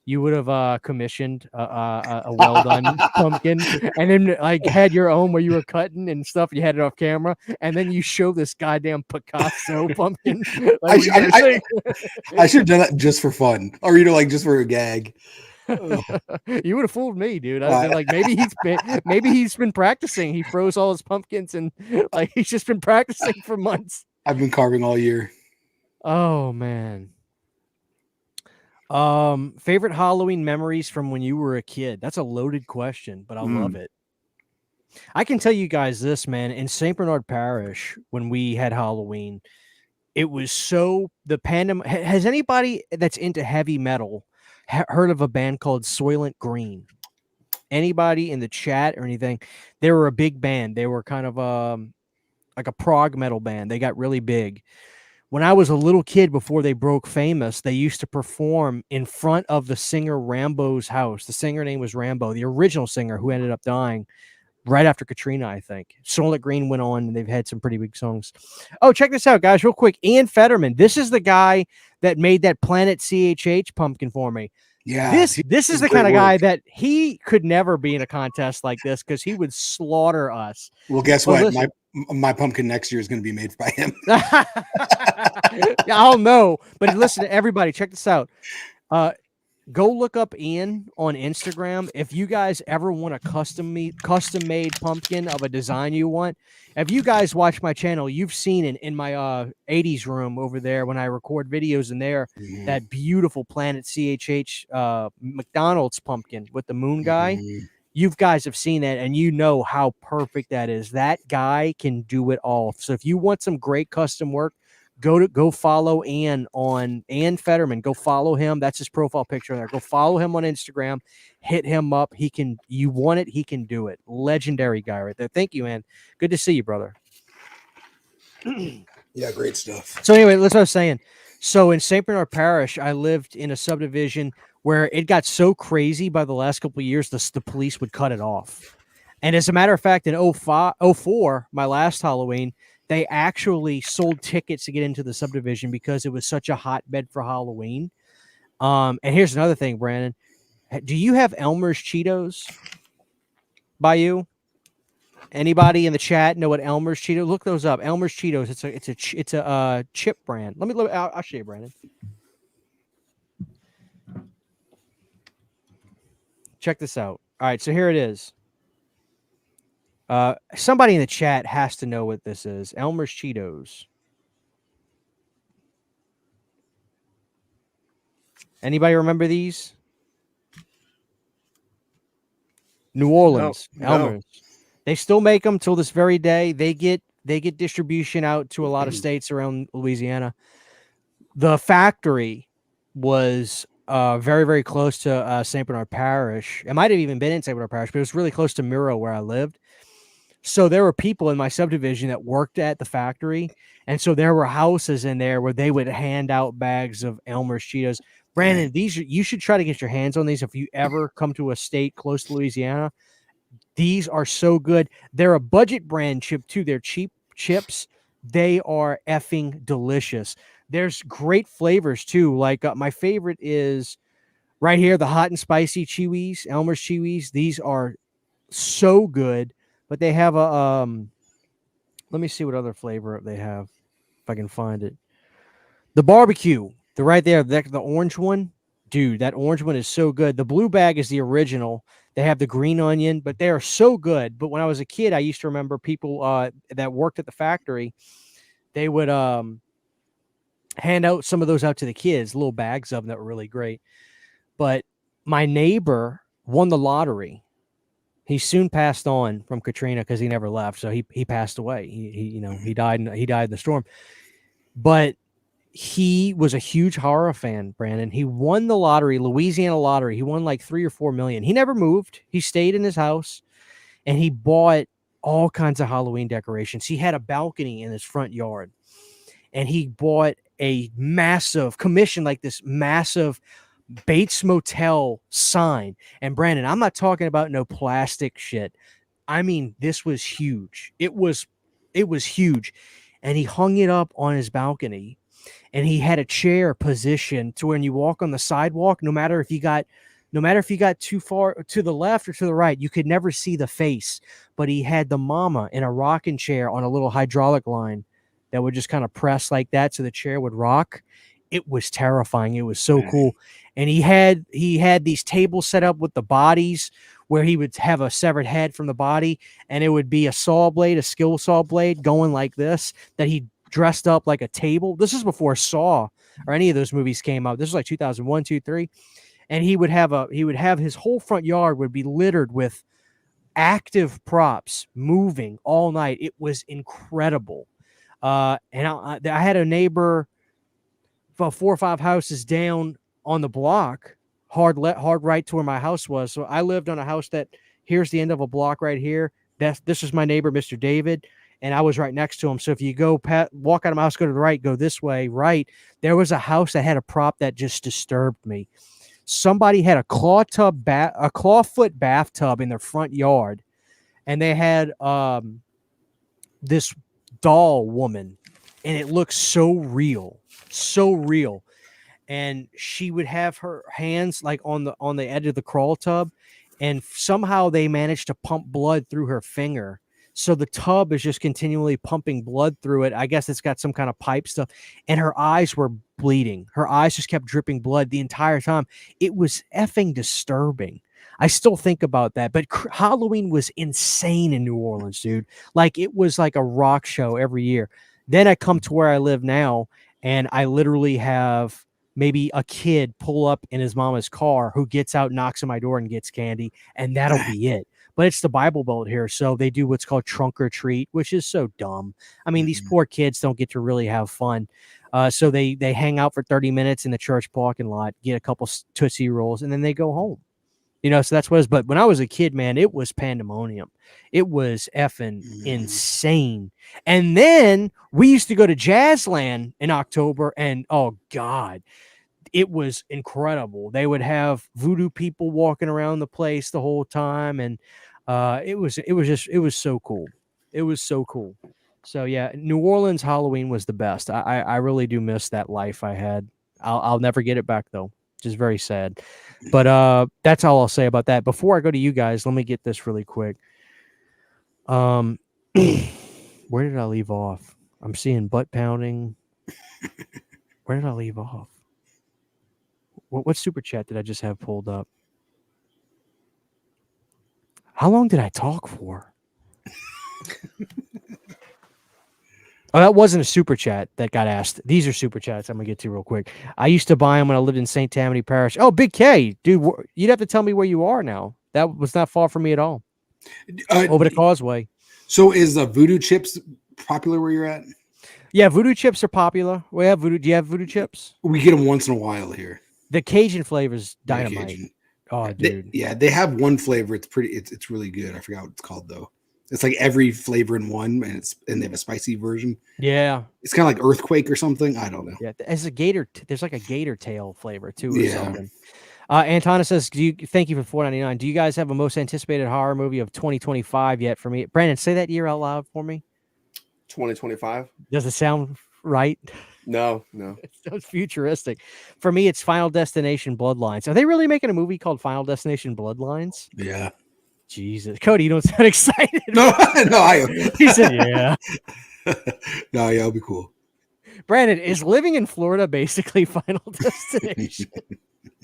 You would have commissioned a well done pumpkin, and then like had your own where you were cutting and stuff. You had it off camera, and then you show this goddamn Picasso pumpkin. Like, I should have done that just for fun, or like just for a gag. You would have fooled me, dude. I'd been like, maybe he's been practicing. He froze all his pumpkins, and like he's just been practicing for months. I've been carving all year. Oh man. Favorite Halloween memories from when you were a kid? That's a loaded question, but I love it. I can tell you guys this, man. In St. Bernard Parish, when we had Halloween, it was so the pandemic. Has anybody that's into heavy metal heard of a band called Soylent Green? Anybody in the chat or anything? They were a big band. They were kind of like a prog metal band. They got really big. When I was a little kid, before they broke famous, they used to perform in front of the singer Rambo's house. The singer name was Rambo, the original singer who ended up dying right after Katrina, I think. Soylent Green went on, and they've had some pretty big songs. Oh, check this out, guys, real quick. Ian Fetterman. This is the guy that made that Planet CHH pumpkin for me. Yeah, this is the kind of guy that he could never be in a contest like this because he would slaughter us. Well, guess what? My pumpkin next year is going to be made by him. I'll know. But listen, everybody, check this out. Go look up Ian on Instagram. If you guys ever want a custom made pumpkin of a design you want, if you guys watch my channel, you've seen it in my 80s room over there when I record videos in there, that beautiful Planet CHH McDonald's pumpkin with the moon guy. You guys have seen that, and you know how perfect that is. That guy can do it all. So if you want some great custom work, go follow Ian Fetterman. Go follow him. That's his profile picture there. Go follow him on Instagram. Hit him up. You want it, he can do it. Legendary guy right there. Thank you, man. Good to see you, brother. Yeah, great stuff. So anyway, that's what I was saying. So in St. Bernard Parish, I lived in a subdivision where it got so crazy by the last couple of years, the police would cut it off. And as a matter of fact, in 04, my last Halloween, they actually sold tickets to get into the subdivision because it was such a hotbed for Halloween. And here's another thing, Brandon. Do you have Elmer's Cheetos by you? Anybody in the chat know what Elmer's Cheetos? Look those up. Elmer's Cheetos. It's a chip brand. I'll show you, Brandon. Check this out. All right, so here it is. Somebody in the chat has to know what this is. Elmer's Cheetos. Anybody remember these? New Orleans, no. Elmer's. They still make them till this very day. They get distribution out to a lot of states around Louisiana. The factory was very, very close to St. Bernard Parish. It might have even been in St. Bernard Parish, but it was really close to Miro where I lived. So there were people in my subdivision that worked at the factory. And so there were houses in there where they would hand out bags of Elmer's Cheetos. Brandon, you should try to get your hands on these if you ever come to a state close to Louisiana. These are so good. They're a budget brand chip too. They're cheap chips. They are effing delicious. There's great flavors too. Like my favorite is right here, the hot and spicy Chewies, Elmer's Chewies. These are so good. But they have a let me see what other flavor they have if I can find it. The barbecue, the right there, the orange one, dude. That orange one is so good. The blue bag is the original. They have the green onion, but they are so good. But when I was a kid, I used to remember people that worked at the factory. They would hand out some of those out to the kids, little bags of them that were really great. But my neighbor won the lottery. He soon passed on from Katrina because he never left. So he passed away. He died in the storm. But he was a huge horror fan, Brandon. He won the lottery, Louisiana lottery. He won like 3 or 4 million. He never moved. He stayed in his house and he bought all kinds of Halloween decorations. He had a balcony in his front yard and he bought a massive commission, like this massive Bates Motel sign. And Brandon, I'm not talking about no plastic shit. I mean, this was huge. It was huge. And he hung it up on his balcony and he had a chair positioned to when you walk on the sidewalk, no matter if you got too far to the left or to the right, you could never see the face. But he had the mama in a rocking chair on a little hydraulic line that would just kind of press like that so the chair would rock. It was terrifying. It was so cool. And he had these tables set up with the bodies where he would have a severed head from the body and it would be a saw blade, a skill saw blade going like this that he dressed up like a table. This is before Saw or any of those movies came out. This was like 2001, 2, 3. And he would have his whole front yard would be littered with active props moving all night. It was incredible. And I had a neighbor about 4 or 5 houses down on the block, hard right to where my house was. So I lived on a house that here's the end of a block right here. This is my neighbor, Mr. David, and I was right next to him. So if you walk out of my house, go to the right, go this way, right, there was a house that had a prop that just disturbed me. Somebody had a clawfoot bathtub in their front yard, and they had this doll woman, and it looked so real. And she would have her hands like on the edge of the crawl tub, and somehow they managed to pump blood through her finger. So the tub is just continually pumping blood through it. I guess it's got some kind of pipe stuff, and her eyes were bleeding. Her eyes just kept dripping blood the entire time. It was effing disturbing. I still think about that, but Halloween was insane in New Orleans, dude. Like it was like a rock show every year. Then I come to where I live now, and I literally have maybe a kid pull up in his mama's car who gets out, knocks on my door and gets candy, and that'll be it. But it's the Bible Belt here, so they do what's called trunk or treat, which is so dumb. I mean, these poor kids don't get to really have fun. So they hang out for 30 minutes in the church parking lot, get a couple Tootsie Rolls, and then they go home. So that's what it is. But when I was a kid, man, it was pandemonium. It was effing insane. And then we used to go to Jazzland in October, and oh God, it was incredible. They would have voodoo people walking around the place the whole time, and it was so cool. It was so cool. So yeah, New Orleans Halloween was the best. I really do miss that life I had. I'll never get it back though. Just very sad. But that's all I'll say about that. Before I go to you guys, let me get this really quick. Where did I leave off? I'm seeing butt pounding. Where did I leave off? What super chat did I just have pulled up? How long did I talk for? Oh, that wasn't a super chat that got asked. These are super chats I'm going to get to real quick. I used to buy them when I lived in St. Tammany Parish. Oh, Big K. Dude, you'd have to tell me where you are now. That was not far from me at all. Uh, Over the causeway. so is Voodoo Chips popular where you're at? Yeah, voodoo chips are popular. We have voodoo. Do you have voodoo chips? We get them once in a while here. The Cajun flavor's Yeah, dynamite. Cajun. Oh, dude. They have one flavor. It's pretty. It's really good. I forgot what it's called though. It's like every flavor in one, and they have a spicy version. Yeah. It's kind of like Earthquake or something. I don't know. Yeah. There's a gator. There's like a gator tail flavor too, or Yeah. something. Antona says, thank you for $4.99. Do you guys have a most anticipated horror movie of 2025 yet for me? Brandon, say that year out loud for me. 2025? Does it sound right? No. It sounds futuristic. For me, it's Final Destination Bloodlines. Are they really making a movie called Final Destination Bloodlines? Yeah. Jesus. Cody, you don't sound excited. No, I. He said, yeah. No, yeah, it'll be cool. Brandon, is living in Florida basically Final Destination?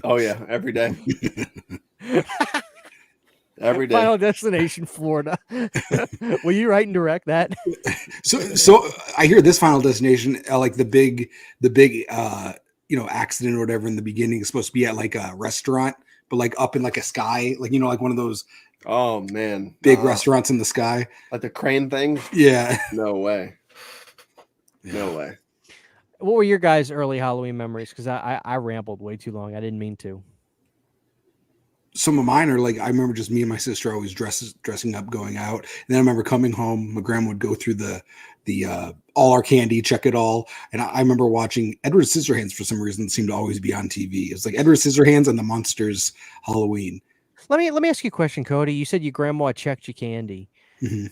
Oh yeah, every day. Every day. Final Destination Florida. Will you write and direct that? So I hear this Final Destination, like the big accident or whatever in the beginning is supposed to be at like a restaurant, but like up in like a sky, like like one of those Oh man, big restaurants in the sky, like the crane thing. Yeah. No way. No way. What were your guys' early Halloween memories? Because I rambled way too long. I didn't mean to. Some of mine are like, I remember just me and my sister always dressing up, going out. And then I remember coming home, my grandma would go through the all our candy, check it all. And I remember watching Edward Scissorhands for some reason. It seemed to always be on TV. It was like Edward Scissorhands and the Monsters Halloween. Let me ask you a question, Cody. You said your grandma checked your candy. Mm-hmm.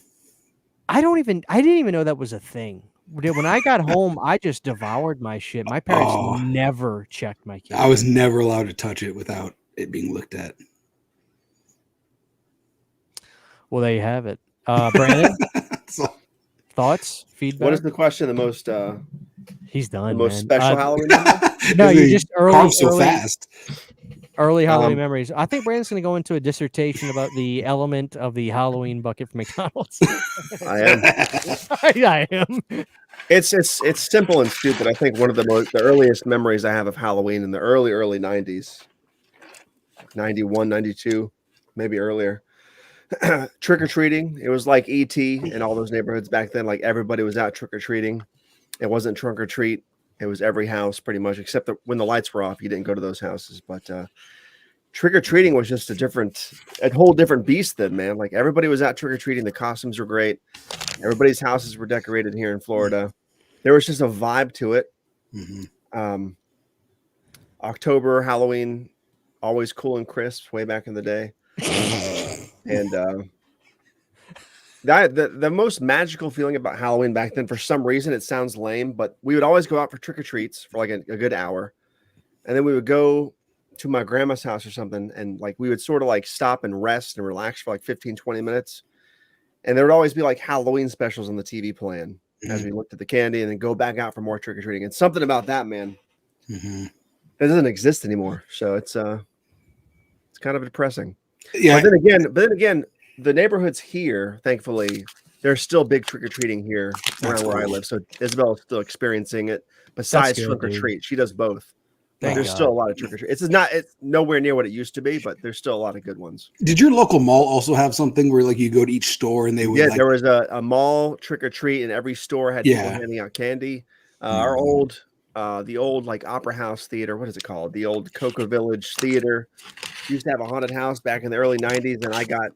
I didn't even know that was a thing. When I got home, I just devoured my shit. My parents never checked my candy. I was never allowed to touch it without it being looked at. Well, there you have it. Brandon, thoughts, feedback? What is the question? The most he's done. The most man. special Halloween memory? No, you just early fast. Early Halloween memories. I think Brandon's going to go into a dissertation about the element of the Halloween bucket from McDonald's. I am. I am. It's simple and stupid. I think one of the earliest memories I have of Halloween in the early 90s, 91, 92, maybe earlier. Trick-or-treating. It was like E.T. in all those neighborhoods back then. Like everybody was out trick-or-treating. It wasn't trunk or treat. It was every house pretty much, except that when the lights were off, you didn't go to those houses. But trick-or-treating was just a whole different beast then, man. Like everybody was out trick-or-treating. The costumes were great. Everybody's houses were decorated here in Florida. There was just a vibe to it. Mm-hmm. October, Halloween, always cool and crisp way back in the day. And the most magical feeling about Halloween back then, for some reason, it sounds lame, but we would always go out for trick-or-treats for like a good hour. And then we would go to my grandma's house or something. And like, we would sort of like stop and rest and relax for like 15, 20 minutes. And there would always be like Halloween specials on the TV playing as we looked at the candy and then go back out for more trick-or-treating. And something about that, man, that doesn't exist anymore. So it's kind of depressing. Yeah. But then again, the neighborhoods here, thankfully, there's still big trick-or-treating here around where I live. So Isabel is still experiencing it besides trunk-or-treat. She does both. There's still a lot of trick-or-treat. It's nowhere near what it used to be, but there's still a lot of good ones. Did your local mall also have something where like you go to each store and they would there was a mall trick-or-treat and every store had people handing out candy. Our the old like Opera House Theater, what is it called? The old Cocoa Village Theater used to have a haunted house back in the early 90s, and I got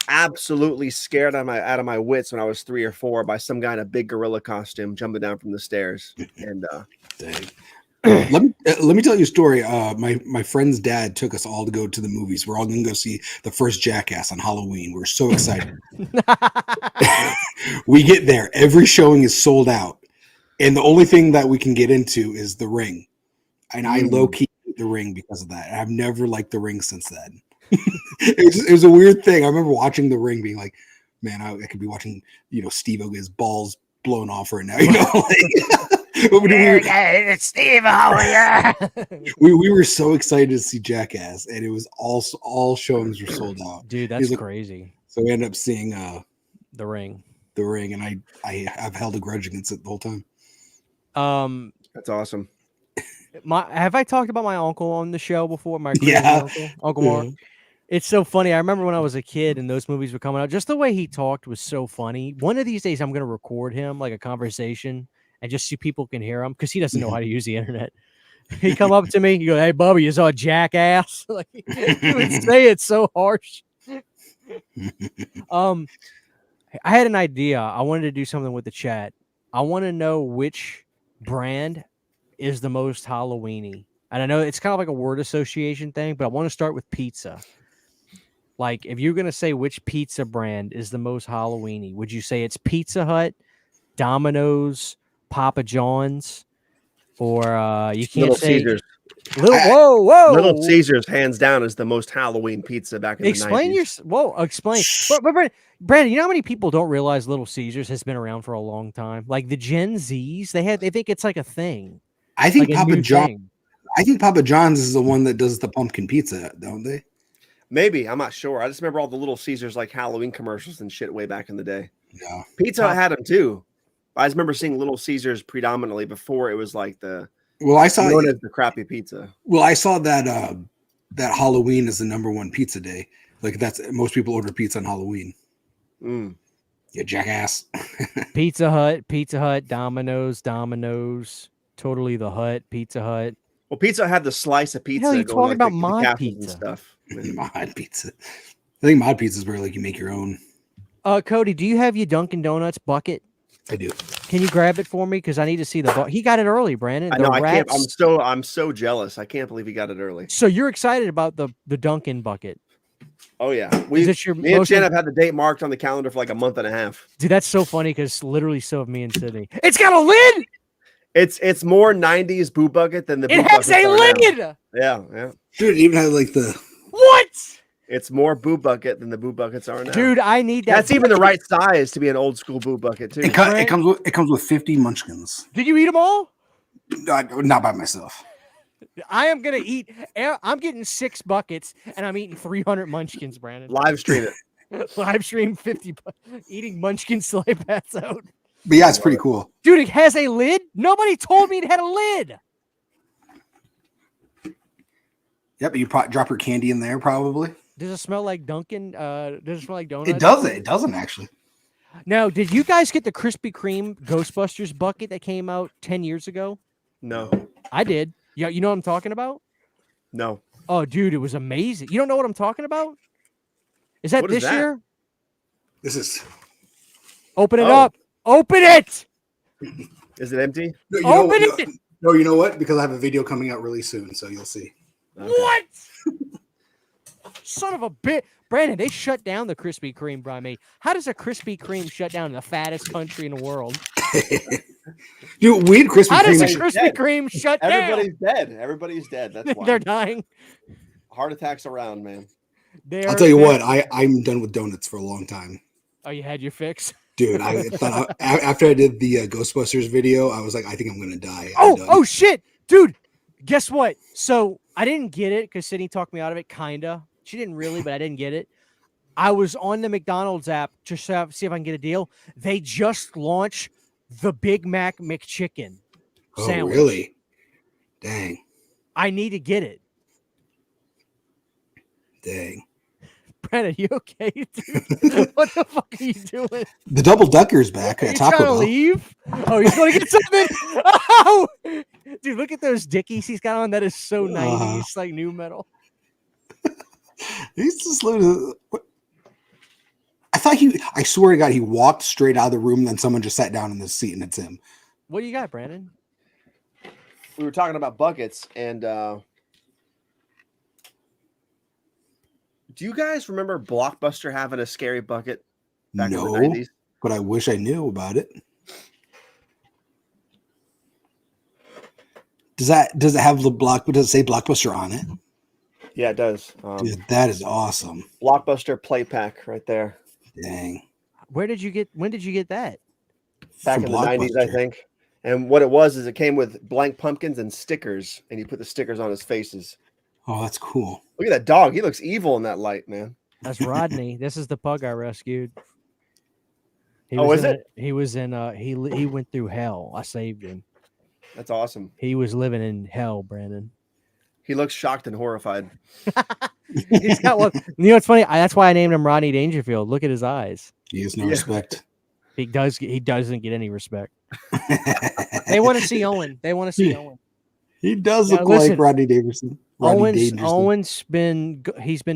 absolutely scared out of my wits when I was 3 or 4 by some guy in a big gorilla costume jumping down from the stairs. And let me tell you a story. My friend's dad took us all to go to the movies. We're all going to go see the first Jackass on Halloween. We're so excited. We get there. Every showing is sold out. And the only thing that we can get into is The Ring. And I low-key hate The Ring because of that. I've never liked The Ring since then. It was a weird thing. I remember watching The Ring being like, man, I could be watching, Steve-O get his balls blown off right now. It's Steve-O, yeah. We were so excited to see Jackass, and it was all showings were sold out. Dude, that's crazy. So we ended up seeing The Ring. The Ring, and I've held a grudge against it the whole time. That's awesome. Have I talked about my uncle on the show before? My crazy uncle, Uncle Mark. It's so funny. I remember when I was a kid and those movies were coming out. Just the way he talked was so funny. One of these days, I'm gonna record him like a conversation and just see people can hear him because he doesn't know how to use the internet. He come up to me, he go, "Hey, Bubba, you saw a jackass?" Like he would say it so harsh. Um, I had an idea. I wanted to do something with the chat. I want to know which brand is the most Halloweeny. And I know it's kind of like a word association thing, but I want to start with pizza. Like, if you're going to say which pizza brand is the most Halloweeny, would you say it's Pizza Hut, Domino's, Papa John's, or you can't Little say Caesars. whoa. Little Caesars, hands down, is the most Halloween pizza back in Explain the 90s. explain. But Brandon, you know how many people don't realize Little Caesars has been around for a long time? Like the Gen Zs, they think it's like a thing. I think Like a new thing. I think Papa John's is the one that does the pumpkin pizza, don't they? Maybe, I'm not sure. I just remember all the Little Caesars like Halloween commercials and shit way back in the day. Yeah. Pizza Hut had them too. I just remember seeing Little Caesars predominantly before it was like the Well, I saw known as the crappy pizza. Well, I saw that that Halloween is the #1 pizza day. Like that's most people order pizza on Halloween. Mm. Yeah, jackass. Pizza Hut, Domino's, Totally the Hut, Pizza Hut. Well, Pizza Hut had the slice of pizza. Hell, you going, talking about the mod castles pizza. and stuff. Mod pizza. I think mod pizza is where like you make your own. Cody, do you have your Dunkin' Donuts bucket? I do. Can you grab it for me? Because I need to see the bucket. He got it early, Brandon. I know. I can't. Rats- I'm so jealous. I can't believe he got it early. So you're excited about the Dunkin' bucket. Oh yeah, Is this your me and most Jen have had the date marked on the calendar for like a month and a half. Dude, that's so funny because literally so have me and Sydney. It's got a lid. It's more 90s boo bucket than the. It boo has buckets a are lid. now. Yeah. Dude, it even had like the What? It's more boo bucket than the boo buckets are now. Dude, I need that. That's even the right size to be an old school boo bucket too. it comes with 50 munchkins. Did you eat them all? Not by myself. I am gonna eat. I'm getting 6 buckets, and I'm eating 300 munchkins, Brandon. Live stream it. Live stream 50 eating munchkins till I pass out. But yeah, it's pretty cool. Dude, it has a lid. Nobody told me it had a lid. Yep, you drop your candy in there probably. Does it smell like Dunkin'? Does it smell like donuts? It doesn't. It doesn't actually. Now, did you guys get the Krispy Kreme Ghostbusters bucket that came out 10 years ago? No. I did. Yeah, you know what I'm talking about? No. Oh, dude, it was amazing. You don't know what I'm talking about? Is that What is this that? year? This is. Open it Oh. up. Open it. Is it empty? No, you know, Open you know- it. no, you know what? Because I have a video coming out really soon, so you'll see. Okay. What? Son of a bit. Brandon, they shut down the Krispy Kreme by me. How does a Krispy Kreme shut down the fattest country in the world? Dude, we had Krispy How does a Kreme. Kreme- Krispy Kreme shut down? Everybody's dead. Everybody's dead. That's why. They're dying. Heart attacks around, man. I'll tell you what, I'm done with donuts for a long time. Oh, you had your fix. Dude, I thought after I did the Ghostbusters video, I was like, I think I'm gonna die. Oh shit, dude! Guess what? So I didn't get it because Sydney talked me out of it. Kinda. She didn't really, but I didn't get it. I was on the McDonald's app to see if I can get a deal. They just launched the Big Mac McChicken Oh, sandwich. really? Dang. I need to get it. Dang. Brandon, you okay, dude? What the fuck are you doing? The double ducker's back Are at you Taco trying to Bell. leave? Oh, he's going to get something. Oh, dude, look at those dickies he's got on. That is so 90s, like new metal. He's just living. I swear to God, he walked straight out of the room, then someone just sat down in the seat and it's him. What do you got, Brandon? We were talking about buckets, and do you guys remember Blockbuster having a scary bucket back in the 90s? But I wish I knew about it. Does it have the does it say Blockbuster on it? Yeah, it does. Dude, that is awesome. Blockbuster play pack right there. Dang. When did you get that? Back From in the 90s, I Blockbuster. think. And what it was is it came with blank pumpkins and stickers, and you put the stickers on his faces. Oh, that's cool. Look at that dog. He looks evil in that light, man. That's Rodney. This is the pug I rescued. He Oh, was is in it? He was in he went through hell. I saved him. That's awesome. He was living in hell, Brandon. He looks shocked and horrified. He's got one. You know what's funny? That's why I named him Rodney Dangerfield. Look at his eyes. He has no Yeah. respect. He doesn't get any respect. They want to see Owen. They want to see Owen. He does Now, look listen, like Rodney Davidson. Rodney Dangerson. Owen's been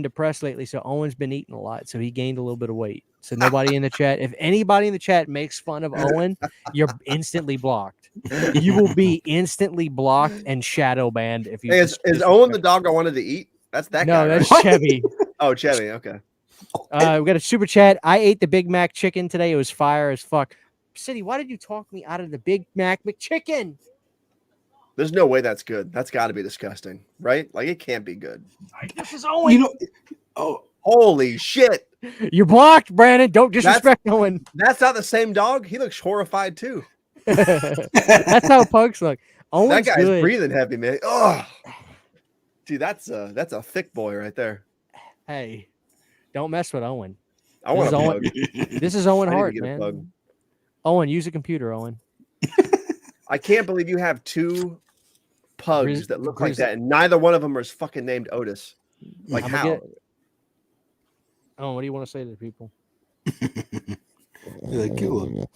depressed lately, so Owen's been eating a lot, so he gained a little bit of weight. So nobody in the chat, if anybody in the chat makes fun of Owen, you're instantly blocked. You will be instantly blocked and shadow banned if you. Hey, is Owen the dog I wanted to eat? That's that guy. No, that's right? Chevy. Oh, Chevy. Okay. We got a super chat. I ate the Big Mac chicken today. It was fire as fuck. City, why did you talk me out of the Big Mac McChicken? There's no way that's good. That's got to be disgusting, right? Like it can't be good. This is Owen. You know, oh, Holy shit! You're blocked, Brandon. Don't disrespect Owen. That's not the same dog. He looks horrified too. That's how pugs look. Owen's That guy's good. breathing heavy, man. Oh, dude, that's a thick boy right there. Hey, don't mess with Owen. I want a This is pug. This is Owen I need to Hart, get a man. pug. Owen, use a computer, Owen. I can't believe you have two pugs that look like that, and neither one of them is fucking named Otis. Like I'm how? gonna Owen, what do you want to say to the people? you're like, cool.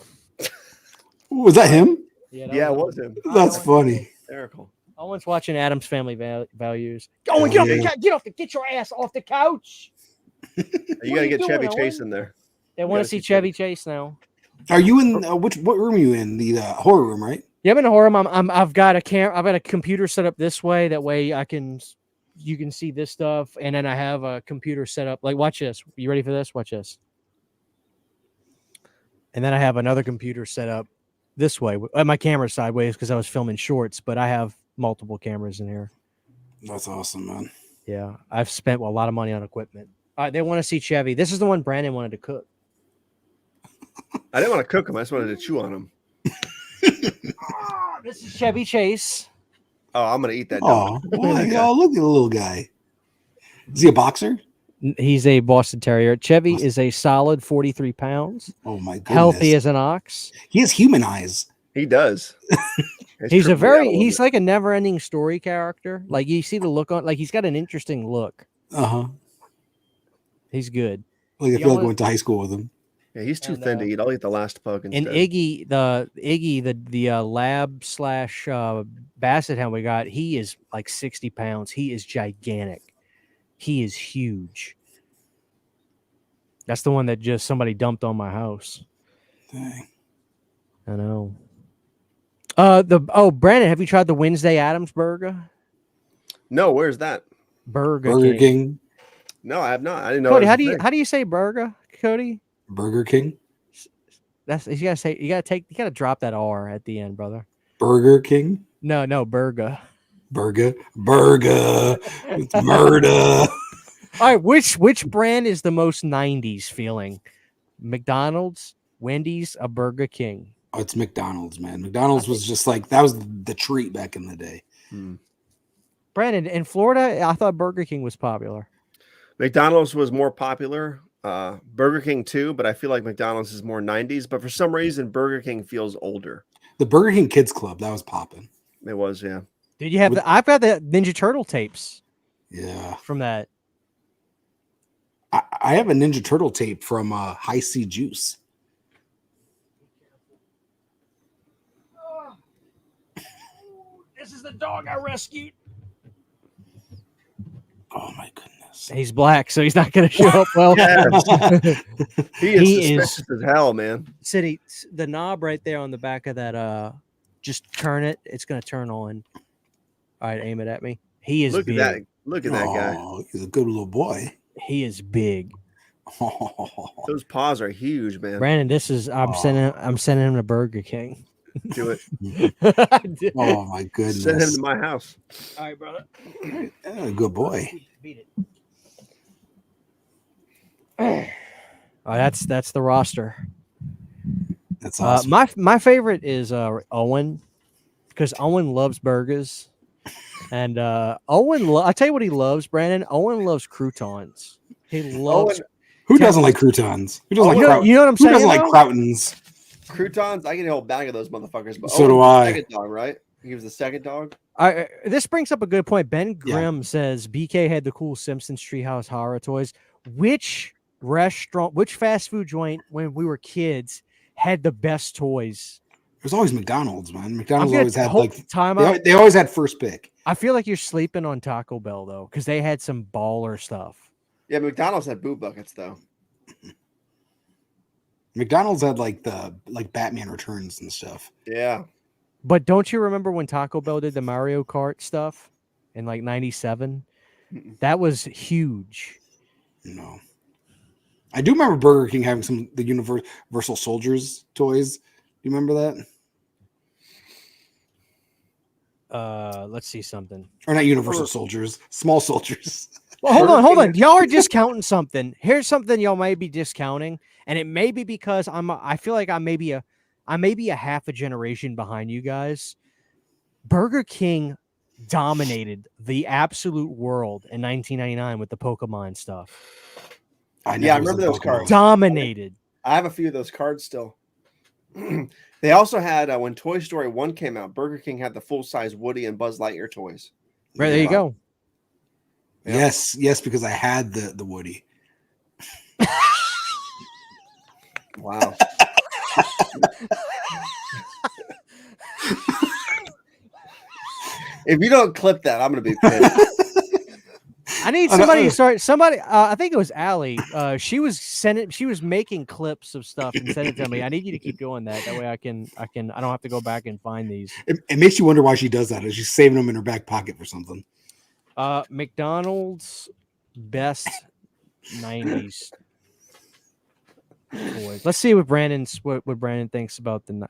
Was that him? Yeah, it was him. That's funny. Hysterical. Owen's watching Adam's Family Values. Owen, get your ass off the couch. You What gotta are you get doing, Chevy Owen? Chase in there. They want to gotta see see Chevy Chase now. Are you in what room are you in? The horror room, right? Yeah, I'm in a horror room. I've got a computer set up this way. That way you can see this stuff, and then I have a computer set up. Like, watch this. You ready for this? Watch this. And then I have another computer set up this way. My camera's sideways because I was filming shorts, but I have multiple cameras in here. That's awesome, man. Yeah, I've spent a lot of money on equipment. They want to see Chevy. This is the one Brandon wanted to cook. I didn't want to cook him. I just wanted to chew on him. This is Chevy Chase. Oh, I'm gonna eat that dog. Oh, look at the little guy. Is he a boxer? He's a Boston Terrier. Chevy is a solid 43 pounds. Oh my goodness. Healthy as an ox. He has human eyes. He does. He's he's like a never-ending story character. Like you see the look on, like he's got an interesting look. Uh-huh. He's good. Like I feel like I went to high school with him. Yeah, he's too And, thin to eat. I'll eat the last pug instead. And Iggy, the lab slash Basset Hound we got, he is like 60 pounds. He is gigantic. He is huge. That's the one that just somebody dumped on my house. Dang. I know. Brandon, have you tried the Wednesday Addams burger? No, where's that? Burger King. No, I have not. I didn't know. Cody, that was a thing. how do you say burger, Cody? Burger King. You gotta drop that R at the end, brother. Burger King. No, burger. Burger. It's murder. All right, which brand is the most 90s feeling? McDonald's, Wendy's, a Burger King? Oh, it's McDonald's, man. McDonald's was just like that was the treat back in the day. Brandon, in Florida, I thought Burger King was popular. McDonald's was more popular. Burger King too, but I feel like McDonald's is more 90s. But for some reason, Burger King feels older. The Burger King Kids Club, that was popping. It was, yeah. Did you have I've got the Ninja Turtle tapes. Yeah. From that. I have a Ninja Turtle tape from High C Juice. This is the dog I rescued. Oh my goodness. He's black, so he's not going to show up well. He is suspicious as hell, man. City, the knob right there on the back of that, just turn it. It's going to turn on. All right, aim it at me. He is big. Look at that guy. He's a good little boy. He is big. Those paws are huge, man. Brandon, I'm sending him to Burger King. Do it. Oh my goodness. Send him to my house. All right, brother. Good boy. Beat it. Oh, that's the roster. That's awesome. My favorite is Owen, because Owen loves burgers, and I tell you what he loves, Brandon. Owen loves croutons. He loves. Who doesn't like croutons? Who doesn't you know what I'm saying? Who doesn't like croutons? Croutons, I get a whole bag of those motherfuckers. But So do I. Dog, right? He was the second dog. This brings up a good point. Ben Yeah. Grimm says BK had the cool Simpsons Treehouse horror toys. Which restaurant, which fast food joint when we were kids had the best toys? It was always McDonald's, man. I'm McDonald's gonna always had hold like time out. they always had first pick. I feel like you're sleeping on Taco Bell though, because they had some baller stuff. Yeah, McDonald's had boo buckets though. McDonald's had like Batman Returns and stuff. Yeah. But don't you remember when Taco Bell did the Mario Kart stuff in like '97? That was huge. No. I do remember Burger King having the Universal Soldiers toys. Do you remember that? Let's see something. Or not Universal Soldiers, Small Soldiers. Well, hold on. Y'all are discounting something. Here's something y'all may be discounting, and it may be because I feel like I may be a half a generation behind you guys. Burger King dominated the absolute world in 1999 with the Pokemon stuff. I remember those cards. Dominated. I have a few of those cards still. They also had when Toy Story 1 came out, Burger King had the full-size Woody and Buzz Lightyear toys. Right, there you go. Yeah. Yes, because I had the Woody. Wow. If you don't clip that, I'm going to be pissed. I need somebody to start. Somebody, I think it was Allie. She was making clips of stuff and sent it to me. I need you to keep doing that. That way I don't have to go back and find these. It makes you wonder why she does that. Is she saving them in her back pocket for something? McDonald's best 90s toys. Let's see what Brandon thinks about the.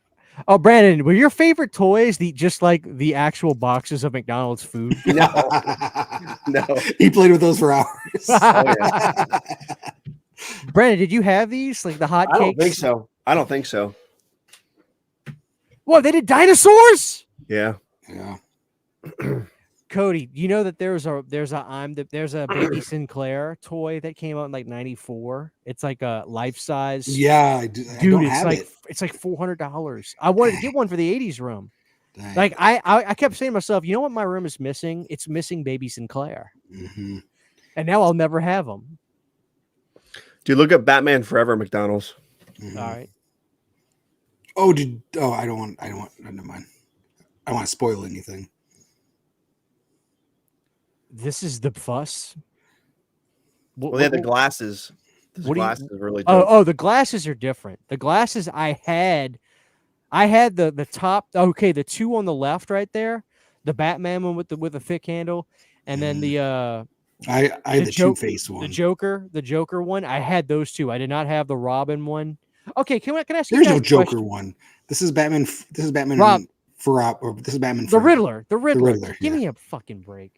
Oh, Brandon, were your favorite toys just like the actual boxes of McDonald's food? No. He played with those for hours. Oh, yeah. Brandon, did you have these like the hot cakes? I don't think so. What, they did dinosaurs? Yeah. Yeah. Cody, you know that there's a Baby Sinclair toy that came out in like '94. It's like a life size. Yeah, I do. Dude, it's like $400. I wanted to get one for the '80s room. Dang. Like I kept saying to myself, you know what my room is missing? It's missing Baby Sinclair. Mm-hmm. And now I'll never have them. Dude, look at Batman Forever McDonald's. Mm-hmm. All right. I don't want. Never mind. I don't want to spoil anything. This is the fuss. Well, they had the glasses. Those what do you- glasses are really dope. Oh, the glasses are different. The glasses I had the top. Okay, the two on the left right there, the Batman one with the thick handle, and then the I had the Two-Face one. the Joker one. I had those two. I did not have the Robin one. Okay, can I ask you? There's guys no a Joker question? one. This is Batman. This is Batman Rob. or this is Batman. The for- Riddler. The Riddler. Riddler, Give yeah. me a fucking break.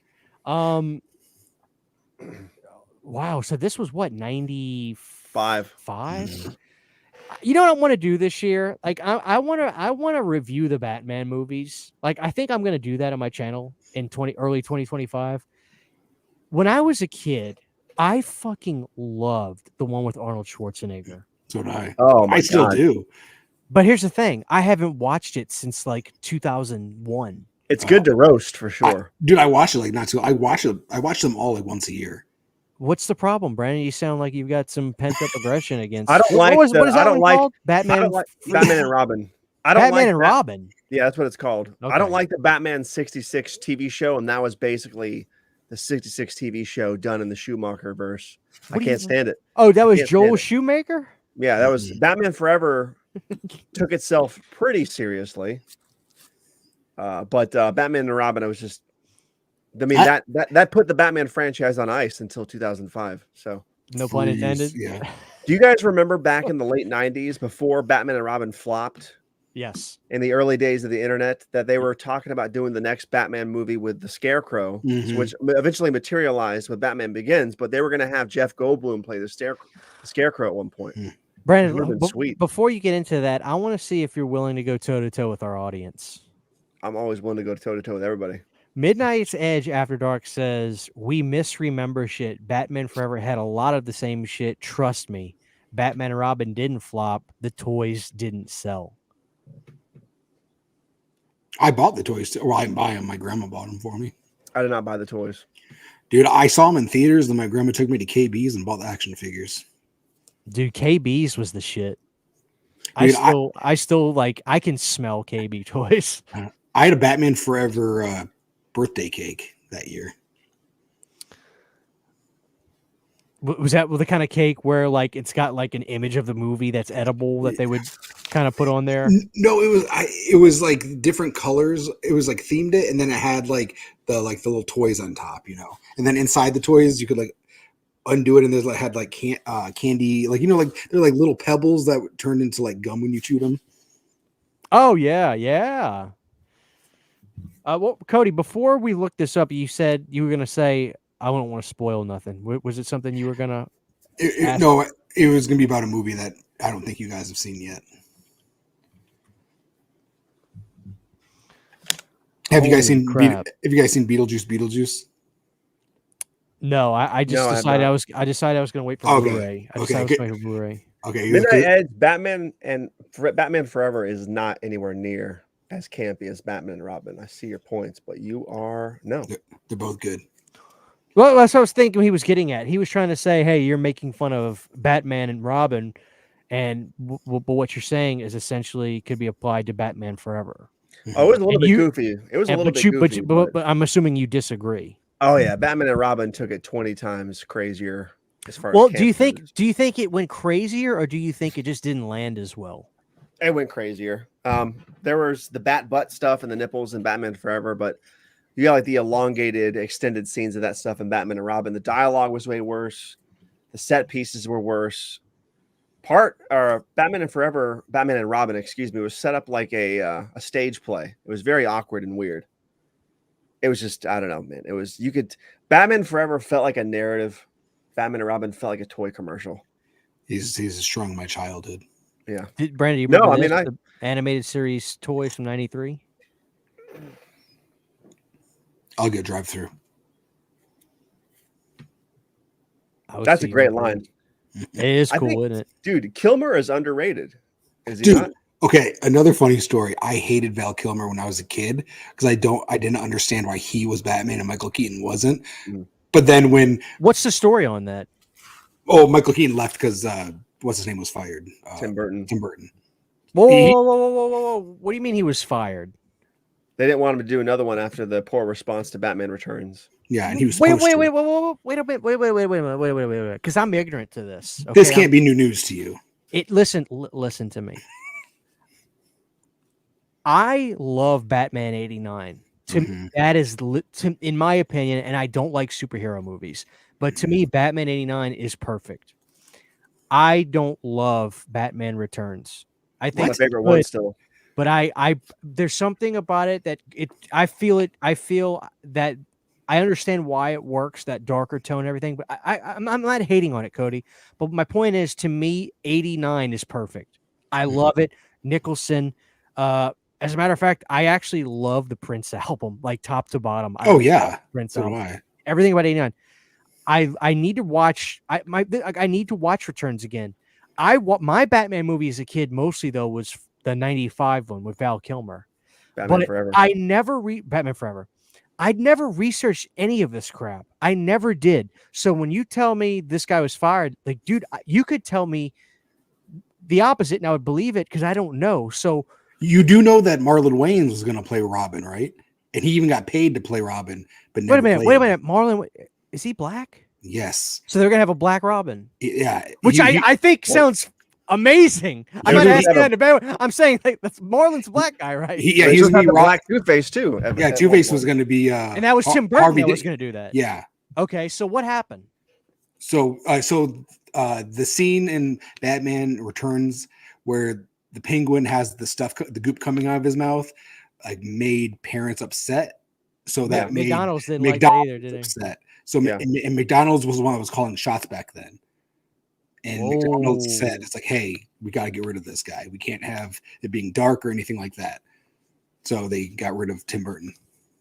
Wow. So this was what 95. You know what I want to do this year? Like I want to review the Batman movies. Like I think I'm going to do that on my channel in early 2025. When I was a kid, I fucking loved the one with Arnold Schwarzenegger. So did I. Oh my I still God. do. But here's the thing: I haven't watched it since like 2001. It's good to roast for sure. Dude, I watched it like not too. I watch them all like once a year. What's the problem, Brandon? You sound like you've got some pent up aggression against. I don't What like was- the- what is that I don't one like- called? Batman. I don't like Batman and Robin. I don't Batman like and that- Robin. Yeah, that's what it's called. I Okay. don't like the Batman 66 TV show, and that was basically the 66 TV show done in the Schumacher verse. What I do you- can't stand it. Oh, that was Can't Joel stand it. Shoemaker. Yeah, that was Mhm. Batman Forever took itself pretty seriously. But Batman and Robin, I was just, I mean, that put the Batman franchise on ice until 2005. So, No pun Freeze, intended. yeah. do you guys remember back in the late 90s before Batman and Robin flopped Yes. in the early days of the internet that they were talking about doing the next Batman movie with the Scarecrow, Mhm. which eventually materialized with Batman Begins, but they were going to have Jeff Goldblum play the Scarecrow at one point. Brandon, Would've been sweet. before you get into that, I want to see if you're willing to go toe to toe with our audience. I'm always willing to go toe to toe with everybody. Midnight's Edge After Dark says, we misremember shit. Batman Forever had a lot of the same shit. Trust me. Batman and Robin didn't flop. The toys didn't sell. I bought the toys. Well, I didn't buy them. My grandma bought them for me. I did not buy the toys. Dude, I saw them in theaters. Then my grandma took me to KB's and bought the action figures. Dude, KB's was the shit. Dude, I still like. I can smell KB toys. I had a Batman Forever birthday cake that year. Was that the kind of cake where like it's got like an image of the movie that's edible that they would kind of put on there? No, it was like different colors. It was like themed it, and then it had like the little toys on top, you know. And then inside the toys, you could like undo it, and there's like had like candy, like, you know, like they're like little pebbles that turned into like gum when you chewed them. Oh yeah, yeah. Well, Cody, before we look this up, you said you were gonna say I don't want to spoil nothing. Was it something you were gonna? No, it was gonna be about a movie that I don't think you guys have seen yet. Have you guys seen Beetlejuice? Beetlejuice? No, I just decided I decided I was gonna wait for Blu-ray. I decided I was going for Blu-ray. Okay, Midnight Edge, Batman Batman Forever is not anywhere near as campy as Batman and Robin. I see your points, but you are they're both good. Well, that's what I was thinking he was getting at. He was trying to say, hey, you're making fun of Batman and Robin, and but what you're saying is essentially could be applied to Batman Forever. Oh, it was a little bit goofy. It was a little bit goofy. But I'm assuming you disagree. Oh yeah, Batman and Robin took it 20 times crazier as far as. Well, do you think it went crazier, or do you think it just didn't land as well? It went crazier. There was the bat butt stuff and the nipples in Batman Forever, but you got like the elongated, extended scenes of that stuff in Batman and Robin. The dialogue was way worse. The set pieces were worse. Batman and Robin, excuse me, was set up like a stage play. It was very awkward and weird. It was just, I don't know, man. It was, Batman Forever felt like a narrative. Batman and Robin felt like a toy commercial. He's strong in my childhood. Yeah. Brandon, you remember the animated series toys from '93? I'll go drive through. That's a great line. It is cool, isn't it? Dude, Kilmer is underrated. Is he not? Okay, another funny story. I hated Val Kilmer when I was a kid because I didn't understand why he was Batman and Michael Keaton wasn't. But then what's the story on that? Oh, Michael Keaton left because what's his name was fired. Tim Burton. Whoa. What do you mean he was fired? They didn't want him to do another one after the poor response to Batman Returns. Yeah, and he was wait a minute, because I'm ignorant to this. Okay? This can't be new news to you. Listen to me. I love Batman '89. To me, that is, in my opinion, and I don't like superhero movies, but to me, Batman '89 is perfect. I don't love Batman Returns. I think it's my favorite one still. But I there's something about it that I feel that I understand why it works, that darker tone and everything, but I'm not hating on it, Cody. But my point is, to me, '89 is perfect. I love it. Nicholson. As a matter of fact, I actually love the Prince album, like top to bottom. Prince album. Everything about '89. I need to watch. I need to watch Returns again. My Batman movie as a kid mostly though was the '95 one with Val Kilmer. Batman Forever. Batman Forever. I'd never researched any of this crap. I never did. So when you tell me this guy was fired, like, dude, you could tell me the opposite, and I would believe it because I don't know. So you do know that Marlon Wayans was going to play Robin, right? And he even got paid to play Robin. But wait a minute. Marlon, is he black? Yes. So they're gonna have a black Robin. Yeah. Which I think sounds amazing. I'm not asking that debate. I'm saying like that's Marlon's black guy, right? He's gonna be black Two-Face too. Yeah, Two-Face was going to be and that was Tim Burton that was going to do that. Yeah. Okay, so what happened? So the scene in Batman Returns where the Penguin has the goop coming out of his mouth, like made parents upset. So that made McDonald's didn't like that either, did they? Upset. So and McDonald's was the one that was calling shots back then. And McDonald's said, it's like, hey, we got to get rid of this guy. We can't have it being dark or anything like that. So they got rid of Tim Burton.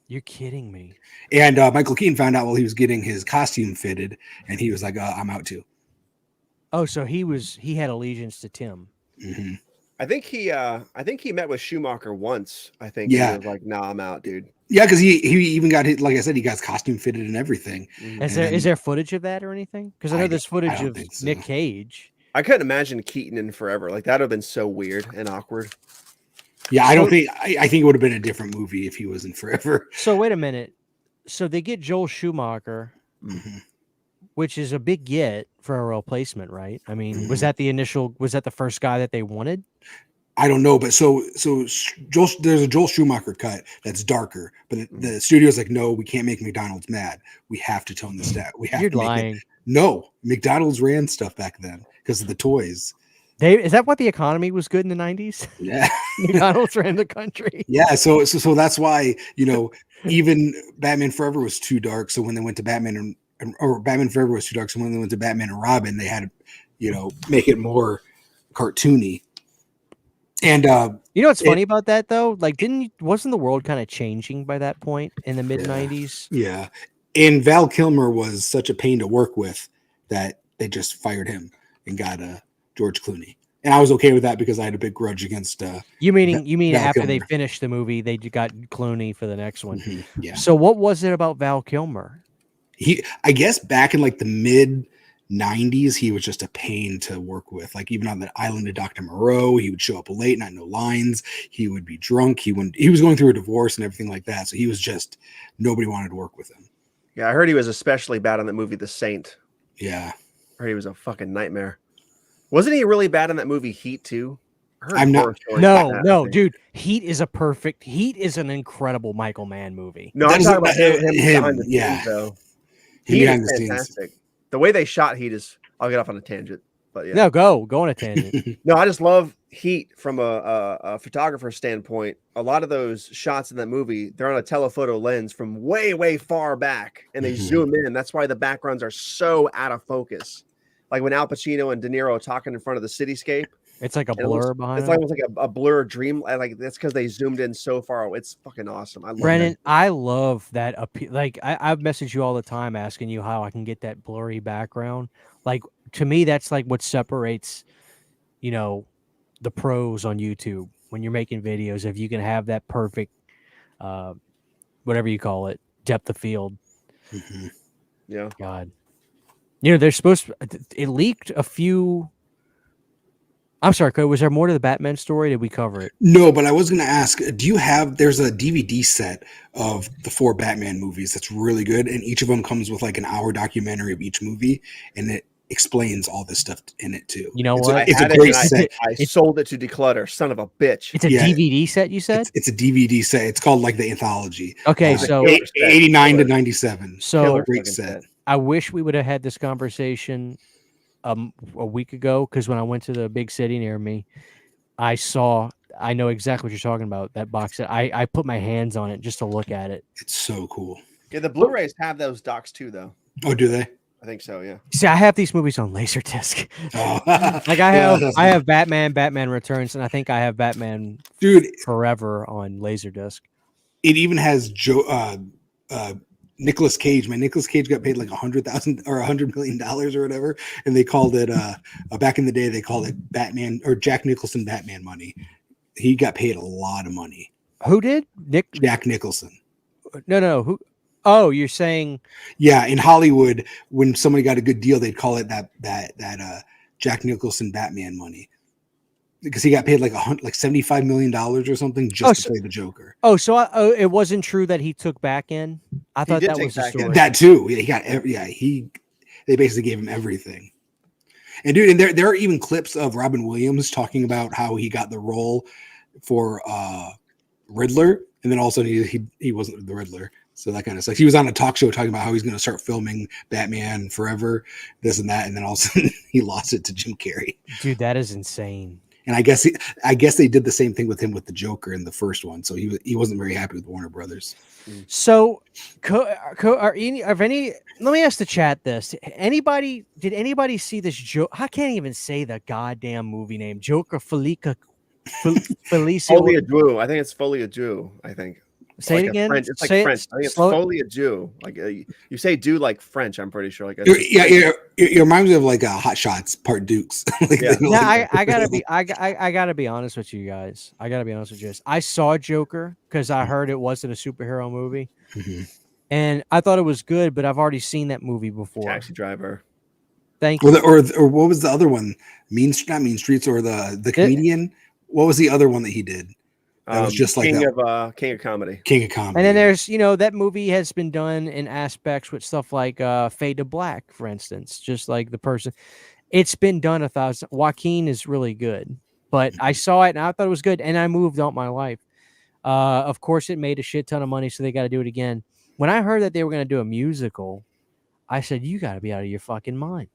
You're kidding me. And Michael Keaton found out while he was getting his costume fitted, and he was like, I'm out too. Oh, so he had allegiance to Tim. Mm-hmm. I think he met with Schumacher once. I think Yeah. he was like, "Nah, I'm out, dude." Yeah, because he even got hit. Like I said, he got his costume fitted and everything. Mhm. Is And there then- there footage of that or anything? Because I know there's I footage don't of think so. Nick Cage. I couldn't imagine Keaton in Forever. Like that would have been so weird and awkward. Yeah, I don't So- think. I think it would have been a different movie if he was in Forever. So wait a minute. So they get Joel Schumacher, Mhm. which is a big get for a replacement, right? I mean, was Mhm. that the initial? Was that the first guy that they wanted? I don't know, but so Joel, there's a Joel Schumacher cut that's darker, but the studio's like, no, we can't make McDonald's mad. We have to tone this down. We have You're to make lying. it. No, McDonald's ran stuff back then because of the toys. Is that what the economy was good in the 90s? Yeah, McDonald's ran the country. yeah. So that's why even Batman Forever was too dark. So when they went to Batman or Batman Forever was too dark, so when they went to Batman and Robin, they had to make it more cartoony. And You know what's funny about that though? Like, wasn't the world kind of changing by that point in the mid 90s? yeah, and Val Kilmer was such a pain to work with that they just fired him and got George Clooney. And I was okay with that because I had a big grudge against. You mean Val after they Kilmer. finished the movie, they got Clooney for the next one? Yeah, So what was it about Val Kilmer? I guess back in like the mid 90s, he was just a pain to work with. Like even on the island of Dr. Moreau, he would show up late, not no lines. He would be drunk. He was going through a divorce and everything like that. So he was just nobody wanted to work with him. Yeah, I heard he was especially bad on that movie, The Saint. Yeah, I heard he was a fucking nightmare. Wasn't he really bad in that movie Heat too? I heard I'm not- horror stories about that, I No, think. dude. Heat is an incredible Michael Mann movie. No, That I'm is talking about him, him behind the yeah. scenes, though. Him Heat behind is the scenes. fantastic. The way they shot Heat is. I'll get off on a tangent, but yeah. No, go on a tangent. No, I just love Heat from a photographer standpoint. A lot of those shots in that movie, they're on a telephoto lens from way, way far back, and they Mhm. zoom in. That's why the backgrounds are so out of focus. Like when Al Pacino and De Niro are talking in front of the cityscape. It's like a and it blur looks- behind It's him. almost like a blur dream. Like that's because they zoomed in so far. It's fucking awesome. I love Brennan, that. I love that. Like I've messaged you all the time asking you how I can get that blurry background. Like to me, that's like what separates, the pros on YouTube when you're making videos. If you can have that perfect, whatever you call it, depth of field. Mhm. Yeah. God, they're supposed to. It leaked a few. I'm sorry, Cody, was there more to the Batman story? Did we cover it? No, but I was going to ask, there's a DVD set of the 4 Batman movies that's really good. And each of them comes with like an hour documentary of each movie. And it explains all this stuff in it too. You know It's what? A, it's I had a it great and set. I sold it to Declutter. Son of a bitch. It's a Yeah. DVD set, you said? It's a DVD set. It's called like the anthology. Okay, Uh, so 89 to 97. so Great fucking set. I wish we would have had this conversation a week ago, because when I went to the big city near me, I know exactly what you're talking about, that box set. I put my hands on it just to look at it. It's so cool. Yeah, the Blu-rays have those docs too, though. Oh, do they? I think so. Yeah. See, I have these movies on Laserdisc. Oh. Like I have Batman Returns, and I think I have Batman Dude, Forever on Laserdisc. it even has Nicolas Cage. Nicolas Cage got paid like $100,000 or $100 million or whatever, and they called it back in the day they called it Batman or Jack Nicholson Batman money. He got paid a lot of money. Who did? Jack Nicholson. No. Who? Oh, you're saying Yeah, in Hollywood, when somebody got a good deal, they'd call it that Jack Nicholson Batman money, because he got paid like $75 million or something just to play the Joker. Oh, so it wasn't true that he took back in? I thought did that take was the back in. story. That too. Yeah, he got they basically gave him everything. And dude, and there are even clips of Robin Williams talking about how he got the role for Riddler, and then also he wasn't the Riddler. So that kind of stuff. He was on a talk show talking about how he's going to start filming Batman Forever, this and that, and then all of a sudden he lost it to Jim Carrey. Dude, that is insane. And I guess they did the same thing with him with the Joker in the first one. So he wasn't very happy with Warner Brothers. So, let me ask the chat this: did anybody see this joke? I can't even say the goddamn movie name. Joker Felicia. Folia Drew. I think it's Folia Drew. I think. Say like it a again. French. It's like Say French. it I think it's slow. folie à jus. Like you say "do" like French. I'm pretty sure. Like a, It reminds me of like Hot Shots Part Dukes. Like, Yeah. Now like- I gotta be I gotta be honest with you guys. I gotta be honest with you guys. I saw Joker because I heard it wasn't a superhero movie, Mhm. and I thought it was good, but I've already seen that movie before. Taxi Driver. Thank Or, you. or what was the other one? Not Mean Streets, or the comedian. What was the other one that he did? That was just like King that. King of Comedy. King of Comedy. And then there's, that movie has been done in aspects with stuff like Fade to Black, for instance, just like the person. It's been done 1,000. Joaquin is really good, but I saw it and I thought it was good, and I moved on my life. Of course, it made a shit ton of money, so they got to do it again. When I heard that they were going to do a musical, I said, "You got to be out of your fucking mind."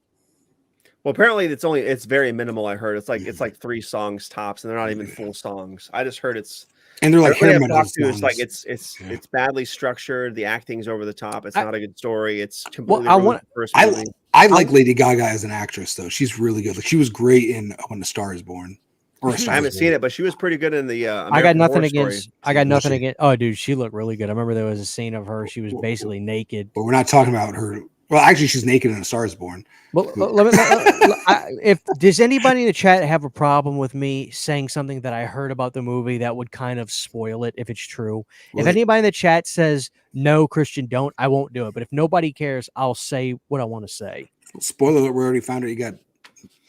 Well, apparently it's very minimal. I heard it's like 3 songs tops, and they're not even full songs. I just heard it's. And they're like Everybody hair I've metal talked to is songs. like it's badly structured. The acting's over the top. It's not a good story. It's Well, completely I ruined want- the first movie. I like Lady Gaga as an actress, though. She's really good. Like, she was great in When the Star Is Born. Or A Star I haven't Is seen Born. it, but she was pretty good in the. I got American nothing Horror against. Story. I got Was nothing she? against. Oh, dude, she looked really good. I remember there was a scene of her. She was basically naked. But we're not talking about her. Well, actually, she's naked in A Star Is Born. Well, if does anybody in the chat have a problem with me saying something that I heard about the movie that would kind of spoil it if it's true? Well, If anybody in the chat says no, Christian, don't, I won't do it. But if nobody cares, I'll say what I want to say. Spoiler alert, we already found out you got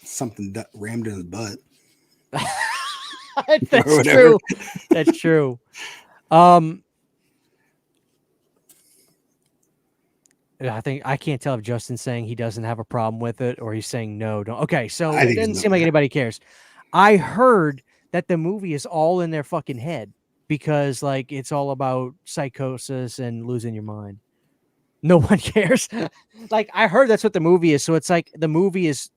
something rammed in his butt. That's whatever. true. That's true. I think I can't tell if Justin's saying he doesn't have a problem with it or he's saying no. Don't. Okay, so I it think doesn't no, seem like yeah. anybody cares. I heard that the movie is all in their fucking head because like it's all about psychosis and losing your mind. No one cares. Like I heard that's what the movie is. So it's like the movie is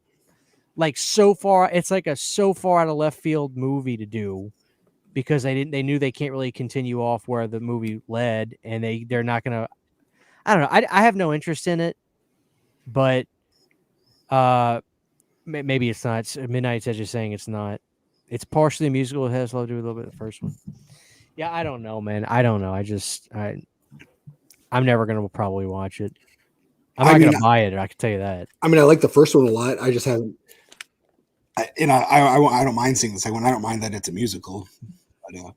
like so far. It's like a so far out of left field movie to do because they knew they can't really continue off where the movie led, and they're not gonna. I don't know. I have no interest in it, but maybe it's not. Midnight's Edge is saying it's not. It's partially a musical. It has a lot to do with a little bit of the first one. Yeah, I don't know, man. I don't know. I'm never gonna probably watch it. I'm not gonna buy it. I can tell you that. I mean, I like the first one a lot. I just haven't. I don't mind seeing the second one. I don't mind that it's a musical. But,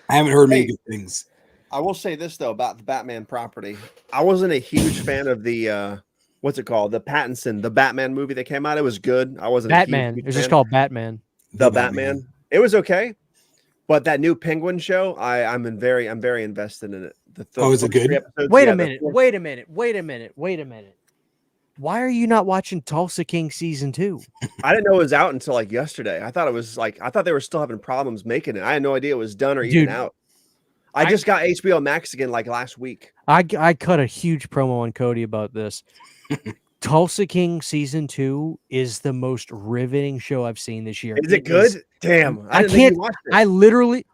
I haven't heard many good things. I will say this though about the Batman property. I wasn't a huge fan of the what's it called? The Batman movie that came out. It was good. I wasn't Batman. a huge It's just fan. called Batman. The Batman. It was okay. But that new Penguin show, I'm very invested in it. Is it good? 3 episodes, Wait yeah, a minute. Wait a minute. Why are you not watching Tulsa King season 2? I didn't know it was out until like yesterday. I thought they were still having problems making it. I had no idea it was done or even Dude, out. I just got HBO Max again like last week. I cut a huge promo on Cody about this. Tulsa King season 2 is the most riveting show I've seen this year. Is it good? Damn. I didn't think can't. you watched it. I literally.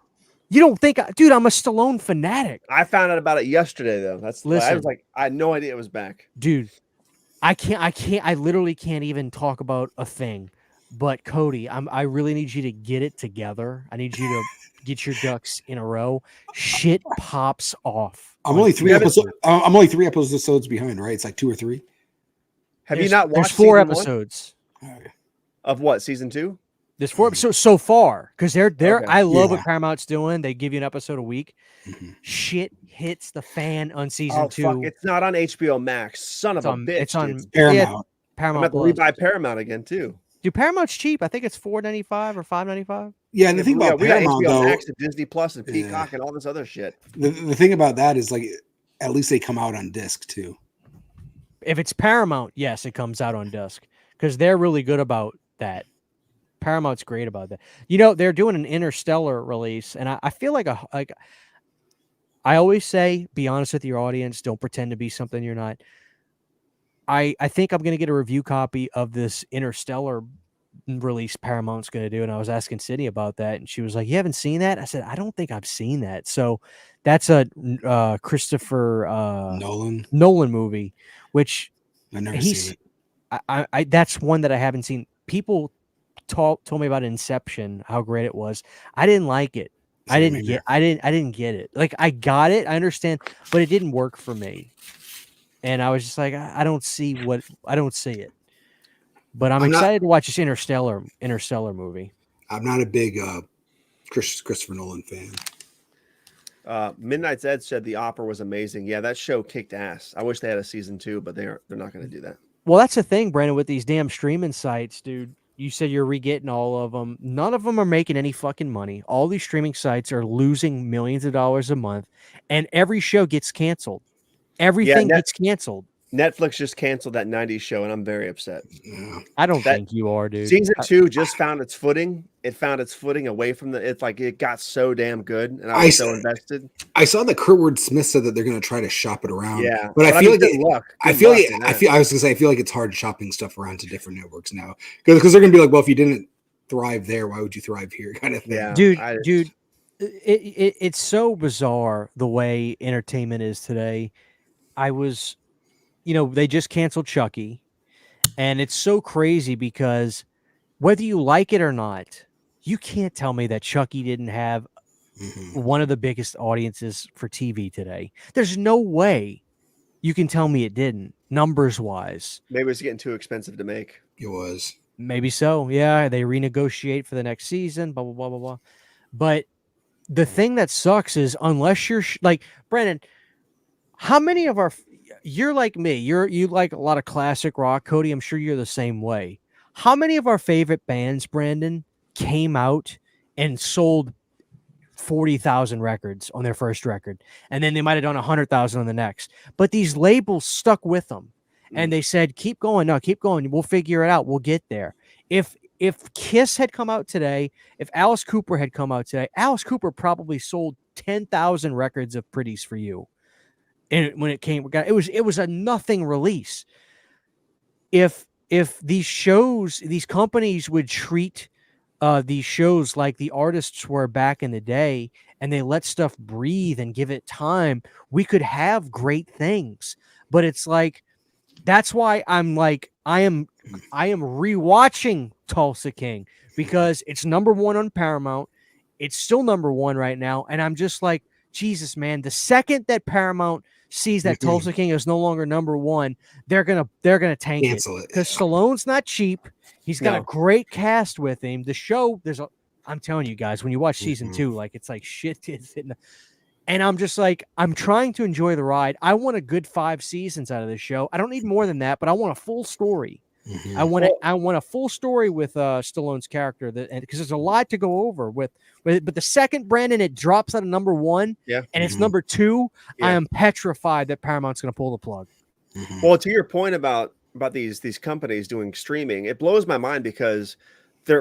You don't think, dude? I'm a Stallone fanatic, I found out about it yesterday though. I Listen. was like, I had no idea it was back. dude. I can't. I literally can't even talk about a thing. But Cody, I really need you to get it together. I need you to get your ducks in a row. Shit pops off. I'm only 3 episodes. I'm only 3 episodes behind, right? It's like 2 or 3. Have you not watched There's 4 season one? episodes. Of what, season 2? There's 4 episodes so far because they're. Okay. I love Yeah. what Paramount's doing. They give you an episode a week. Mhm. Shit hits the fan on season 2. Fuck, it's not on HBO Max. Son of a bitch. It's on dude. Paramount. I'm Paramount about to Plus. rebuy Paramount again too. Dude, Paramount's cheap. I think it's $4.95 or $5.95. Yeah, and the thing about we got Paramount, HBO though, Max and Disney Plus and Yeah. Peacock and all this other shit. the thing about that is like, at least they come out on disc too. If it's Paramount, yes, it comes out on disc because they're really good about that. Paramount's great about that. They're doing an Interstellar release, and I feel like I always say, be honest with your audience. Don't pretend to be something you're not. I think I'm going to get a review copy of this Interstellar release Paramount's going to do, and I was asking Sydney about that, and she was like, "You haven't seen that?" I said, "I don't think I've seen that." So that's a Christopher Nolan movie, which I've never seen it. I that's one that I haven't seen. People told me about Inception, how great it was. I didn't like it. Same here. I didn't get it. Like I got it, I understand, but it didn't work for me. And I was just like, I don't see it. But I'm I'm not. excited to watch this Interstellar movie. I'm not a big Christopher Nolan fan. Midnight's Ed said the opera was amazing. Yeah, that show kicked ass. I wish they had a season 2, but they're not going to do that. Well, that's the thing, Brandon, with these damn streaming sites, dude. You said you're re-getting all of them. None of them are making any fucking money. All these streaming sites are losing millions of dollars a month, and every show gets canceled. Everything gets canceled. Netflix just canceled that 90s show, and I'm very upset. Yeah. I don't think you are, dude. Season 2 just found its footing. It found its footing away from it got so damn good, and I was so invested. I saw that Kurtwood Smith said that they're going to try to shop it around. Yeah, but I feel like I was going to say I feel like it's hard shopping stuff around to different networks now because they're going to be like, well, if you didn't thrive there, why would you thrive here? Kind of thing. Yeah, dude. It's so bizarre the way entertainment is today. They just canceled Chucky, and it's so crazy because whether you like it or not, you can't tell me that Chucky didn't have one of the biggest audiences for TV today. There's no way you can tell me it didn't, numbers wise. Maybe it's getting too expensive to make. It was. Maybe so. Yeah, they renegotiate for the next season, blah, blah, blah, blah, blah. But the thing that sucks is unless you're like, Brandon, how many of you're like me, you like a lot of classic rock. Cody, I'm sure you're the same way. How many of our favorite bands, Brandon, came out and sold 40,000 records on their first record, and then they might have done 100,000 on the next, but these labels stuck with them and they said, keep going. No, keep going. We'll figure it out. We'll get there. If Kiss had come out today, if Alice Cooper had come out today, Alice Cooper probably sold 10,000 records of Pretties for You. And when it was a nothing release. If these companies would treat these shows like the artists were back in the day, and they let stuff breathe and give it time, we could have great things. But it's like, that's why I'm like, I am rewatching Tulsa King because it's #1 on Paramount. It's still #1 right now, and I'm just like, Jesus, man. The second that Paramount sees that Tulsa King is no longer #1, they're gonna tank it because Stallone's not cheap. He's got a great cast with him. The show, I'm telling you guys, when you watch season 2, like it's like shit. And I'm just like, I'm trying to enjoy the ride. I want a good 5 seasons out of this show. I don't need more than that, but I want a full story. I want a full story with Stallone's character, because there's a lot to go over with. But the second, Brandon, it drops out of #1, and it's #2, I am petrified that Paramount's going to pull the plug. Well, to your point about these companies doing streaming, it blows my mind because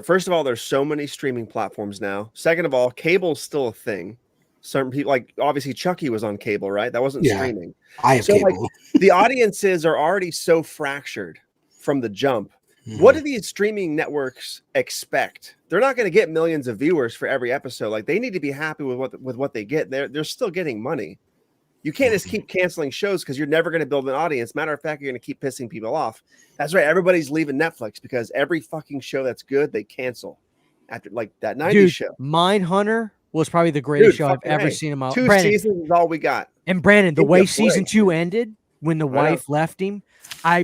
first of all, there's so many streaming platforms now. Second of all, cable's still a thing. Certain people, like obviously Chucky was on cable, right? That wasn't streaming. I have cable. Like, the audiences are already so fractured from the jump. What do these streaming networks expect? They're not going to get millions of viewers for every episode. Like, they need to be happy with what they get. They're still getting money. You can't just keep canceling shows because you're never going to build an audience. Matter of fact, you're going to keep pissing people off. That's right. Everybody's leaving Netflix because every fucking show that's good, they cancel. After like that 90s show. Mindhunter was probably the greatest show I've ever seen in my life. 2 seasons is all we got. And Brandon, the way season 2 ended, when the wife left him, I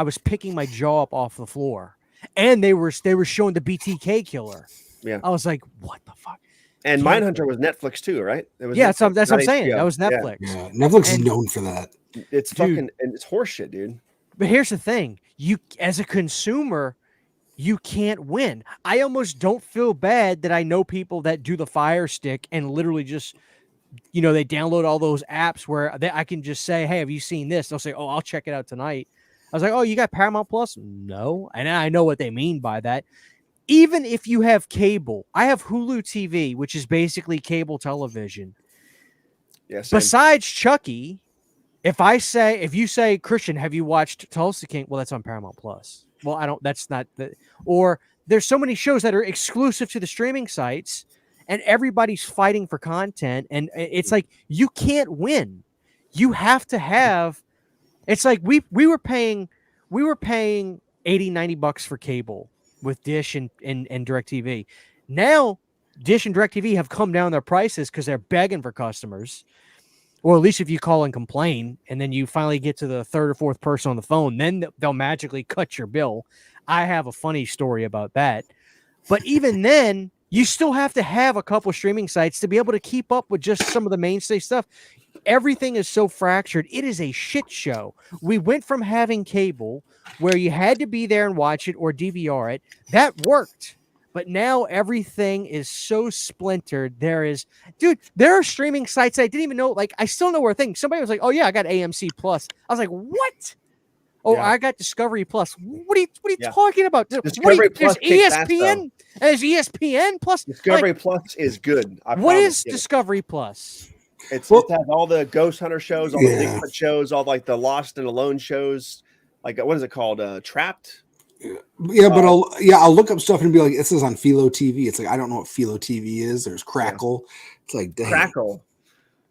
was picking my jaw up off the floor. And they were showing the BTK killer. Yeah. I was like, what the fuck? And Mindhunter was Netflix too, right? It was that's what I'm saying. That was Netflix. Yeah. Netflix is known for that. It's fucking, and it's horseshit, dude. But here's the thing. You, as a consumer, you can't win. I almost don't feel bad that I know people that do the Fire Stick and literally just, they download all those apps where I can just say, hey, have you seen this? They'll say, oh, I'll check it out tonight. I was like, oh, you got Paramount Plus? No. And I know what they mean by that. Even if you have cable, I have Hulu TV, which is basically cable television. Yes. Besides Chucky, if you say, Christian, have you watched Tulsa King? Well, that's on Paramount Plus. Well, I don't, that's not the, or there's so many shows that are exclusive to the streaming sites and everybody's fighting for content. And it's like, you can't win. You have to have, it's like we were paying $80-$90 for cable with Dish and DirecTV. Now Dish and DirecTV have come down their prices because they're begging for customers. Or at least if you call and complain, and then you finally get to the third or fourth person on the phone, then they'll magically cut your bill. I have a funny story about that. But even then, you still have to have a couple streaming sites to be able to keep up with just some of the mainstay stuff. Everything is so fractured. It is a shit show. We went from having cable where you had to be there and watch it or DVR it. That worked. But now everything is so splintered. There are streaming sites I didn't even know. Like, I still know where things. Somebody was like, "Oh yeah, I got AMC Plus." I was like, "What?" Oh, Yeah. I got Discovery Plus. What are you Yeah. talking about? Discovery Plus There's kicks ass, ESPN. There's ESPN Plus. Discovery Plus is good. I What promise is you. Discovery Plus? It has all the Ghost Hunter shows, all the Yeah. Bigfoot shows, all like the Lost and Alone shows. Like, what is it called? Trapped. Yeah, but I'll look up stuff and be like, this is on Philo TV. It's like, I don't know what Philo TV is. There's Crackle. It's like, dang. Crackle.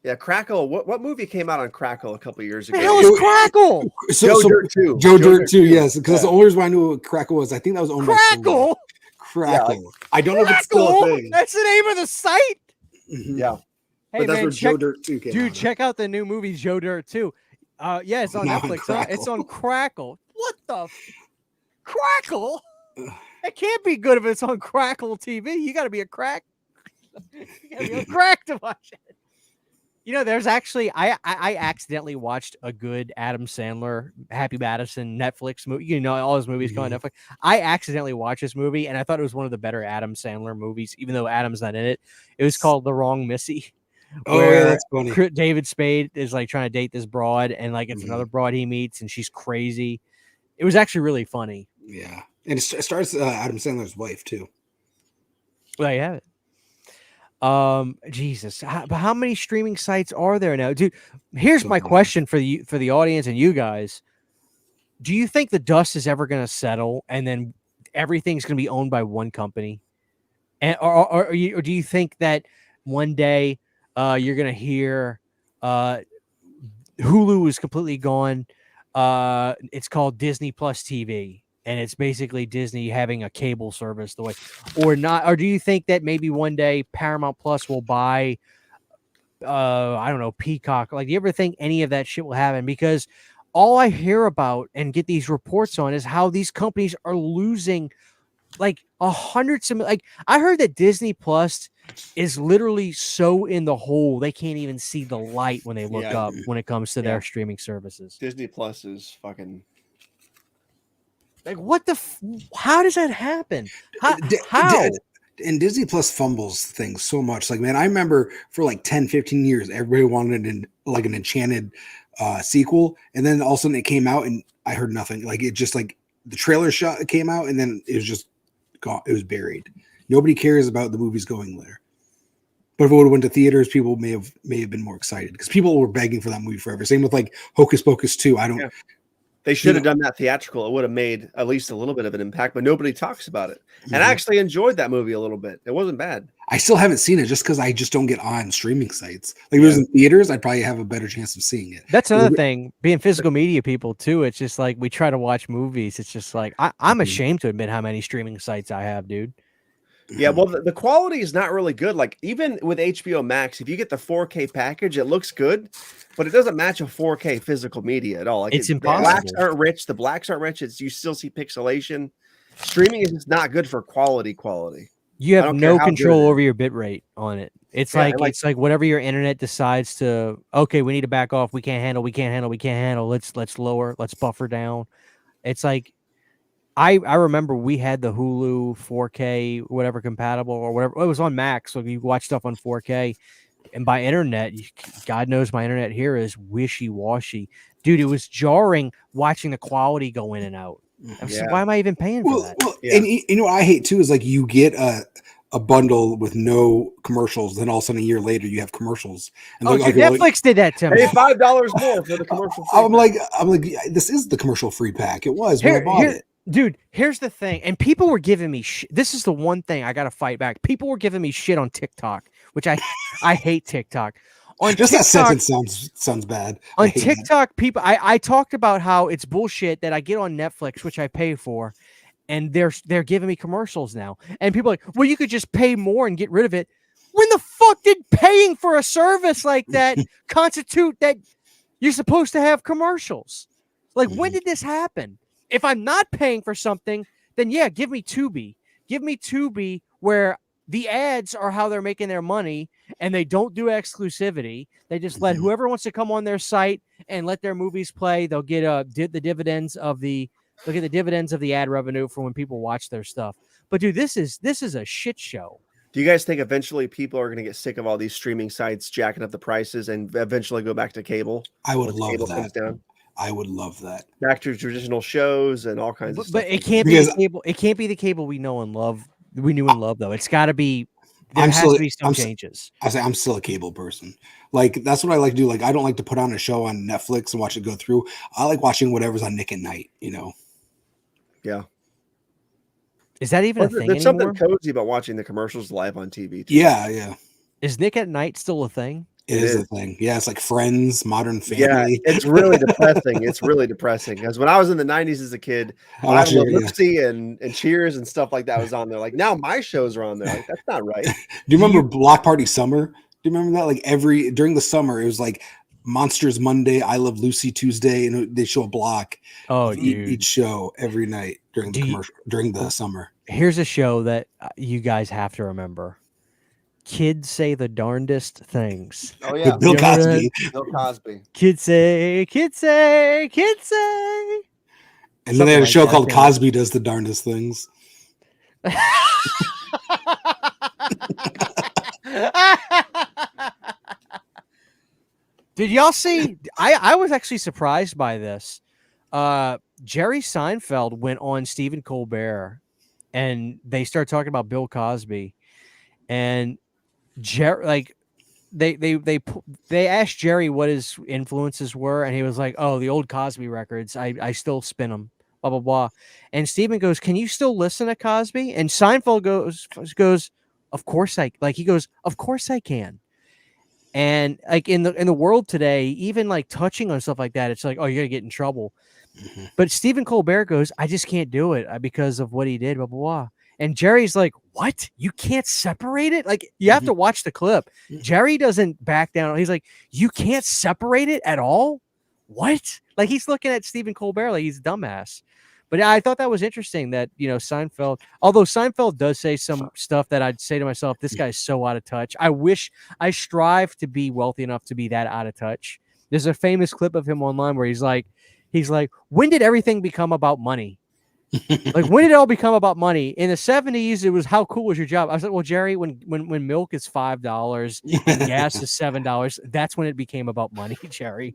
Yeah, Crackle. What movie came out on Crackle a couple years ago? The hell is Crackle? So, Dirt 2. Joe Dirt 2, yes. Because Yeah. that's the only reason I knew what Crackle was. I think that was owned by Crackle? Crackle. I don't know if it's still a Crackle? thing. That's the name of the site? Mhm. Yeah. Hey, But that's man, where Joe Dirt 2 came dude, out. check out the new movie Joe Dirt 2. Yeah, it's on Not on Netflix. Huh? It's on Crackle. What the Crackle? It can't be good if it's on Crackle TV. You got to be a crack. You got to be a crack to watch it. You know, there's actually I accidentally watched a good Adam Sandler, Happy Madison Netflix movie. You know, all his movies come on Netflix. I accidentally watched this movie, and I thought it was one of the better Adam Sandler movies, even though Adam's not in it. It was called The Wrong Missy. Oh, yeah, that's funny. David Spade is like trying to date this broad, and like it's another broad he meets, and she's crazy. It was actually really funny. Yeah. And it stars Adam Sandler's wife, too. Well, there you have it. Jesus, but how many streaming sites are there now, dude? Here's my question for the audience and you guys: do you think the dust is ever going to settle, and then everything's going to be owned by one company, and or do you think that one day you're going to hear Hulu is completely gone? It's called Disney Plus TV. And it's basically Disney having a cable service the way, or not, or do you think that maybe one day Paramount Plus will buy, I don't know, Peacock? Like, do you ever think any of that shit will happen? Because all I hear about and get these reports on is how these companies are losing like like I heard that Disney Plus is literally so in the hole they can't even see the light when they look up when it comes to their streaming services. Disney Plus is fucking. Like, what the? How does that happen? How? And Disney Plus fumbles things so much. Like, man, I remember for like 10, 15 years, everybody wanted an Enchanted sequel. And then all of a sudden it came out and I heard nothing. Like, it just like the trailer shot came out and then it was just gone. It was buried. Nobody cares about the movies going there. But if it would have went to theaters, people may have been more excited because people were begging for that movie forever. Same with like Hocus Pocus 2. They should have done that theatrical. It would have made at least a little bit of an impact, but nobody talks about it. And I actually enjoyed that movie a little bit. It wasn't bad. I still haven't seen it just because I just don't get on streaming sites. Like, if it was in theaters, I'd probably have a better chance of seeing it. That's another thing. Being physical media people too, it's just like we try to watch movies. It's just like I'm ashamed to admit how many streaming sites I have, dude. Yeah, well, the quality is not really good. Like, even with HBO Max, if you get the 4K package, it looks good, but it doesn't match a 4K physical media at all. Like, It's the impossible. blacks aren't rich. The blacks aren't rich. You still see pixelation. Streaming is just not good for quality. You I have don't care no how good control it is. over your bit rate on it. It's Yeah, like it's like whatever your internet decides to. Okay, we need to back off. We can't handle. Let's lower. Let's buffer down. It's like. I remember we had the Hulu 4K, whatever compatible or whatever. It was on Max, so you watch stuff on 4K. And by internet, God knows my internet here is wishy-washy. Dude, it was jarring watching the quality go in and out. I was like, why am I even paying for that? Well, and you know what I hate too is like you get a bundle with no commercials, then all of a sudden a year later you have commercials. And Oh, dude, Netflix did that to me. Pay $5 more for the commercial. I'm like, this is the commercial free pack. It was when I bought it. Dude, here's the thing. And people were giving me this is the one thing I got to fight back. People were giving me shit on TikTok, which I hate TikTok. On Just TikTok, that sentence sounds bad. On TikTok, people I talked about how it's bullshit that I get on Netflix, which I pay for, and they're giving me commercials now. And people are like, well, you could just pay more and get rid of it. When the fuck did paying for a service like that constitute that you're supposed to have commercials? Like, when did this happen? If I'm not paying for something, then yeah, give me Tubi. Give me Tubi, where the ads are how they're making their money, and they don't do exclusivity. They just let whoever wants to come on their site and let their movies play. They'll get the dividends of the ad revenue for when people watch their stuff. But dude, this is a shit show. Do you guys think eventually people are going to get sick of all these streaming sites jacking up the prices and eventually go back to cable? I would love Cable that. comes down? I would love that. Back to traditional shows and all kinds of stuff. But it can't be the cable. It can't be the cable we know and love. We knew and love, though. It's got to be. There has to be some changes. I'm still a cable person. Like, that's what I like to do. Like, I don't like to put on a show on Netflix and watch it go through. I like watching whatever's on Nick at Night. You know. Yeah. Is that even a thing There's anymore? something cozy about watching the commercials live on TV. Too. Yeah. Is Nick at Night still a thing? It is a thing. Yeah, it's like Friends, Modern Family. Yeah, it's really depressing. It's really depressing. Because when I was in the 90s as a kid, I love Lucy and Cheers and stuff like that was on there. Like, now my shows are on there. Like, that's not right. Do you remember Block Party Summer? Do you remember that? Like, during the summer, it was like Monsters Monday, I Love Lucy Tuesday, and they show a block of each show every night during the summer. Here's a show that you guys have to remember. Kids Say the Darndest Things. Oh yeah, Bill Cosby. Bill Cosby. Kids say. And then they had a show called Cosby Does the Darndest Things. Did y'all see? I was actually surprised by this. Jerry Seinfeld went on Stephen Colbert, and they started talking about Bill Cosby, and they asked Jerry what his influences were, and he was like, "Oh, the old Cosby records. I still spin them." Blah blah blah. And Stephen goes, "Can you still listen to Cosby?" And Seinfeld goes, "Of course I." Like, he goes, "Of course I can." And like in the world today, even like touching on stuff like that, it's like, oh, you're gonna get in trouble. Mm-hmm. But Stephen Colbert goes, "I just can't do it because of what he did." Blah blah blah. And Jerry's like, "What? You can't separate it? Like, you have to watch the clip." Jerry doesn't back down. He's like, "You can't separate it at all? What?" Like, he's looking at Stephen Colbert like he's a dumbass. But I thought that was interesting that, Seinfeld, although Seinfeld does say some stuff that I'd say to myself, this guy's so out of touch. I strive to be wealthy enough to be that out of touch. There's a famous clip of him online where he's like, when did everything become about money? Like, when did it all become about money? In the 70s, it was how cool was your job? I was like, well, Jerry, when milk is $5 and gas is $7, that's when it became about money, Jerry.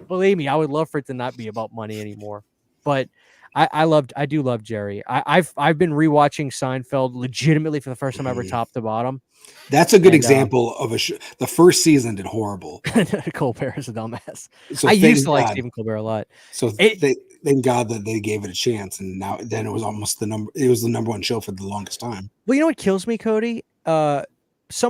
Believe me, I would love for it to not be about money anymore. But I do love Jerry. I've been rewatching Seinfeld legitimately for the first time ever, top to bottom. That's a good example of a show. The first season did horrible. Colbert is a dumbass. So I used to like Stephen Colbert a lot. So thank God that they gave it a chance, and then it was almost the number one show for the longest time. Well, you know what kills me, Cody? It's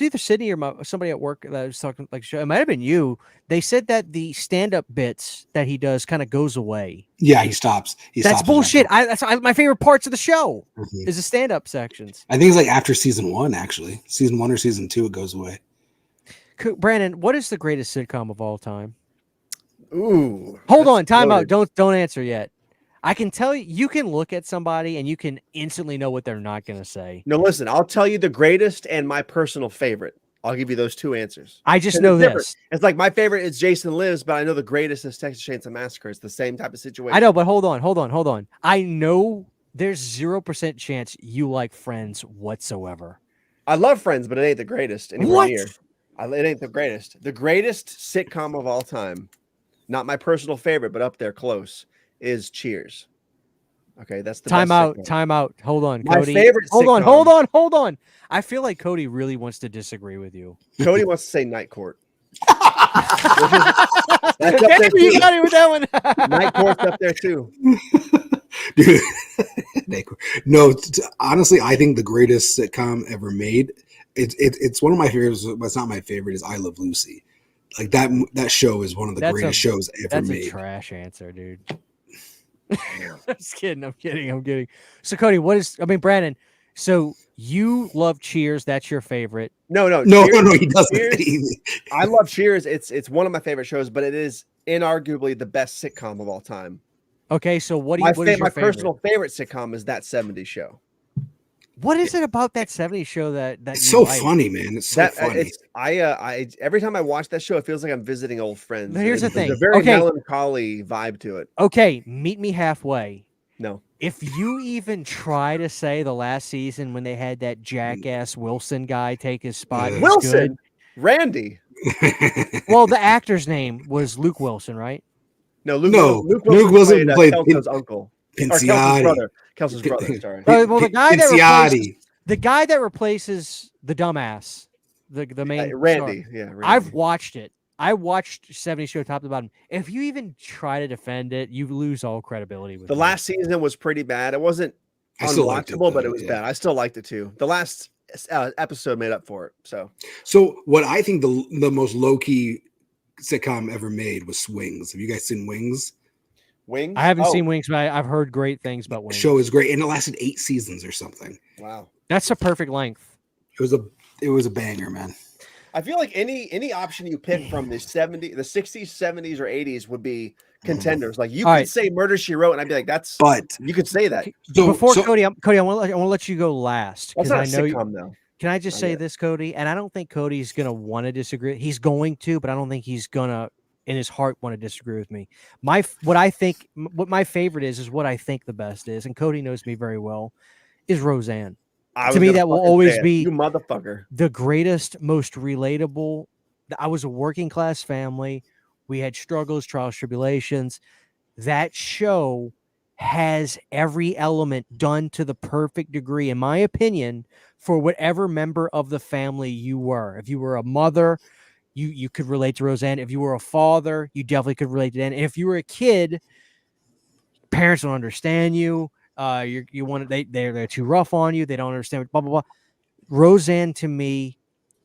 either Sydney or somebody at work that was talking like show. It might have been you. They said that the stand-up bits that he does kind of goes away. Yeah, he stops. That's bullshit. That's my favorite parts of the show is the stand-up sections. I think it's like after season 1, actually. Season 1 or season 2, it goes away. Brandon, what is the greatest sitcom of all time? Ooh. Hold on, time out. Don't answer yet. I can tell you can look at somebody and you can instantly know what they're not going to say. No, listen, I'll tell you the greatest and my personal favorite. I'll give you those two answers. I just know this. It's like my favorite is Jason Lives, but I know the greatest is Texas Chainsaw Massacre. It's the same type of situation. I know, but hold on. I know there's 0% chance you like Friends whatsoever. I love Friends, but it ain't the greatest anywhere What? near. It ain't the greatest. The greatest sitcom of all time, not my personal favorite, but up there close, is Cheers. Okay, that's the Time best out. Hold on, my Cody. favorite sitcom. Hold on. I feel like Cody really wants to disagree with you. Cody wants to say Night Court. That's up there too. You got it with that one. Night Court's up there too. Dude, no, honestly, I think the greatest sitcom ever made. It's one of my favorites, but it's not my favorite. Is I Love Lucy. Like that show is one of the greatest shows ever made. That's a trash answer, dude. I'm just kidding. I'm kidding. So Cody, Brandon, so you love Cheers, that's your favorite. No, No, Cheers, he doesn't. Cheers, I love Cheers. It's one of my favorite shows, but it is inarguably the best sitcom of all time. Okay, so what is your My favorite? personal favorite sitcom is That 70s Show. What is it about that 70s show that It's you so like? funny, man. It's so funny. It's I every time I watch that show, it feels like I'm visiting old friends. Now, here's the There's thing. a very Okay. melancholy vibe to it. Okay, meet me halfway. No, If you even try to say the last season when they had that jackass Wilson guy take his spot, he's Wilson, good. Randy. Well, the actor's name was Luke Wilson, right? No, Luke Wilson played Kelso's uncle. Or Kelsey's Pinciotti. brother. Kelsey's brother, sorry. Well, the guy that Pinciotti. replaces the dumbass, the main Randy. star. Yeah, Randy. I've watched it. I watched 70 Show top to bottom. If you even try to defend it, you lose all credibility with The me. last season was pretty bad. It wasn't I still liked it, unwatchable, though, but it was yeah. bad. I still liked it too. The last episode made up for it. So what I think the most low key sitcom ever made was Swings. Have you guys seen Wings? Wings. I haven't seen Wings, but I've heard great things about The Wings. show is great, and it lasted 8 seasons or something. Wow. That's a perfect length. It was a banger, man. I feel like any option you pick from the 60s, 70s, or 80s would be contenders. Like you All could right. say Murder She Wrote, and I'd be like, that's. But You could say that. Before Cody, I want to let you go last That's because not a I know. sitcom, though. Can I just Not say yet. this, Cody? And I don't think Cody's gonna want to disagree. He's going to, but I don't think he's gonna, in his heart, want to disagree with me. What my favorite is what I think the best is, and Cody knows me very well, is Roseanne. To me, that will always be you motherfucker. the greatest, most relatable. I was a working class family. We had struggles, trials, tribulations. That show has every element done to the perfect degree, in my opinion, for whatever member of the family you were. If you were a mother, you could relate to Roseanne. If you were a father, you definitely could relate to Dan. And if you were a kid, parents don't understand you. They're too rough on you. They don't understand. Blah blah blah. Roseanne to me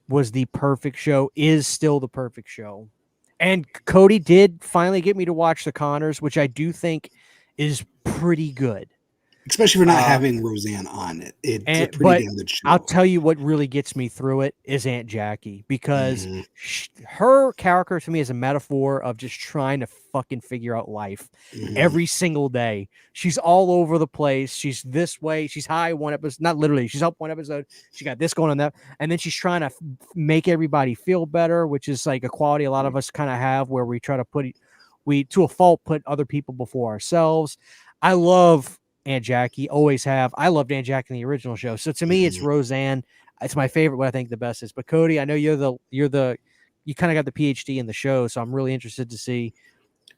was the perfect show. Is still the perfect show. And Cody did finally get me to watch The Connors, which I do think is pretty good. especially for not having Roseanne on it. It's a pretty damn good show. I'll tell you what really gets me through it is Aunt Jackie, because her character to me is a metaphor of just trying to fucking figure out life every single day. She's all over the place. She's this way. She's high one episode, not literally. She's up one episode. She got this going on that, and then she's trying to make everybody feel better, which is like a quality a lot of us kind of have, where we try to to a fault put other people before ourselves. I love Aunt Jackie, always have. I loved Aunt Jackie in the original show. So to me, it's Roseanne. It's my favorite. What I think the best is. But Cody, I know you kind of got the PhD in the show, so I'm really interested to see.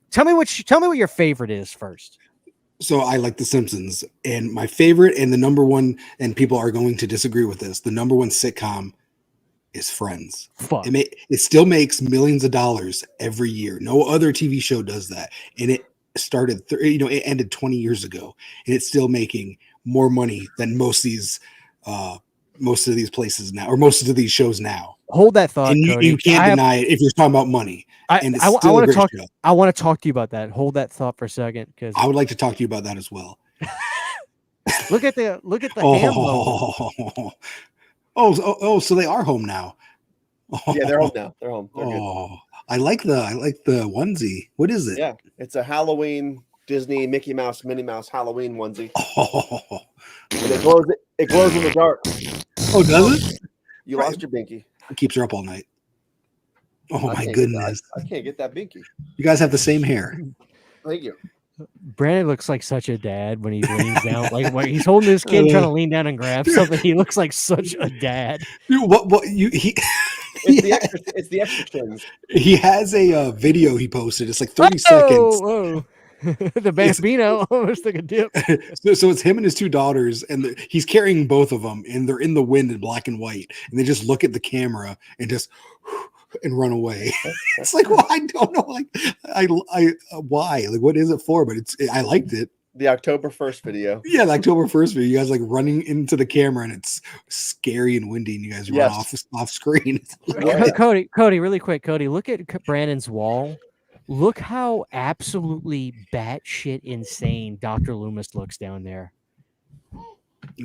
Tell me what your favorite is first. So I like The Simpsons, and my favorite and the number one, and people are going to disagree with this, the number one sitcom is Friends. Fuck. It still makes millions of dollars every year. No other TV show does that, and it started. It ended 20 years ago, and it's still making more money than most of these places now, or most of these shows now. Hold that thought, And Cody. you can't deny it if you're talking about money. And it's I still a want to great talk. show. I want to talk to you about that. Hold that thought for a second, because I would like to talk to you about that as well. look at the ham logo. So they are home now. Yeah, they're home now. They're home. They're good. Oh, I like the onesie. What is it? Yeah, it's a Halloween Disney Mickey Mouse, Minnie Mouse Halloween onesie. Oh, And it glows in the dark. oh, does it? You lost your binky. It keeps her up all night. Oh I my can't goodness! I can't get that binky. You guys have the same hair. Thank you. Brandon looks like such a dad when he leans down, like when he's holding his kid trying to lean down and grab something. He looks like such a dad. Dude, It's the extra things. he has a video he posted. It's like 30 seconds. Whoa. The Bambino almost took a dip. So it's him and his two daughters, and he's carrying both of them, and they're in the wind in black and white, and they just look at the camera and just and run away. It's like, well, I don't know, like, why? Like, what is it for? But I liked it. The October 1st video. Yeah, the October 1st video. You guys like running into the camera, and it's scary and windy, and you guys run off screen. Cody, really quick, Cody, look at Brandon's wall. Look how absolutely batshit insane Dr. Loomis looks down there.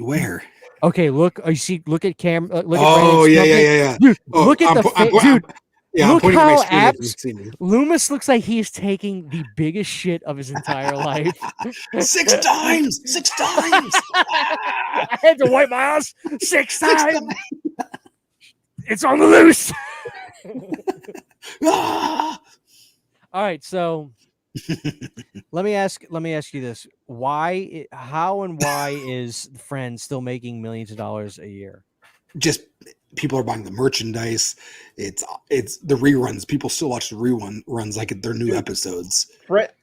Where? Okay, look. You see? Look at Cam. Look at Oh Brandon's yeah, yeah, company. yeah, yeah. Dude, Oh, look at the dude. yeah, I'm Look pointing at my how screen if you see me. Loomis looks like he's taking the biggest shit of his entire life. 6 times, 6 times. I had to wipe my ass 6 6 times. times. It's on the loose. Ah! All right, so let me ask you this: how and why is Friends still making millions of dollars a year? Just people are buying the merchandise. It's the reruns. People still watch the reruns like they're new episodes.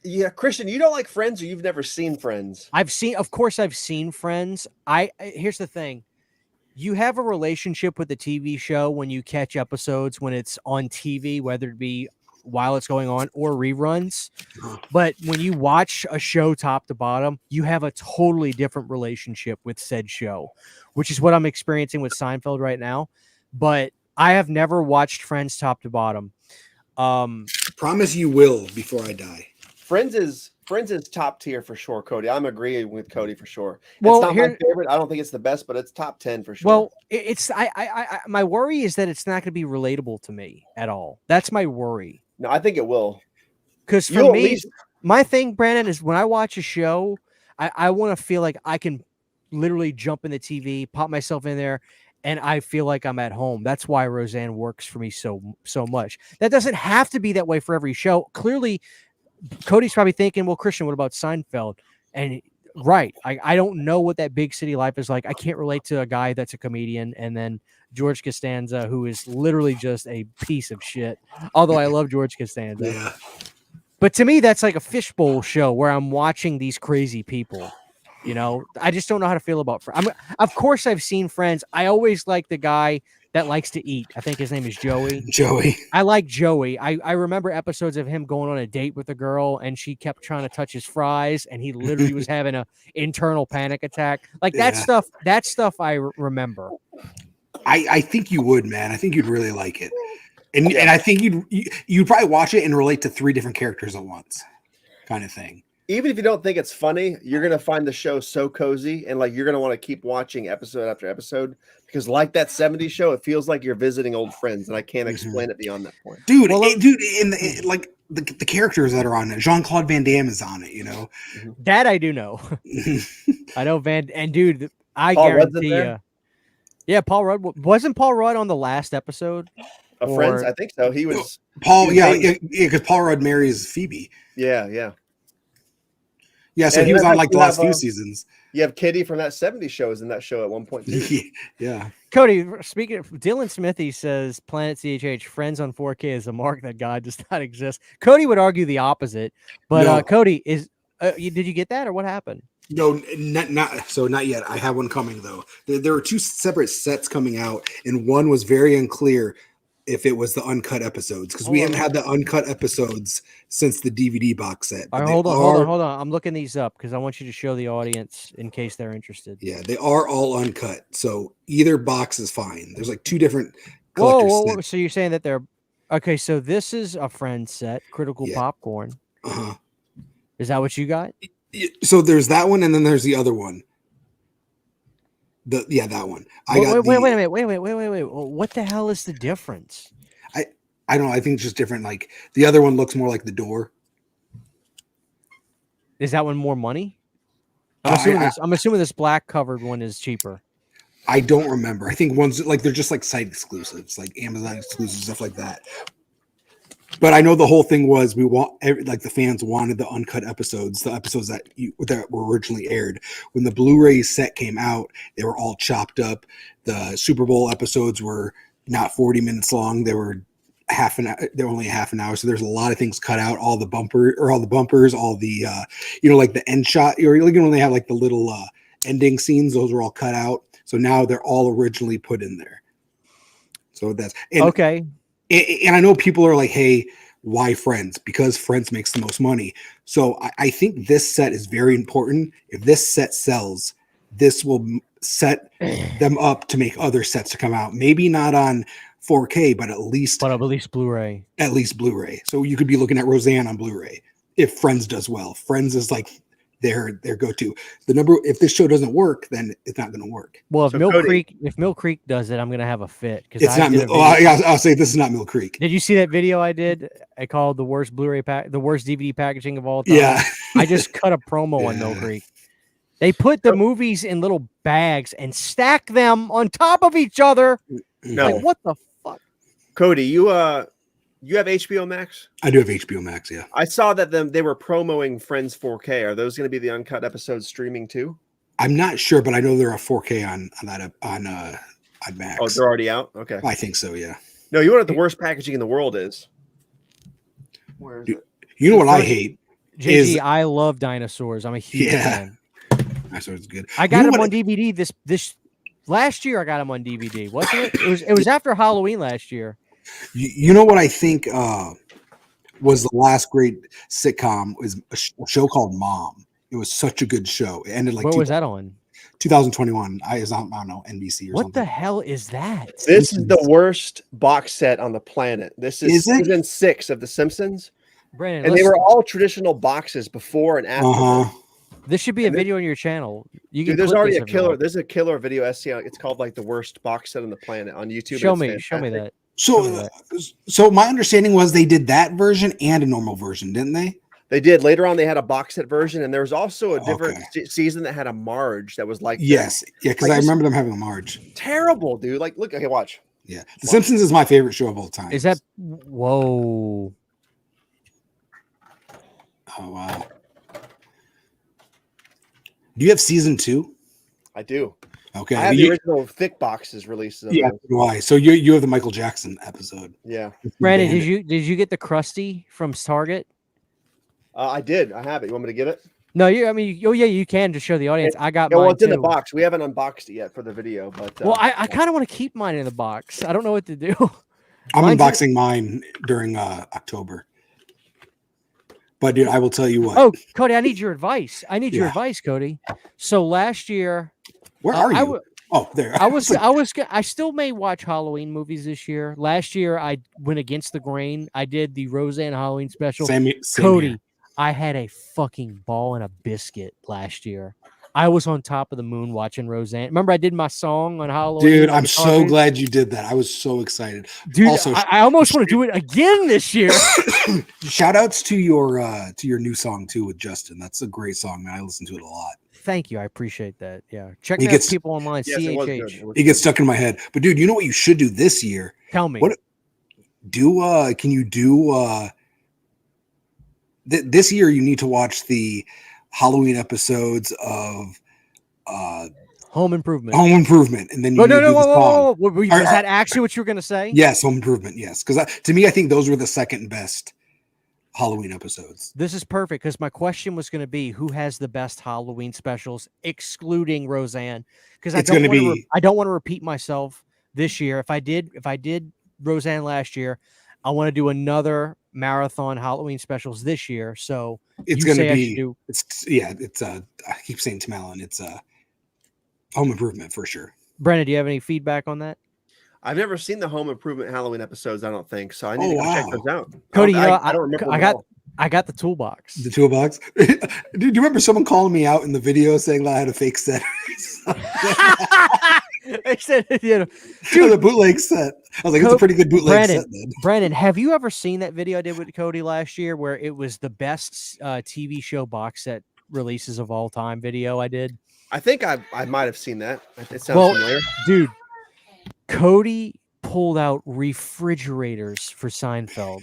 Yeah, Christian, you don't like Friends, or you've never seen Friends? Of course, I've seen Friends. Here's the thing: you have a relationship with the TV show when you catch episodes when it's on TV, whether it be while it's going on or reruns. But when you watch a show top to bottom, you have a totally different relationship with said show, which is what I'm experiencing with Seinfeld right now. But I have never watched Friends top to bottom. Promise you will before I die. Friends is top tier for sure, Cody. I'm agreeing with Cody for sure. Well, it's not my favorite. I don't think it's the best, but it's top 10 for sure. Well, it's my worry is that it's not going to be relatable to me at all. That's my worry. No, I think it will. Because for me, my thing, Brandon, is when I watch a show, I want to feel like I can literally jump in the TV, pop myself in there, and I feel like I'm at home. That's why Roseanne works for me so much. That doesn't have to be that way for every show. Clearly, Cody's probably thinking, well, Christian, what about Seinfeld? And right, I don't know what that big city life is like. I can't relate to a guy that's a comedian, and then George Costanza, who is literally just a piece of shit. Although I love George Costanza. Yeah. But to me, that's like a fishbowl show where I'm watching these crazy people. You know, I just don't know how to feel about Friends. Of course, I've seen Friends. I always like the guy that likes to eat. I think his name is Joey. Joey. I like Joey. I remember episodes of him going on a date with a girl, and she kept trying to touch his fries, and he literally was having an internal panic attack. Like that stuff. That stuff I remember. I think you would, man. I think you'd really like it. And I think you'd probably watch it and relate to 3 different characters at once, kind of thing. Even if you don't think it's funny, you're gonna find the show so cozy, and like you're gonna want to keep watching episode after episode because, like that '70s show, it feels like you're visiting old friends, and I can't explain it beyond that point. Dude, like the characters that are on it, Jean-Claude Van Damme is on it. You know, that I do know. I know and dude, I Paul guarantee you. Yeah, Paul Rudd wasn't Paul Rudd on the last episode of Friends? I think so. He was Paul. Yeah, because Paul Rudd marries Phoebe. Yeah. Yeah, so he was on like the last few seasons. You have Kitty from that '70s show is in that show at one point too. Yeah. Cody, speaking of Dylan Smithy says Planet CHH Friends on 4K is a mark that God does not exist. Cody would argue the opposite, but No. Cody is. Did you get that or what happened? No, not yet. I have one coming though. There were 2 separate sets coming out, and one was very unclear if it was the uncut episodes because we haven't had the uncut episodes since the DVD box set. All right, hold on. I'm looking these up because I want you to show the audience in case they're interested. Yeah, they are all uncut, so either box is fine. There's like 2 different collectors. Whoa. So you're saying that they're okay? So this is a Friends set, Critical Popcorn. Is that what you got? So there's that one, and then there's the other one. That one. Wait a minute. Wait. What the hell is the difference? I don't know. I think it's just different. Like the other one looks more like The Door. Is that one more money? I'm assuming this black covered one is cheaper. I don't remember. I think one's like they're just like site exclusives, like Amazon exclusives, stuff like that. But I know the whole thing was the fans wanted the uncut episodes, the episodes that were originally aired. When the Blu-ray set came out, they were all chopped up. The Super Bowl episodes were not 40 minutes long; they were only half an hour. So there's a lot of things cut out. All the bumpers, all the like the end shot. When they have like the little ending scenes, those were all cut out. So now they're all originally put in there. So that's okay. And I know people are like, hey, why Friends? Because Friends makes the most money. So I think this set is very important. If this set sells, this will set them up to make other sets to come out. Maybe not on 4K, but at least Blu-ray. at least Blu-ray. So you could be looking at Roseanne on Blu-ray if Friends does well. Friends is like their go-to. The number, if this show doesn't work, then it's not going to work. Well, if So Mill Creek does it, I'm gonna have a fit because It's not. I'll say this is not Mill Creek. Did you see that video I did? I called the worst Blu-ray the worst DVD packaging of all time. Yeah, I just cut a promo on Mill Creek. They put the movies in little bags and stack them on top of each other. No. Like, what the fuck? Cody, you have HBO Max? I do have HBO Max. Yeah, I saw that they were promoting Friends 4K. Are those going to be the uncut episodes streaming too? I'm not sure, but I know there are 4K on Max. Oh, they're already out. Okay. I think so. Yeah. No, you know what the worst packaging in the world is? Where is it? You know what I hate? JG, I love dinosaurs. I'm a huge fan. Dinosaurs is good. I got him on DVD this last year. I got him on DVD, wasn't it? It was after Halloween last year. You know what I think was the last great sitcom was a show called Mom. It was such a good show. It ended like What was that on? 2021. I don't know, NBC or What something. the hell is that? This is the worst box set on the planet. This is season 6 of The Simpsons. Brandon, And they were all traditional boxes before and after. This should be a video on your channel. You can Dude, there's clip already this a if you killer. want. There's a killer video SC. It's called like the worst box set on the planet on YouTube. Show It's me fantastic. that. So my understanding was they did that version and a normal version, didn't they? They did. Later on, they had a box set version, and there was also a different season that had a Marge that was like yes, yeah, because like I remember them having a Marge. terrible, dude. Like, look, okay, watch. Yeah, The Simpsons is my favorite show of all time. Is that whoa? Oh wow. Do you have season 2? I do. Okay. I have the original thick boxes releases. Of those. Why? So you have the Michael Jackson episode. Yeah. Brandon, did you get the Krusty from Target? I did. I have it. You want me to give it? No, you can just show the audience. I got mine Well, it's in the too. box. We haven't unboxed it yet for the video, but Well, I kind of want to keep mine in the box. I don't know what to do. I'm Mine's unboxing mine during October. But dude, I will tell you what. Oh, Cody, I need your advice. Your advice, Cody. So last year, Where are you? There. I still may watch Halloween movies this year. Last year, I went against the grain. I did the Roseanne Halloween special. Same Cody, here. I had a fucking ball and a biscuit last year. I was on top of the moon watching Roseanne. Remember, I did my song on Halloween. Dude, I'm so glad you did that. I was so excited. Dude, also, I almost want to do it again this year. Shout outs to your new song too with Justin. That's a great song, man. I listen to it a lot. Thank you. I appreciate that. Yeah. Check He out gets- people online. yes, it was good. CHH. It was It gets good. stuck in my head. But dude, you know what you should do this year? Tell me. What can you do this year you need to watch the Halloween episodes of Home Improvement. Home Improvement, and then you No, need to do the song. whoa. Was that actually what you were going to say? Yes, Home Improvement. Yes, because to me, I think those were the second best Halloween episodes. This is perfect because my question was going to be who has the best Halloween specials, excluding Roseanne, because I don't want to repeat myself this year. If I did Roseanne last year, I want to do another marathon Halloween specials this year. So It's you going to say I be. should do. It's I keep saying Tim Allen. It's Home Improvement for sure. Brennan, do you have any feedback on that? I've never seen the Home Improvement Halloween episodes. I don't think so. I need to go check those out. Cody, I don't remember. I got the toolbox. The toolbox. Dude, do you remember someone calling me out in the video saying that I had a fake set? I said, Dude, the bootleg set. I was like, it's a pretty good bootleg set, man. Brandon, have you ever seen that video I did with Cody last year where it was the best TV show box set releases of all time video I did? I think I might have seen that. It sounds familiar. Dude, Cody pulled out refrigerators for Seinfeld.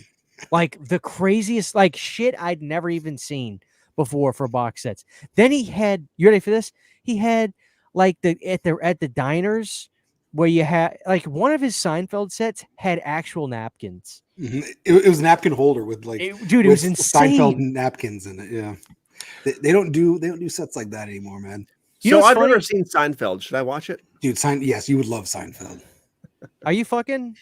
Like the craziest shit I'd never even seen before for box sets. Then he had, you ready for this? He had like at the diners where you had like one of his Seinfeld sets had actual napkins. Mm-hmm. It was a napkin holder with it was insane. Seinfeld napkins in it. Yeah, they don't do sets like that anymore, man. So I've never seen Seinfeld. Should I watch it? Dude, yes, you would love Seinfeld. Are you fucking?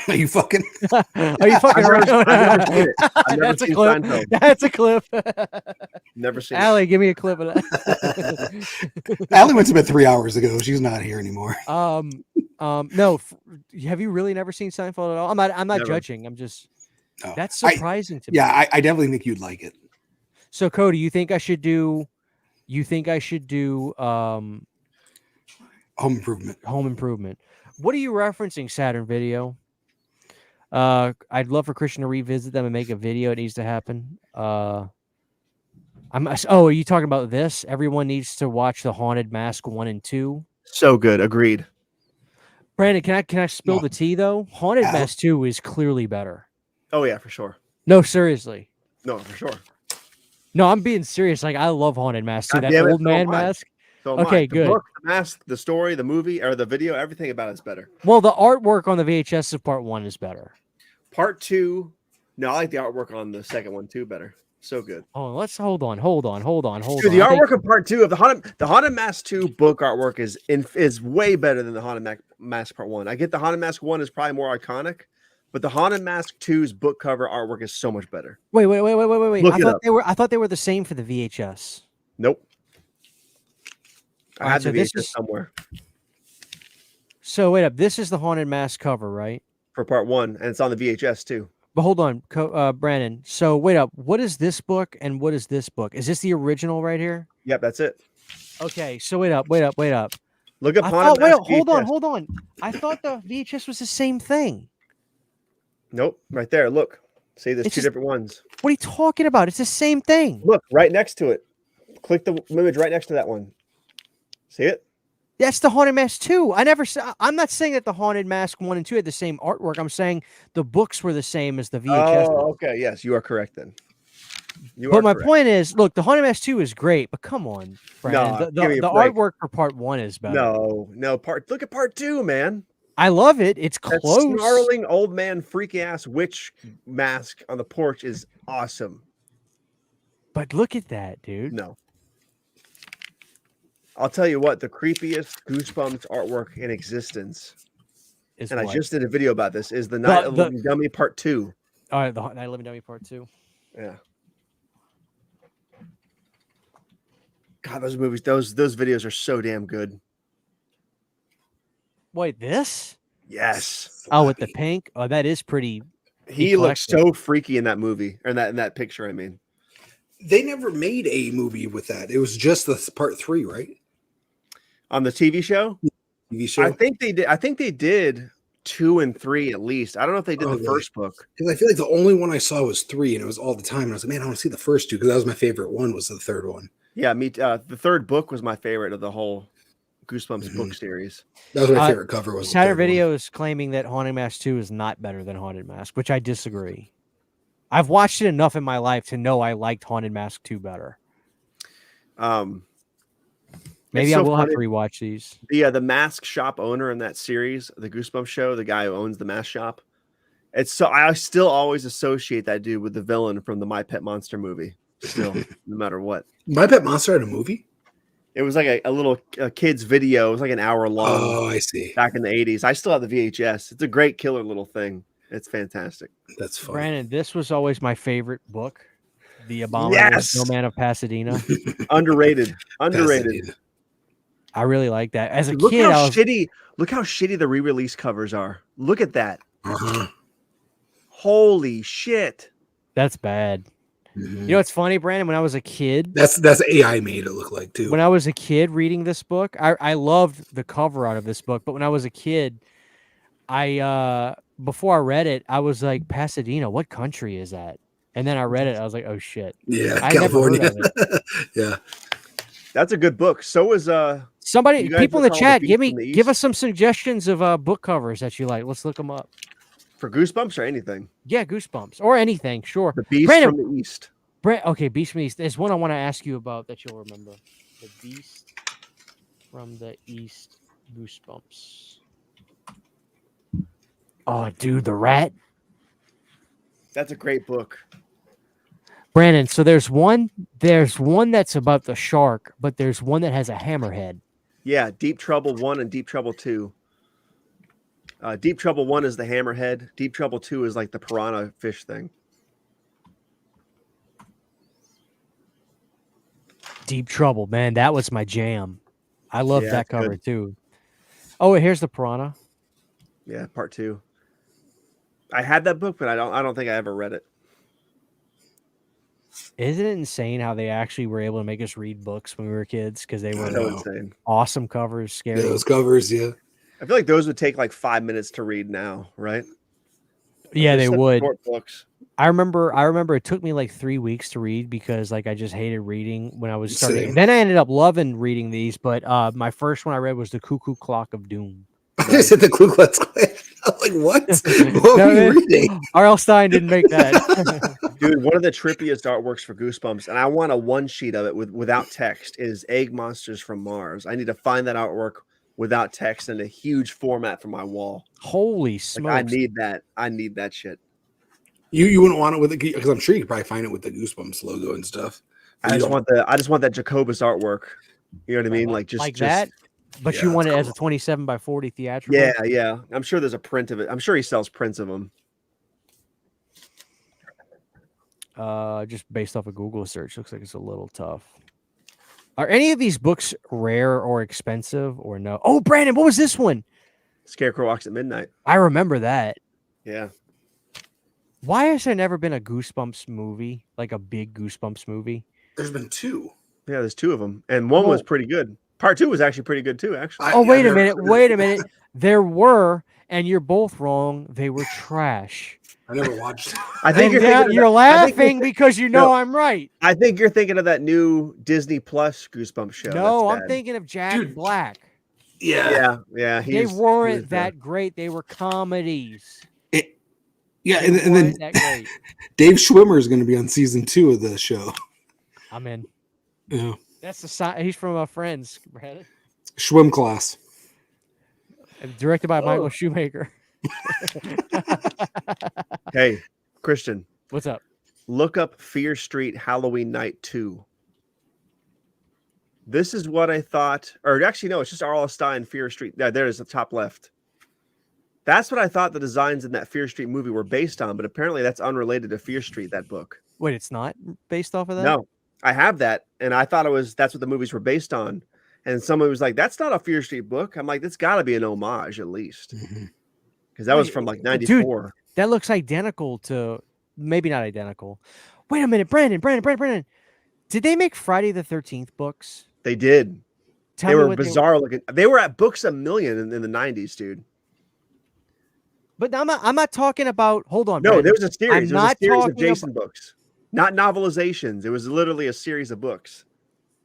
Are you fucking? Are you fucking I've around? never seen it. I've never That's a seen clip. Seinfeld. That's a clip. Never seen Allie, give me a clip of that. Allie went to bed 3 hours ago. She's not here anymore. No. Have you really never seen Seinfeld at all? I'm not Never. judging. I'm just. No. That's surprising to me. Yeah, I definitely think you'd like it. So Cody, you think I should do? Home Improvement. Home Improvement. What are you referencing, Saturn Video? I'd love for Christian to revisit them and make a video. It needs to happen. Are you talking about this? Everyone needs to watch The Haunted Mask 1 and 2. So good. Agreed. Brandon, can I spill No. the tea though? Haunted Al- Mask 2 is clearly better. Oh yeah, for sure. No, seriously. No, for sure. No, I'm being serious. Like I love Haunted Mask 2. God That damn it, old so man am I. mask. So am I. Okay, The good. book, the mask, the story, the movie, or the video, everything about it's better. Well, the artwork on the VHS of part 1 is better. Part 2, no, I like the artwork on the second one too better. So good. Oh, let's hold on. Dude, the I think- artwork of part 2 of the Haunted Mask 2 book artwork is way better than the Haunted Mask part 1. I get the Haunted Mask 1 is probably more iconic, but the Haunted Mask 2's book cover artwork is so much better. Wait. Look I it thought up. I thought they were the same for the VHS. Nope. I All right, had so the this VHS is- somewhere So wait up. This is the Haunted Mask cover, right? for part 1, and it's on the VHS too. But hold on, Brandon. So wait up. What is this book and what is this book? Is this the original right here? Yep, that's it. Okay. So wait up. Look up I Haunted thought, wait, Mask VHS. hold on. I thought the VHS was the same thing. Nope, right there. Look. See, there's It's two just- different ones. What are you talking about? It's the same thing. Look, right next to it. Click the image right next to that one. See it? That's the Haunted Mask 2. I'm not saying that the Haunted Mask 1 and 2 had the same artwork. I'm saying the books were the same as the VHS. Oh, okay. Yes, you are correct then. You But are my correct. point is, look, the Haunted Mask 2 is great, but come on, Brandon. give me a the break. artwork for part 1 is better. No, look at part 2, man. I love it. It's That close. snarling old man freaky ass witch mask on the porch is awesome. But look at that, dude. No. I'll tell you what, the creepiest Goosebumps artwork in existence, Is and what? I just did a video about this, is the Night of the Living Dummy Part 2. All right, the Night of Living Dummy part 2. Yeah. God, those movies, those videos are so damn good. Wait, this? Yes. Oh, with the pink? Oh, that is pretty. He looks collected. so freaky in that movie, or in that picture, I mean. They never made a movie with that. It was just the part 3, right? On the TV show? TV show. I think they did 2 and 3 at least. I don't know if they did Oh, the really? first book. Because I feel like the only one I saw was 3, and it was all the time. And I was like, man, I want to see the first 2 because that was my favorite one. Was the third one? Yeah, the third book was my favorite of the whole Goosebumps book series. That was my favorite cover. Was the Saturn third one. Video is claiming that Haunted Mask 2 is not better than Haunted Mask, which I disagree. I've watched it enough in my life to know I liked Haunted Mask 2 better. Maybe it's I so will have funny. to rewatch these. The mask shop owner in that series, the Goosebumps show, the guy who owns the mask shop. I still always associate that dude with the villain from the My Pet Monster movie. Still, no matter what. My Pet Monster had a movie. It was like a little kid's video. It was like an hour long. Oh, I see. Back in the 80s. I still have the VHS. It's a great killer little thing. It's fantastic. That's funny. Brandon, this was always my favorite book. The Abominable Yes! Snowman of Pasadena. Underrated. Pasadena. I really like that. As a Look kid, how I was shitty the re-release covers are. Look at that. Uh-huh. Holy shit. that's bad. Mhm. You know what's funny, Brandon? When I was a kid, That's AI made it look like too. when I was a kid reading this book, I loved the cover out of this book. But when I was a kid, before I read it, I was like, Pasadena, what country is that? And then I read it, I was like, oh shit. Yeah, I never heard California. of it. Yeah. That's a good book. So is Somebody, You guys people in the recall chat, The give Beast from the give East? us some suggestions of book covers that you like. Let's look them up. for Goosebumps or anything. Yeah, Goosebumps or anything, sure. The Beast Brandon, from the East. Okay, Beast from the East. There's one I want to ask you about that you'll remember. The Beast from the East, Goosebumps. Oh, dude, the rat. That's a great book. Brandon, so there's one that's about the shark, but there's one that has a hammerhead. Yeah, Deep Trouble 1 and Deep Trouble 2. Deep Trouble 1 is the hammerhead. Deep Trouble 2 is like the piranha fish thing. Deep Trouble, man, that was my jam. I love Yeah, that it's cover good. too. Oh, and here's the piranha. Yeah, part 2. I had that book, but I don't think I ever read it. Isn't it insane how they actually were able to make us read books when we were kids because they I were So know. insane. awesome covers, scary. Yeah, those covers, yeah. I feel like those would take like 5 minutes to read now, right? Yeah, They're they such would. Short books. I remember it took me like 3 weeks to read because like I just hated reading when I was starting. Same. Then I ended up loving reading these, but my first one I read was The Cuckoo Clock of Doom. I just said the Ku Klux Klan. I'm like, what? What No, were you reading? R.L. Stein didn't make that. Dude, one of the trippiest artworks for Goosebumps, and I want a one sheet of it without text, is Egg Monsters from Mars. I need to find that artwork without text in a huge format for my wall. Holy Like, smokes. I need that. I need that shit. You wouldn't want it with it because I'm sure you could probably find it with the Goosebumps logo and stuff. But I you just don't- want that Jacobus artwork. You know what I mean? Like just that. But Yeah, you want it that's as a 27 by 40 theatrical? Yeah, yeah. I'm sure there's a print of it. I'm sure he sells prints of them. Just based off a Google search, looks like it's a little tough. Are any of these books rare or expensive or no? Oh, Brandon, what was this one? Scarecrow Walks at Midnight. I remember that. Yeah. Why has there never been a Goosebumps movie, like a big Goosebumps movie? There's been 2. Yeah, there's 2 of them. And one was pretty good. Part 2 was actually pretty good too, actually. Oh, wait a I've minute. never- Wait a minute. There were, and you're both wrong. They were trash. I never watched it. I think And you're now thinking of you're that- I think laughing because you know No. I'm right. I think you're thinking of that new Disney Plus Goosebumps show. No, That's I'm bad. thinking of Jack Dude. Black. Yeah. Yeah. They weren't that great. They were comedies. Yeah, They and then weren't that great. Dave Schwimmer is going to be on season 2 of the show. I'm in. Yeah. That's the sign. He's from our friends, Brandon. Schwim class. And directed by Michael Oh. Shoemaker. Hey, Christian, What's up? look up Fear Street Halloween Night 2. This is what I thought, or actually, no, it's just R.L. Stein, Fear Street. Yeah, there it is, the top left. That's what I thought the designs in that Fear Street movie were based on, but apparently that's unrelated to Fear Street, that book. Wait, it's not based off of that? No, I have that, and I thought that's what the movies were based on. And someone was like, that's not a Fear Street book. I'm like, it's got to be an homage at least. Mhm. Because that was Wait, from like dude, 94. That looks identical to, maybe not identical. Wait a minute, Brandon. Did they make Friday the 13th books? They did. Tell They me were what bizarre looking. They were at Books a Million in the 90s, dude. But I'm not talking about, hold on. No, Brandon. there was a series. I'm There was not a series of talking Jason books, not novelizations. It was literally a series of books.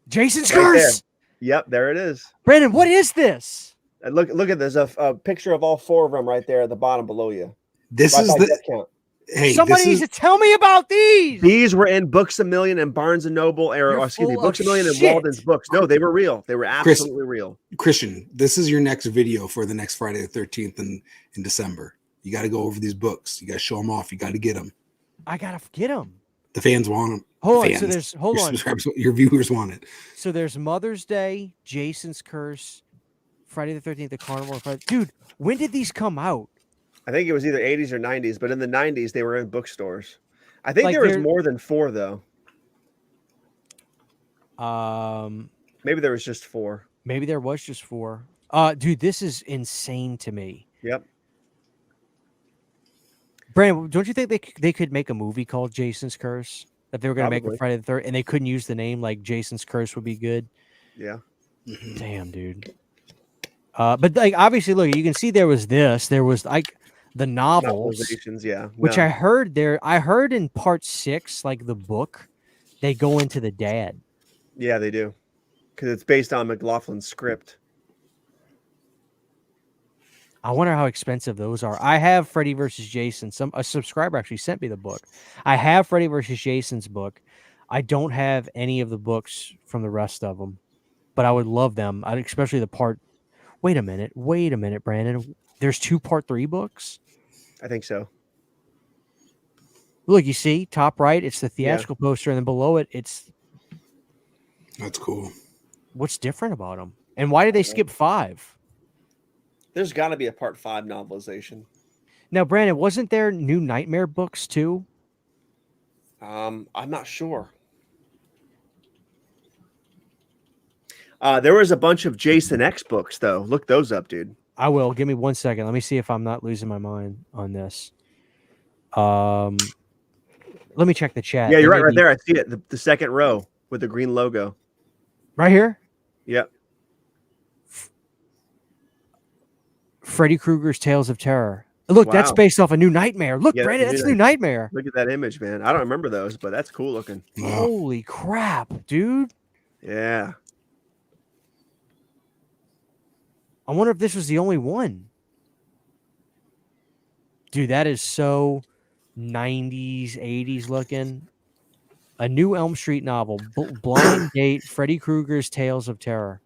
Jason's Right there. Curse. Yep, there it is. Brandon, what is this? And look at this. A picture of all 4 of them right there at the bottom below you. This Right is by the death count. hey. Somebody This needs is to tell me about these. These were in Books a Million and Barnes and Noble, or You're excuse me, full Books a of Million and shit. Walden's books. No, they were real. They were Chris- absolutely real. Christian. This is your next video for the next Friday the 13th in December. You got to go over these books. You got to show them off. You got to get them. I gotta get them. The fans want them. Hold on. Fans. So there's hold Your on. subscribers, your viewers want it. So there's Mother's Day, Jason's Curse, Friday the 13th, the Carnival. Dude, when did these come out? I think it was either 80s or 90s, but in the 90s, they were in bookstores. I think Like there was they're- more than 4, though. Maybe there was just 4. there was just 4. Dude, this is insane to me. Yep. Brandon, don't you think they could make a movie called Jason's Curse? That they were going to make Probably. a Friday the 13th, and they couldn't use the name, like Jason's Curse would be good. Yeah. Mhm. Damn, dude. But like obviously, look, you can see there was like the novels, Novelizations, yeah. which No. I heard in part 6, like the book, they go into the dad. Yeah, they do. Because it's based on McLaughlin's script. I wonder how expensive those are. I have Freddy versus Jason. A subscriber actually sent me the book. I have Freddy versus Jason's book. I don't have any of the books from the rest of them, but I would love them. Especially the part. Wait a minute, Brandon. There's 2 part 3 books. I think so. Look, you see, top right, it's the theatrical poster, and then below it, it's That's cool. what's different about them, and why did they skip 5? There's got to be a part 5 novelization. Now, Brandon, wasn't there new Nightmare books too? I'm not sure. There was a bunch of Jason X books though. Look those up, dude. I will. Give me 1 second. Let me see if I'm not losing my mind on this. Let me check the chat. Yeah, you're There right may there. be- I see it. The second row with the green logo. Right here. Yep. Freddy Krueger's Tales of Terror. Look, that's Wow. based off a new Nightmare. Look, Yeah, Brandon, that's that's a a new new Nightmare. Look at that image, man. I don't remember those, but that's cool looking. Yeah. Holy crap, dude. Yeah. I wonder if this was the only one. Dude, that is so 90s, 80s looking. A new Elm Street novel, Blind Date, Freddy Krueger's Tales of Terror.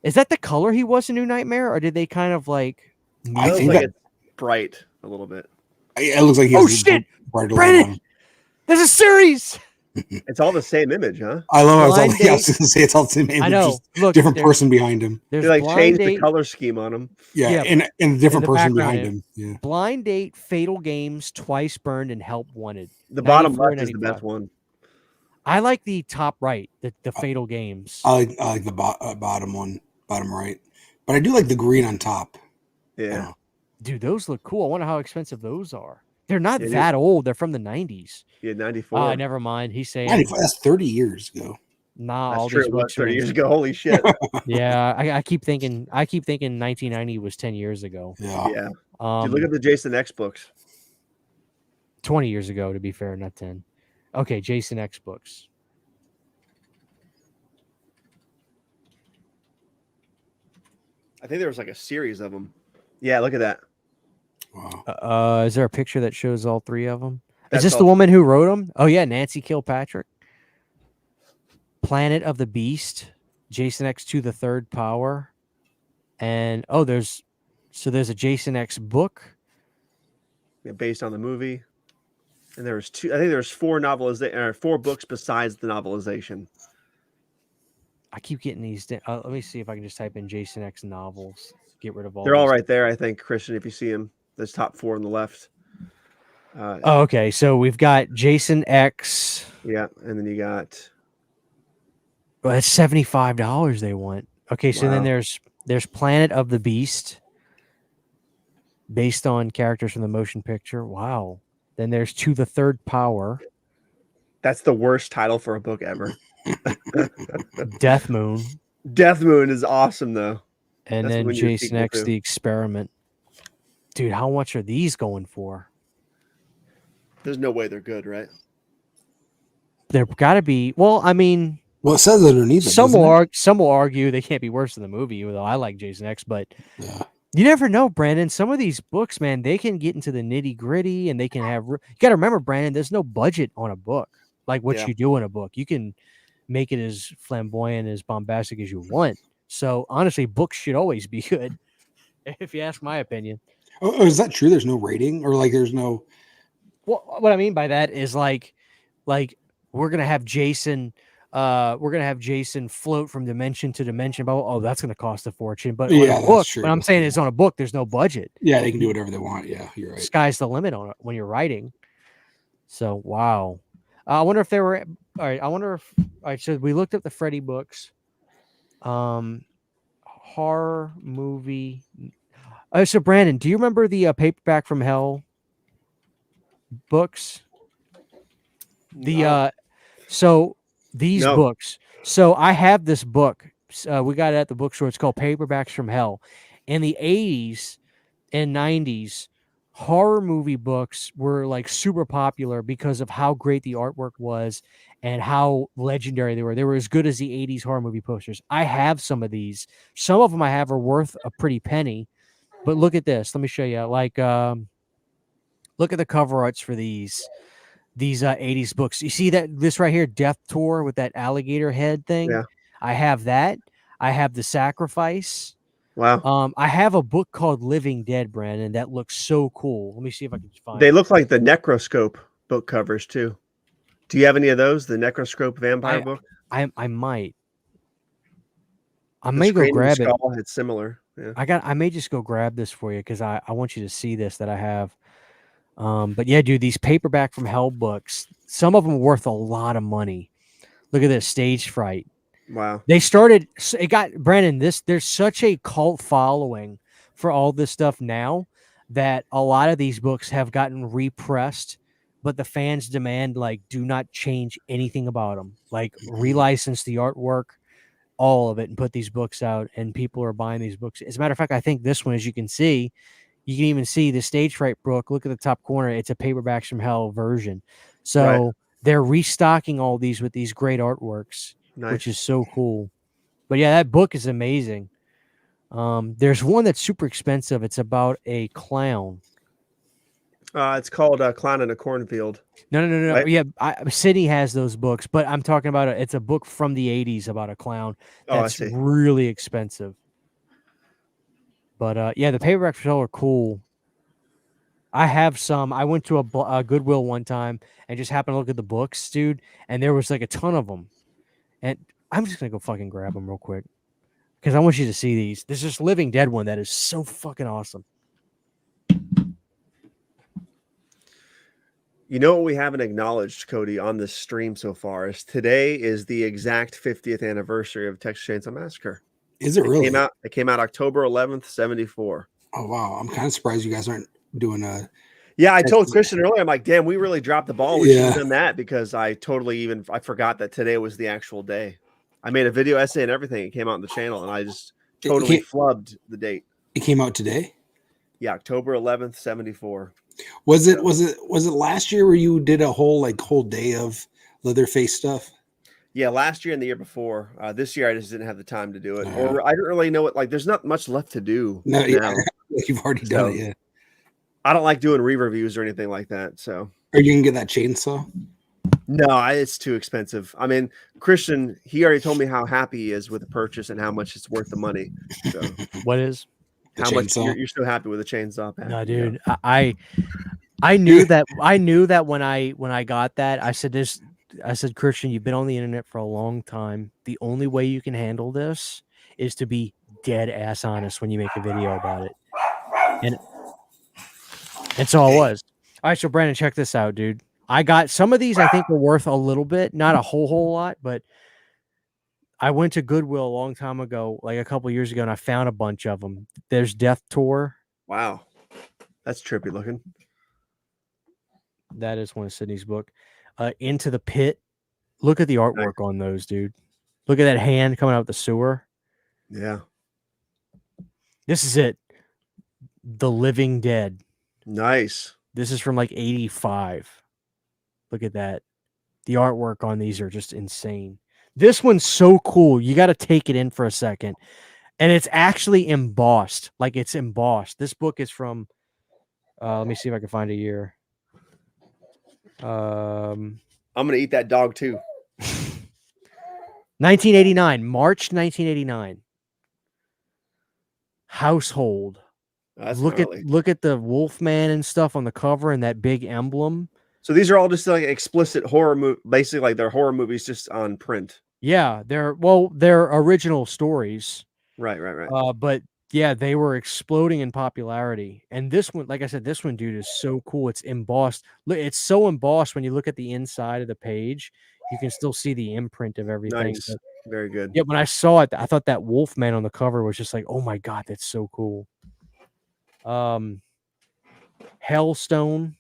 Is that the color he was in New Nightmare, or did they kind of like... I Feels think like that- it's bright a little bit. It looks like he Oh, has shit! brighter light Brandon! on. There's a series! It's all the same image, huh? I love how Blind it's all, yeah, I was Date. gonna say it's all the same image, I know. just Look, different there- person behind him. There's They like Blind changed the Date, color scheme on them. Yeah, Yeah. and a different In the person background, behind him. Yeah. Blind Date, Fatal Games, Twice Burned, and Help Wanted. The bottom 94, left is the 95. best one. I like the top right, the Fatal Games. I like the bottom one, bottom right, but I do like the green on top. Yeah. Dude, those look cool. I wonder how expensive those are. They're not Yeah, that old. They're from the 90s. Yeah, 94. Ah, never mind. He's saying, 95, that's 30 years ago. nah, That's all true. these It was books are 30 in- years ago. Holy shit. Yeah, I keep thinking 1990 was 10 years ago. Yeah. Yeah. Um, Dude, look at the Jason X books. 20 years ago, to be fair, not 10. Okay, Jason X books. I think there was like a series of them. Yeah, look at that. Wow. Is there a picture that shows all three of them? That's Is this the all- woman who wrote them? Oh yeah, Nancy Kilpatrick. Planet of the Beast, Jason X to the Third Power, and there's a Jason X book. Yeah, based on the movie. And there was two. I think there's four books besides the novelization. I keep getting these. Let me see if I can just type in Jason X novels. Get rid of all. They're all these. right there, I think, Christian. If you see them, there's top four on the left. Oh, okay. So we've got Jason X. Yeah, and then you got Well, it's $75 they want. Okay, so then Wow. there's Planet of the Beast, based on characters from the motion picture. Wow. Then there's To the Third Power, that's the worst title for a book ever. Death Moon, Death Moon is awesome though. and That's then when you're Jason sequel X to. The Experiment. Dude, how much are these going for? There's no way they're good, right? There got to be. Well, I mean, Well, it says underneath it. some doesn't will it? some will argue they can't be worse than the movie, even though I like Jason X. But Yeah. you never know, Brandon. Some of these books, man, they can get into the nitty gritty, and they can have. You got to remember, Brandon. There's no budget on a book like what Yeah. you do in a book. You can make it as flamboyant, as bombastic as you want. So honestly, books should always be good, if you ask my opinion. Oh, is that true? There's no rating, or like there's no. What I mean by that is like we're gonna have Jason float from dimension to dimension. But that's gonna cost a fortune. But on Yeah, a that's book, true. but I'm saying it's on a book. There's no budget. Yeah, they can do whatever they want. Yeah, you're right. Sky's the limit on it when you're writing. So wow. I wonder if there were. All right. I wonder if. All right. So we looked up the Freddy books. Horror movie. So Brandon, do you remember the Paperback from Hell books? So these No. books. So I have this book. We got it at the bookstore. It's called Paperbacks from Hell. In the 80s and 90s, horror movie books were like super popular because of how great the artwork was and how legendary they were. They were as good as the 80s horror movie posters. I have some of these. Some of them I have are worth a pretty penny. But look at this. Let me show you. Like, look at the cover arts for these 80s books. You see this right here, Death Tour with that alligator head thing? Yeah. I have that. I have The Sacrifice. Wow. I have a book called Living Dead, Brandon, that looks so cool. Let me see if I can find They it. look like the Necroscope book covers too. Do you have any of those? The Necroscope vampire book? I might. I The may go Screaming grab it. Skull, it's similar. Yeah. I may just go grab this for you because I want you to see this that I have. But yeah, dude, these paperback from hell books, some of them worth a lot of money. Look at this, Stage Fright. Wow. They started. It got Brandon. There's such a cult following for all this stuff now that a lot of these books have gotten repressed, but the fans demand like do not change anything about them. Like relicense the artwork, all of it, and put these books out. And people are buying these books. As a matter of fact, I think this one, as you can even see the Stage Fright book. Look at the top corner; it's a Paperbacks from Hell version. Right. So they're restocking all these with these great artworks, which is Nice. so cool. But yeah, that book is amazing. There's one that's super expensive. It's about a clown. It's called Clown in a Cornfield. No. Right? Yeah, Sydney has those books, but I'm talking about it's a book from the '80s about a clown Oh, I that's see. really expensive. But yeah, the paperback for sale are cool. I have some. I went to a Goodwill one time and just happened to look at the books, dude, and there was like a ton of them. And I'm just gonna go fucking grab them real quick because I want you to see these. There's this Living Dead one that is so fucking awesome. You know what we haven't acknowledged, Cody, on this stream so far is today is the exact 50th anniversary of Texas Chainsaw Massacre. Is it really? It came out October 11th, 74. Oh wow, I'm kind of surprised you guys aren't doing a. Yeah, I told Christian earlier, I'm like, damn, we really dropped the ball. We should have Yeah. done that because I forgot that today was the actual day. I made a video essay and everything. It came out on the channel and I just totally flubbed the date. It came out today. Yeah, October 11th, 74. Was it last year where you did a whole day of Leatherface stuff? Yeah, last year and the year before. This year I just didn't have the time to do it, Yeah. or I didn't really know it. Like, there's not much left to do. No, now. yeah, you've already done it. Yeah. I don't like doing re-reviews or anything like that. So, Are you gonna get that chainsaw? no, it's too expensive. I mean, Christian, he already told me how happy he is with the purchase and how much it's worth the money. So, What is? The how much chainsaw? you're so happy with the chainsaw pack? No, dude. I knew that when I got that, I said, Christian, you've been on the internet for a long time. The only way you can handle this is to be dead ass honest when you make a video about it. And so I was. All right, so Brandon, check this out, dude. I got some of these I think are worth a little bit, not a whole lot, but I went to Goodwill a long time ago, like a couple years ago, and I found a bunch of them. There's Death Tour. Wow, that's trippy looking. That is one of Sydney's book. Into the Pit. Look at the artwork on those, dude. Look at that hand coming out of the sewer. Yeah, This is it. The Living Dead. nice. This is from like 85. Look at that. The artwork on these are just insane. This one's so cool. You got to take it in for a second. And it's actually embossed. Like it's embossed. This book is from, let me see if I can find a year. I'm gonna eat that dog too. 1989, March 1989. Household. That's Look at the Wolfman and stuff on the cover and that big emblem. So these are all just like explicit horror movie, basically like they're horror movies just on print. Yeah, they're original stories. Right. But yeah, they were exploding in popularity. And this one, like I said, this one, dude, is so cool. It's embossed. Look, it's so embossed when you look at the inside of the page, you can still see the imprint of everything. Nice. But, Very good. yeah, when I saw it, I thought that Wolfman on the cover was just like, oh my God, that's so cool. Hellstone.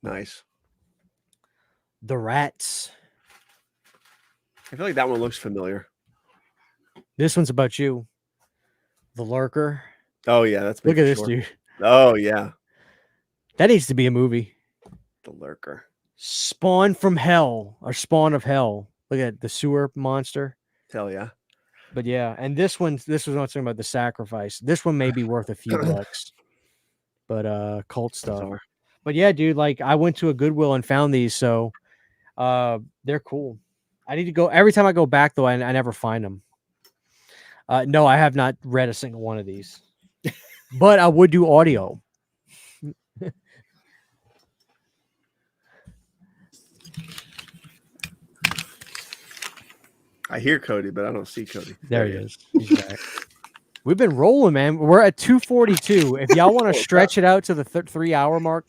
Nice. The Rats. I feel like that one looks familiar. This one's about you. The Lurker. Oh yeah, that's me Look at for this, sure. dude. Oh yeah, That needs to be a movie. the Lurker. Spawn from Hell or Spawn of Hell. Look at the sewer monster. Hell yeah. But yeah, and this was not talking about the sacrifice. This one may be worth a few bucks. But cult stuff. Bizarre. But yeah, dude, like I went to a Goodwill and found these, so they're cool. I need to go every time I go back though, I never find them. No, I have not read a single one of these. But I would do audio. I hear Cody, but I don't see Cody. There he is. He's back. We've been rolling, man. We're at 2:42. If y'all want to stretch it out to the 3-hour mark,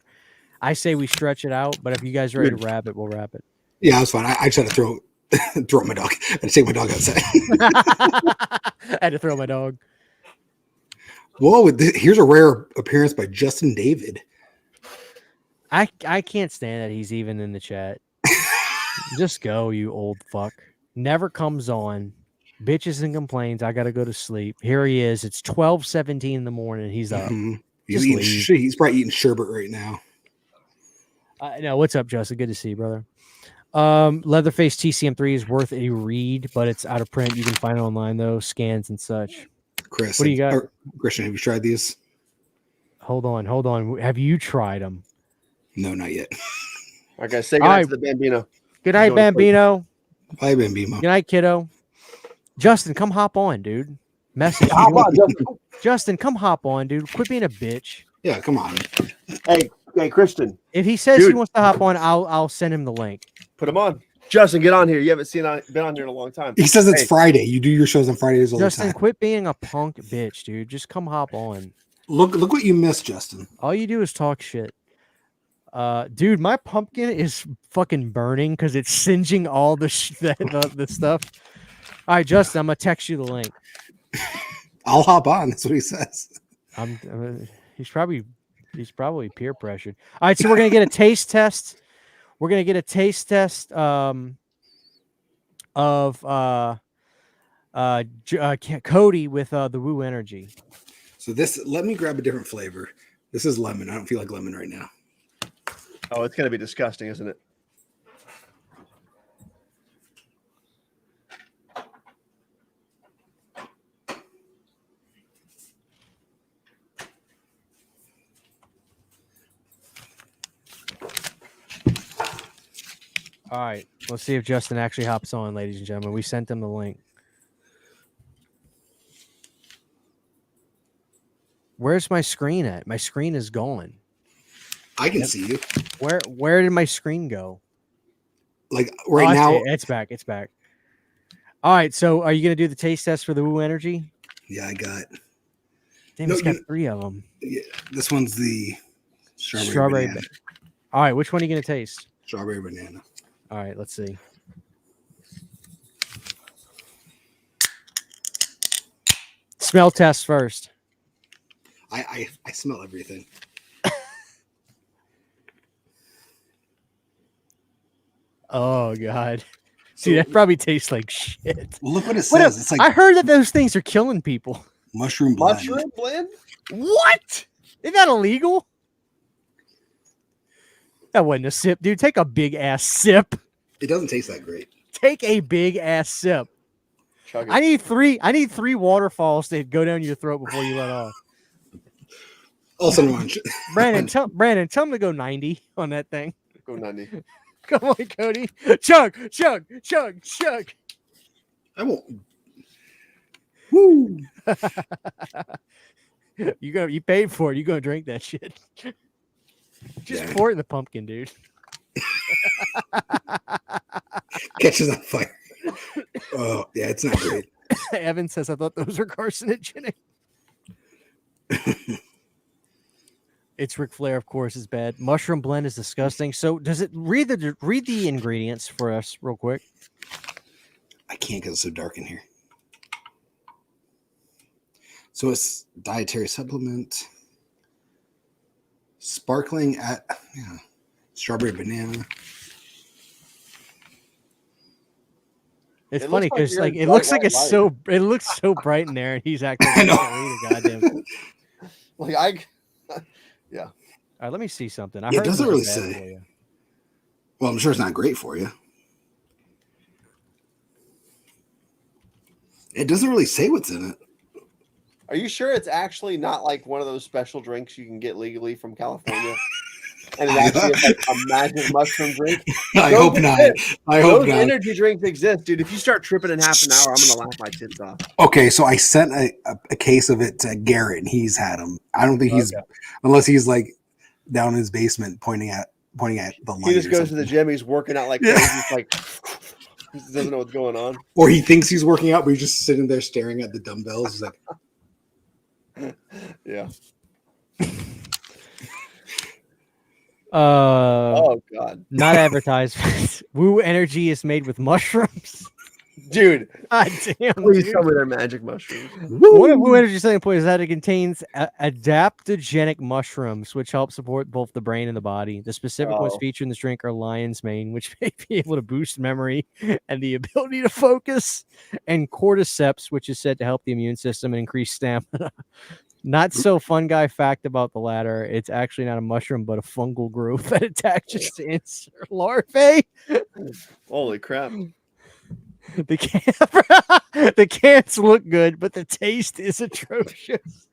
I say we stretch it out. But if you guys are ready to wrap it, we'll wrap it. Yeah, that's fine. I just had to throw my dog. I had to take my dog outside. I had to throw my dog. Whoa, here's a rare appearance by Justin David. I can't stand that he's even in the chat. Just go, you old fuck. Never comes on. Bitches and complains. I got to go to sleep. Here he is. It's 12:17 in the morning. He's up. Mm-hmm. Just He's probably eating sherbet right now. No, what's up, Justin? Good to see you, brother. Leatherface TCM3 is worth a read, but it's out of print. You can find it online, though. Scans and such. Chris, what do you got? Christian, have you tried these? Hold on. Have you tried them? No, not yet. Okay, say goodnight to the Bambino. Good night, Bambino. Bye, Bambino. Good night, kiddo. Justin, come hop on, dude. Message. Hop on, Justin. Justin, come hop on, dude. Quit being a bitch. Yeah, come on. Hey, Christian. If he says he wants to hop on, I'll send him the link. Put him on. Justin, get on here. You haven't been on here in a long time. He says it's Friday. You do your shows on Fridays all Justin, the time. quit being a punk bitch, dude. Just come hop on. Look what you missed, Justin. All you do is talk shit. Dude, my pumpkin is fucking burning because it's singeing all the stuff. All right, Justin, I'm gonna text you the link. I'll hop on. That's what he says. He's probably peer pressured. All right, so we're gonna get a taste test. We're gonna get a taste test of Cody with the Woo Energy. So let me grab a different flavor. This is lemon. I don't feel like lemon right now. Oh, it's gonna be disgusting, isn't it? All right, let's see if Justin actually hops on, ladies and gentlemen. We sent him the link. Where's my screen at? My screen is gone. I can see you. Where did my screen go? Like right now. It's back. It's back. All right, so are you going to do the taste test for the Woo Energy? Yeah, I got. Damn, he's got 3 of them. Yeah, this one's the strawberry banana. All right, which one are you going to taste? Strawberry banana. All right, let's see. Smell test first. I smell everything. Oh God. See, that probably tastes like shit. Well, look what it says. It's like I heard that those things are killing people. Mushroom blend. Mushroom blend? What? Isn't that illegal? That wasn't a sip, dude. Take a big ass sip. It doesn't taste that great. Take a big ass sip. Chug it. I need three waterfalls to go down your throat before you let off. Also, Brandon, tell him to go 90 on that thing. Go 90. Come on, Cody. Chug. I won't. Woo! You paid for it. You gonna drink that shit. Just pour it in the pumpkin, dude. Catches on fire. Oh, yeah, it's not great. Evan says, I thought those were carcinogenic. It's Ric Flair, of course, is bad. Mushroom blend is disgusting. So does it read the ingredients for us real quick? I can't because it's so dark in here. So it's dietary supplement. Sparkling strawberry banana. It's funny because it looks like it's so bright in there, and he's acting like he can't read a goddamn. Yeah. All right, let me see something. It doesn't really say. Well, I'm sure it's not great for you. It doesn't really say what's in it. Are you sure it's actually not like one of those special drinks you can get legally from California? And it actually is like a magic mushroom drink? I hope not. Those energy drinks exist, dude. If you start tripping in half an hour, I'm gonna laugh my tits off. Okay, so I sent a case of it to Garrett, and he's had them. I don't think unless he's like down in his basement pointing at the light. He just goes to the gym. He's working out like crazy. He's like, He doesn't know what's going on. Or he thinks he's working out, but he's just sitting there staring at the dumbbells. He's like, Yeah. Oh God, not advertisements. Woo energy is made with mushrooms. dude! God damn. Please Dude. tell me they're magic mushrooms. One of Woo Energy's selling point is that it contains adaptogenic mushrooms, which help support both the brain and the body. The specific ones Oh. featured in this drink are lion's mane, which may be able to boost memory and the ability to focus, and cordyceps, which is said to help the immune system and increase stamina. Not so fun guy fact about the latter. It's actually not a mushroom, but a fungal growth that attaches to insect larvae. Holy crap! The the cans look good, but the taste is atrocious.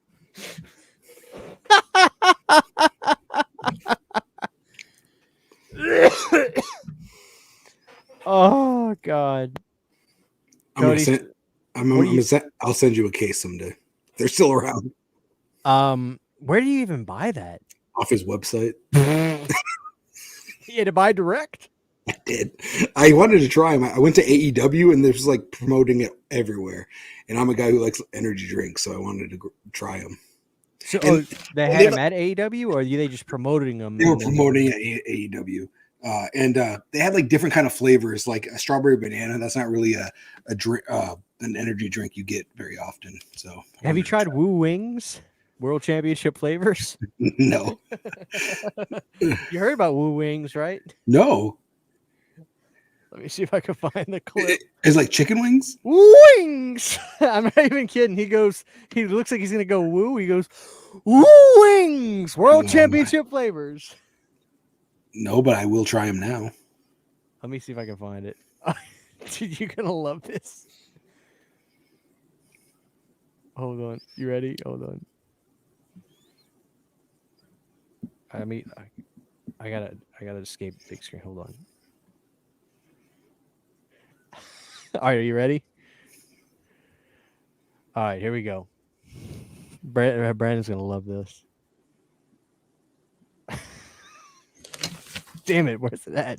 Oh God! I'll Cody, send you a case someday. They're still around. where do you even buy that? Off his website. You had to buy direct. I did. I wanted to try them. I went to AEW and there's like promoting it everywhere. And I'm a guy who likes energy drinks, so I wanted to try them. So And they had them at AEW, or are they just promoting them? They were promoting it at AEW. And they had like different kind of flavors, like a strawberry banana. That's not really a drink, an energy drink you get very often. So have you tried Woo Wings? World Championship flavors? No. You heard about Woo Wings, right? No. Let me see if I can find the clip. It's like chicken wings? Wings! I'm not even kidding. He looks like he's going to go woo. He goes, Woo Wings! World Championship flavors. No, but I will try them now. Let me see if I can find it. Dude, you're going to love this. Hold on. You ready? Hold on. I gotta escape big screen. Hold on. All right, are you ready? All right, here we go. Brandon's gonna love this. Damn it, where's it at?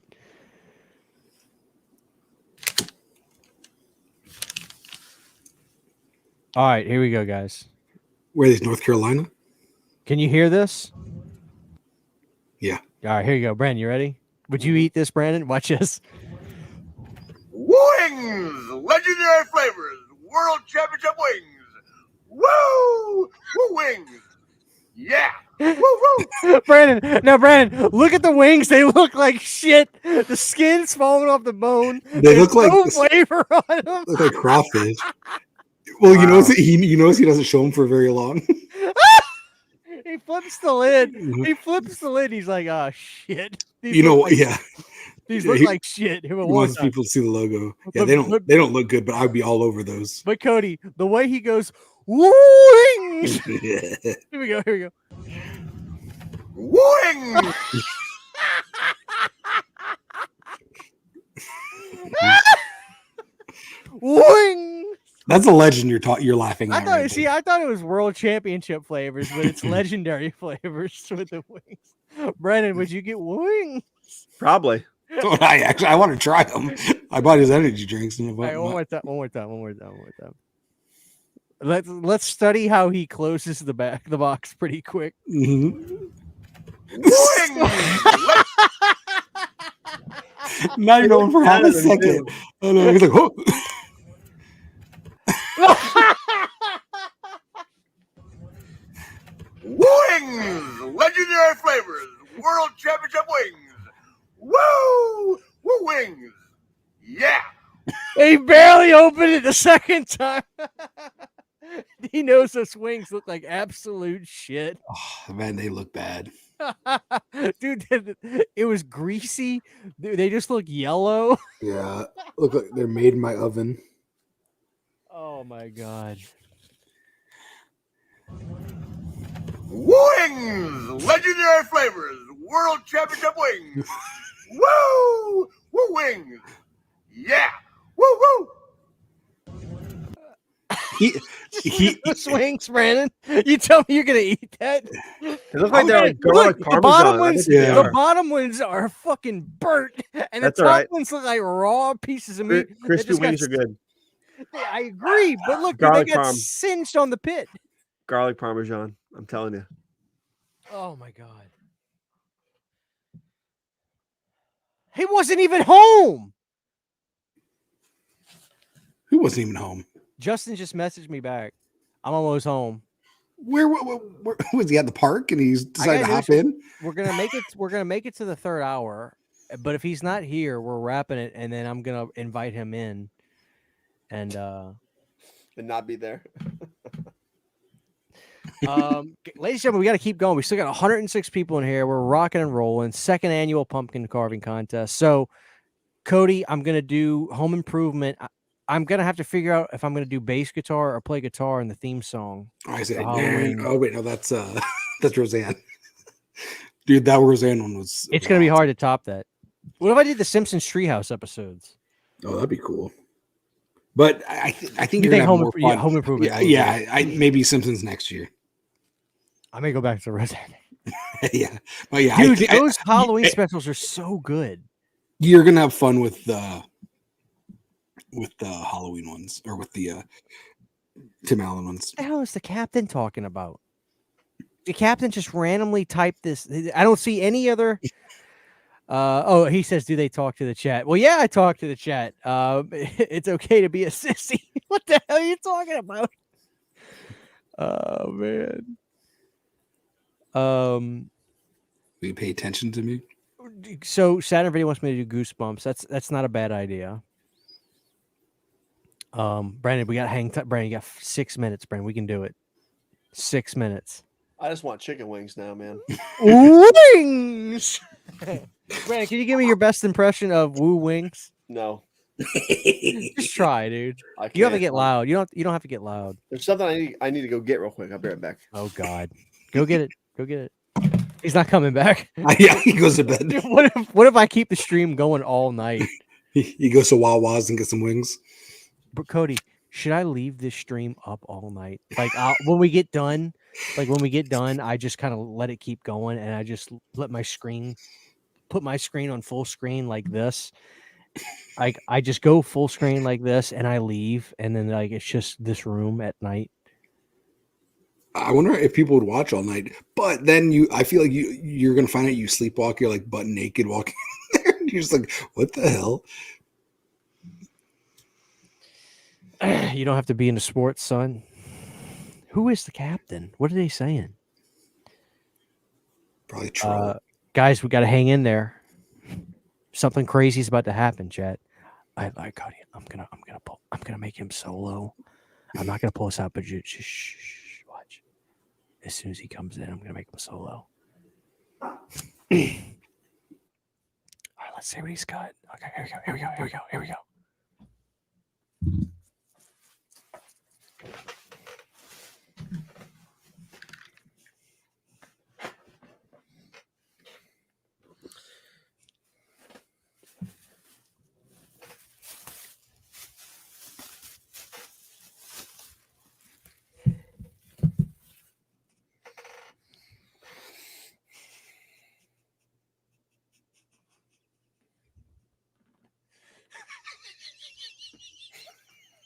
All right, here we go, guys. Where are these, North Carolina? Can you hear this? Yeah. All right, here you go. Brandon, you ready? Would you eat this, Brandon? Watch this. Wings! Legendary flavors! World Championship wings! Woo! Woo wings! Yeah! Woo woo! Brandon, look at the wings. They look like shit. The skin's falling off the bone. They look like no flavor on them. Look like crawfish. Well, you notice he doesn't show them for very long. He flips the lid. He's like, oh shit. These You know look what? like- Yeah. These Yeah, look he- like shit. He wants people to see the logo. Yeah, But- they don't look good, but I'd be all over those. But Cody, the way he goes, wings. Yeah. Here we go. Wings! Wings. That's a legend you're laughing at. right there. I thought it was world championship flavors, but it's legendary flavors with the wings. Brandon, would you get wings? Probably. So I want to try them. I bought his energy drinks. And All right, one more time. Let's study how he closes the box pretty quick. Mhm. Wings! Not even for half a second. Oh no, he's like, oh. Wings! Legendary flavors! World Championship wings! Woo! Woo wings! Yeah! He barely opened it the second time. He knows those wings look like absolute shit. Oh, man, they look bad. Dude, it was greasy. They just look yellow. Yeah, look like they're made in my oven. Oh my god. Wings! Legendary flavors! World Championship wings! Woo! Woo wings! Yeah! Woo woo! he Those wings, Brandon. You tell me you're gonna eat that? They look like they're like Look, garlic the parmesan. bottom I ones, think they Yeah. the are. bottom ones are fucking burnt, and That's the all top right. ones look like raw pieces of meat. that Crispy just got wings are good. I agree, but look, dude, they Garlic got parm. singed on the pit. Garlic parmesan. I'm telling you. Oh my god. He wasn't even home. Who wasn't even home? Justin just messaged me back. I'm almost home. Where was he at the park and he's decided to got hop news. in? We're gonna make it. We're gonna make it to the third hour, but if he's not here, we're wrapping it, and then I'm gonna invite him in. And not be there. ladies and gentlemen, we got to keep going. We still got 106 people in here. We're rocking and rolling. Second annual pumpkin carving contest. So, Cody, I'm gonna do home improvement. I'm gonna have to figure out if I'm gonna do bass guitar or play guitar in the theme song. Oh, I said, for Halloween. oh wait, no, that's that's Roseanne. Dude, that Roseanne one was. It's gonna be hard to top that. What if I did the Simpsons Treehouse episodes? Oh, that'd be cool. But I think You you're think gonna have more fun. home improvement? Yeah, maybe Simpsons next year. I may go back to the Roseanne. Yeah, but yeah, Dude, those Halloween specials are so good. You're gonna have fun with the Halloween ones or with the Tim Allen ones. What the hell is the captain talking about? The captain just randomly typed this. I don't see any other. Oh, he says, do they talk to the chat? Well, yeah, I talk to the chat. It's okay to be a sissy. What the hell are you talking about? Oh, man. Will you pay attention to me? So Saturn Video wants me to do Goosebumps. That's not a bad idea. Brandon, we got to hang tight. Brandon, you got 6 minutes, Brandon. We can do it. 6 minutes. I just want chicken wings now, man. Wings! Brandon, can you give me your best impression of Woo Wings? No, Just try, dude. I can't. You have to get loud. You don't have to get loud. There's something I need to go get real quick. I'll be right back. Oh God. Go get it. Go get it. He's not coming back. Yeah, he goes to bed. Dude, what if I keep the stream going all night? He goes to Wawa's and gets some wings. But Cody, should I leave this stream up all night? Like when we get done, I just kind of let it keep going and I just let my screen put my screen on full screen like this. I just go full screen like this and I leave and then like it's just this room at night. I wonder if people would watch all night. But then I feel like you're gonna find out you sleepwalk. You're like butt naked walking there. And you're just like, what the hell? You don't have to be into sports, son. Who is the captain? What are they saying? Probably true. Guys, we got to hang in there. Something crazy is about to happen, chat. I like Cody. I'm gonna make him solo. I'm not gonna pull this out, but just shh, watch. As soon as he comes in, I'm gonna make him solo. All right, let's see what he's got. Okay, here we go.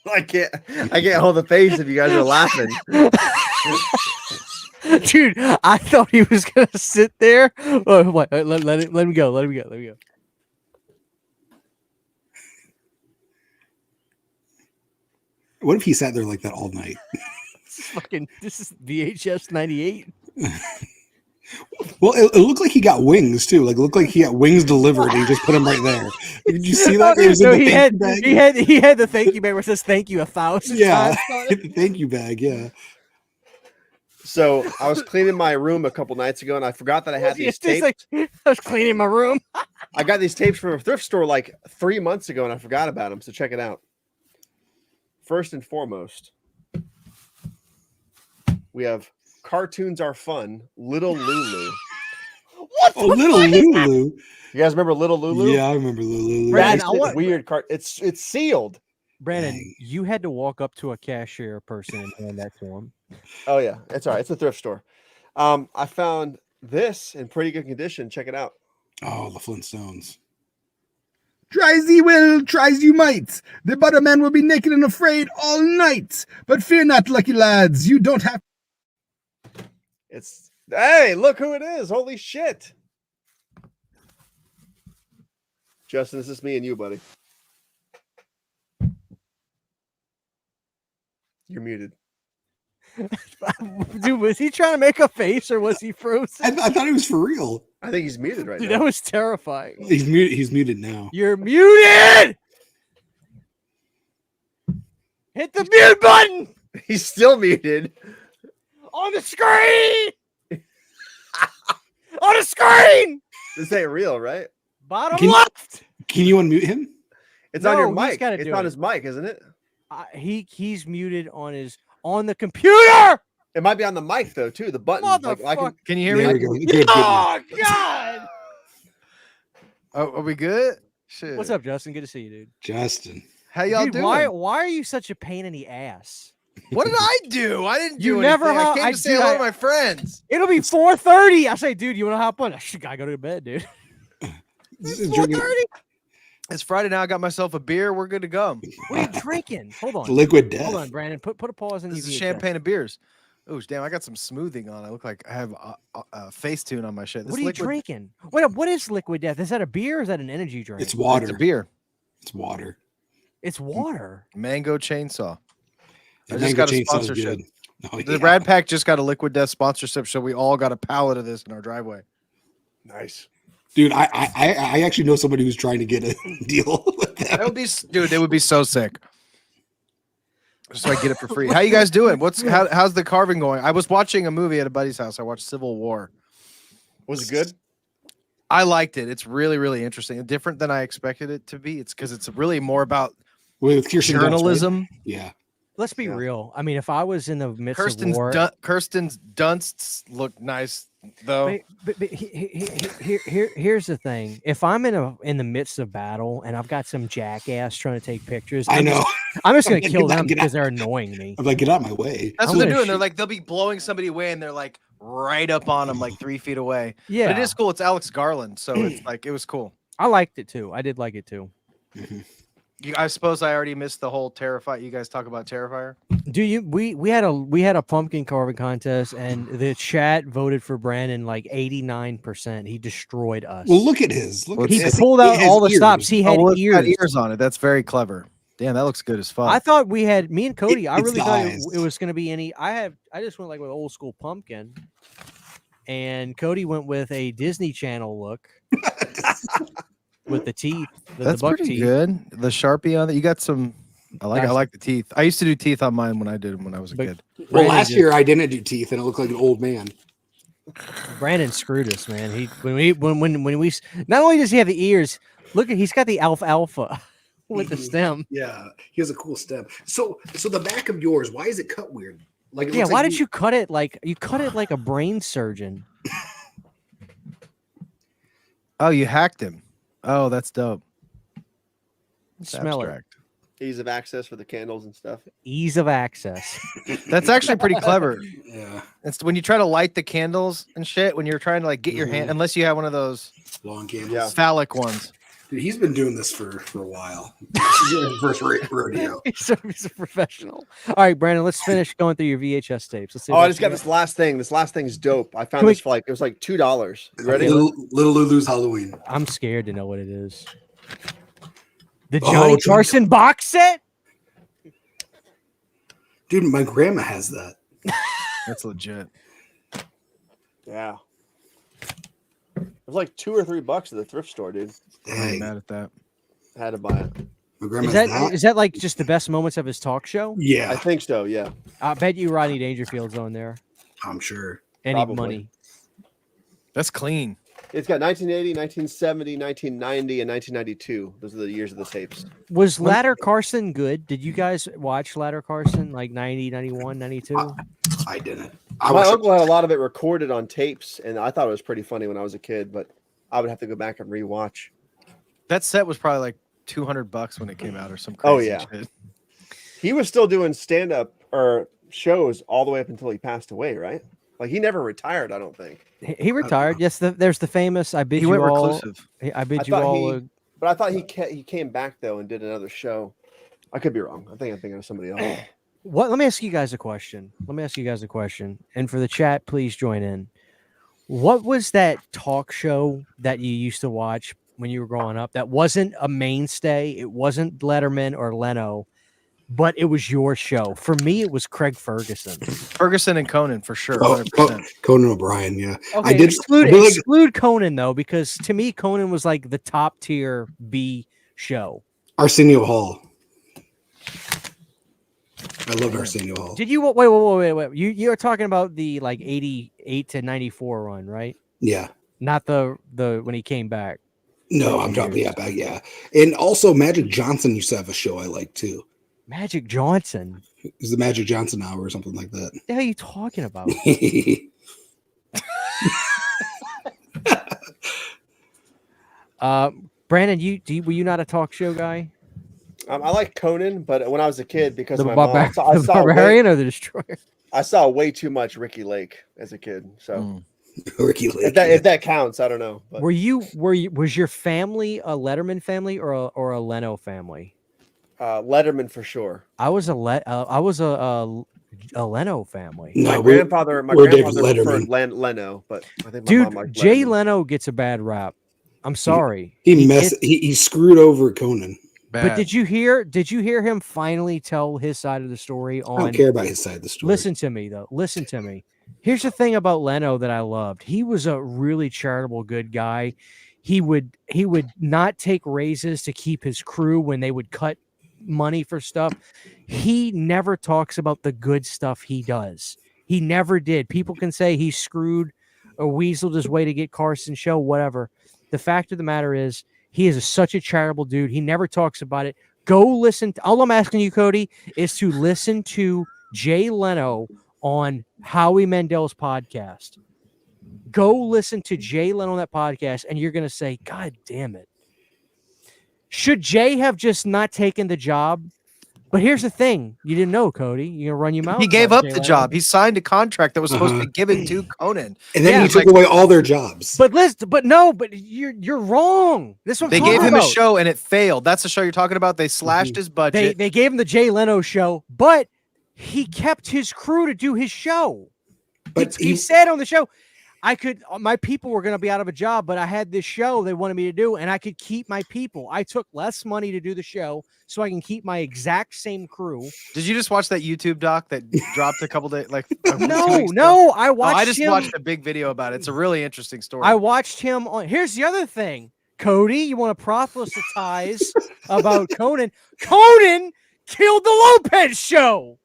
I can't hold the face if you guys are laughing. Dude, I thought he was gonna sit there. Oh, wait, let him go. Let him go. What if he sat there like that all night? This is VHS 98. Well, it looked like he got wings too. Like it looked like he got wings delivered and he just put them right there. Did you see that? It was in No, the he thank you bag. he had the thank you bag where it says thank you 1,000 Yeah, times on it. the thank you bag. Yeah. So I was cleaning my room a couple nights ago, and I forgot that I had these It's just tapes. like, I was cleaning my room. I got these tapes from a thrift store like 3 months ago, and I forgot about them. So check it out. First and foremost, we have Cartoons Are Fun, Little Lulu. What? Oh, little Lulu. You guys remember Little Lulu? Yeah, I remember Lulu. Brad, That's I want- weird card. It's sealed. Brandon, Dang. you had to walk up to a cashier person and hand that to him. Oh yeah, it's all right. It's a thrift store. I found this in pretty good condition. Check it out. Oh, the Flintstones. Try as ye will, try as you might. The butterman will be naked and afraid all night. But fear not, lucky lads. You don't have. It's hey, look who it is! Holy shit! Justin, this is me and you, buddy. You're muted. Dude, was he trying to make a face or was he frozen? I thought it was for real. I think he's muted right Dude, now. that was terrifying. He's muted. He's muted now. You're muted. Hit the mute button He's still muted. on the screen. On the screen. This ain't real, right? Bottom Can you- left. Can you unmute him? It's on your No, he's mic. gotta It's do on it. his mic, isn't it? He's muted on the computer. It might be on the mic though, too. The button. Like, I can, Can you hear There me? we go. Good, good now. Oh God. Oh, are we good? Shit. What's up, Justin? Good to see you, dude. Justin. How y'all Dude, doing? why are you such a pain in the ass? What did I do? I didn't do You anything. never I hop- came I- to say dude, hello I- to my friends. It'll be 4:30. I say, dude, you want to hop on? I gotta go to bed, dude. Drinking 4:30. It's Friday now. I got myself a beer. We're good to go. What are you drinking? Hold on. liquid death. Hold on, Brandon. Put a pause in This the is VHS. champagne and beers. Oh, damn. I got some smoothing on. I look like I have a Facetune on my shit. This What are you liquid- drinking? Wait up. What is liquid death? Is that a beer or is that an energy drink? It's water. It's a beer. It's water. It's water. Mango Chainsaw. I The just Mango got a Chainsaw is sponsorship. good. Oh, The yeah. Rad Pack just got a Liquid Death sponsorship, so we all got a pallet of this in our driveway. nice. Dude, I actually know somebody who's trying to get a deal with That them. would be, dude. It would be so sick. Just so I get it for free. How you guys doing? How's the carving going? I was watching a movie at a buddy's house. I watched Civil War. Was it good? I liked it. It's really, really interesting and different than I expected it to be. It's because it's really more about With Kirsten Dunst, right? journalism. Yeah. Let's be Yeah. real. I mean, if I was in the midst Kirsten's of war, Kirsten's Dunsts look nice though. but here's the thing: if I'm in the midst of battle and I've got some jackass trying to take pictures, I know. I'm just gonna Get kill out, them get because out. they're annoying me. I'm like, get out of my way. That's I'm what they're gonna doing. They're shoot- like they'll be blowing somebody away, and they're like right up on them, like 3 feet away. Yeah, But it is cool. It's Alex Garland, so it's like it was cool. I liked it too. I did like it too. I suppose I already missed the whole Terrifier. You guys talk about Terrifier? Do you? We had a pumpkin carving contest, and the chat voted for Brandon like 89%. He destroyed us. Well, look at his. Look at he his. pulled out It has all the ears. stops. He had Oh, well, it's got ears. ears on it. That's very clever. Damn, that looks good as fuck. I thought we had me and Cody. I it's really the thought eyes. it was going to be any. I just went like with old school pumpkin, and Cody went with a Disney Channel look with the teeth. That's the buck pretty teeth. good. The Sharpie on it. You got some. I Actually- like the teeth. I used to do teeth on mine when I did them when I was a But- kid. Well, Brandon last just- year I didn't do teeth, and it looked like an old man. Brandon screwed us, man. When we not only does he have the ears, look at he's got the alfalfa with the Mhm. stem. Yeah, he has a cool stem. So the back of yours, why is it cut weird? Like, it Yeah, looks why like did you cut it like you cut it like a brain surgeon? Oh, you hacked him. Oh, that's dope. It's Smell it. abstract. Ease of access for the candles and stuff. Ease of access. That's actually pretty clever. Yeah, It's when you try to light the candles and shit. When you're trying to like get your hand, unless you have one of those long candles. Yeah. phallic ones. Dude, he's been doing this for a while. This is his first rodeo. He's a professional. All right, Brandon, let's finish going through your VHS tapes. Let's see. Oh, what I just got this last thing. This last thing's dope. I found Can we- this for like it was like $2. You ready? Little Lulu's Halloween. I'm scared to know what it is. The Oh, Johnny Johnny- Carson box set. Dude, my grandma has that. That's legit. Yeah. It was like $2 or $3 at the thrift store, dude. I ain't Dang, mad at that. Had to buy it. my grandma Is has that is that like just the best moments of his talk show? Yeah, I think so. Yeah. I bet you Rodney Dangerfield's on there. I'm sure. Any Probably. money. That's clean. It's got 1980, 1970, 1990, and 1992. Those are the years of the tapes. Was Ladder Carson good? Did you guys watch Ladder Carson like 90, 91, 92? I didn't. I My was uncle had a lot of it recorded on tapes, and I thought it was pretty funny when I was a kid, but I would have to go back and rewatch. That set was probably like $200 when it came out or some Oh, crazy yeah. shit. He was still doing stand-up or shows all the way up until he passed away, right? Like he never retired, I don't think. He retired. Yes, there's the famous "I bid He you went all." reclusive. I bid I you thought all. But I thought he came back though and did another show. I could be wrong. I think I'm thinking of somebody else. What? Let me ask you guys a question. And for the chat, please join in. What was that talk show that you used to watch when you were growing up? That wasn't a mainstay. It wasn't Letterman or Leno, but it was your show. For me, it was Craig Ferguson. Ferguson and Conan for sure. Oh, 100%. Conan O'Brien. Yeah, Okay, I did. exclude, I feel like exclude Conan though, because to me, Conan was like the top tier B show. Arsenio Hall. I loved Arsenio Hall. Did you wait? You're talking about the like 88 to 94 run, right? Yeah. Not the when he came back. No, I'm talking yeah. And also Magic Johnson used to have a show I liked too. Magic Johnson. It was the Magic Johnson Hour or something like that. What the hell are you talking about? Brandon, were you not a talk show guy? I like Conan, but when I was a kid, because The of my mom, I the Barbarian or the Destroyer? I saw way too much Ricky Lake as a kid. So Ricky Lake, if that counts, I don't know. But Was your family a Letterman family or a Leno family? Letterman for sure. I was a Leno family. No, My we're grandfather David preferred Letterman. Leno, but I think my Dude, mom liked Jay Letterman. Leno gets a bad rap. I'm sorry. He screwed over Conan. But did you hear him finally tell his side of the story I don't on care about his side of the story. Listen to me though. Listen to me. Here's the thing about Leno that I loved. He was a really charitable good guy. He would not take raises to keep his crew when they would cut money for stuff. He never talks about the good stuff he does. He never did. People can say he screwed or weaseled his way to get Carson show, whatever. The fact of the matter is he is such a charitable dude. He never talks about it. Go listen. All I'm asking you, Cody, is to listen to Jay Leno on Howie Mandel's podcast. Go listen to Jay Leno on that podcast, and you're going to say, God damn it. Should Jay have just not taken the job? But here's the thing. You didn't know, Cody. You're going to run your mouth. He gave about up Jay the Leno. job. He signed a contract that was supposed to be given to Conan. And then Yeah, he took away all their jobs. But you're wrong. This one They gave him a show and it failed. That's the show you're talking about. They slashed his budget. They gave him the Jay Leno show, but he kept his crew to do his show. But he said on the show, my people were going to be out of a job, but I had this show they wanted me to do, and I could keep my people. I took less money to do the show so I can keep my exact same crew. Did you just watch that YouTube doc that dropped a couple days, like No, I watched. I just watched a big video about it. It's a really interesting story. I watched him on. Here's the other thing, Cody. You want to proselytize about Conan? Conan killed the Lopez show.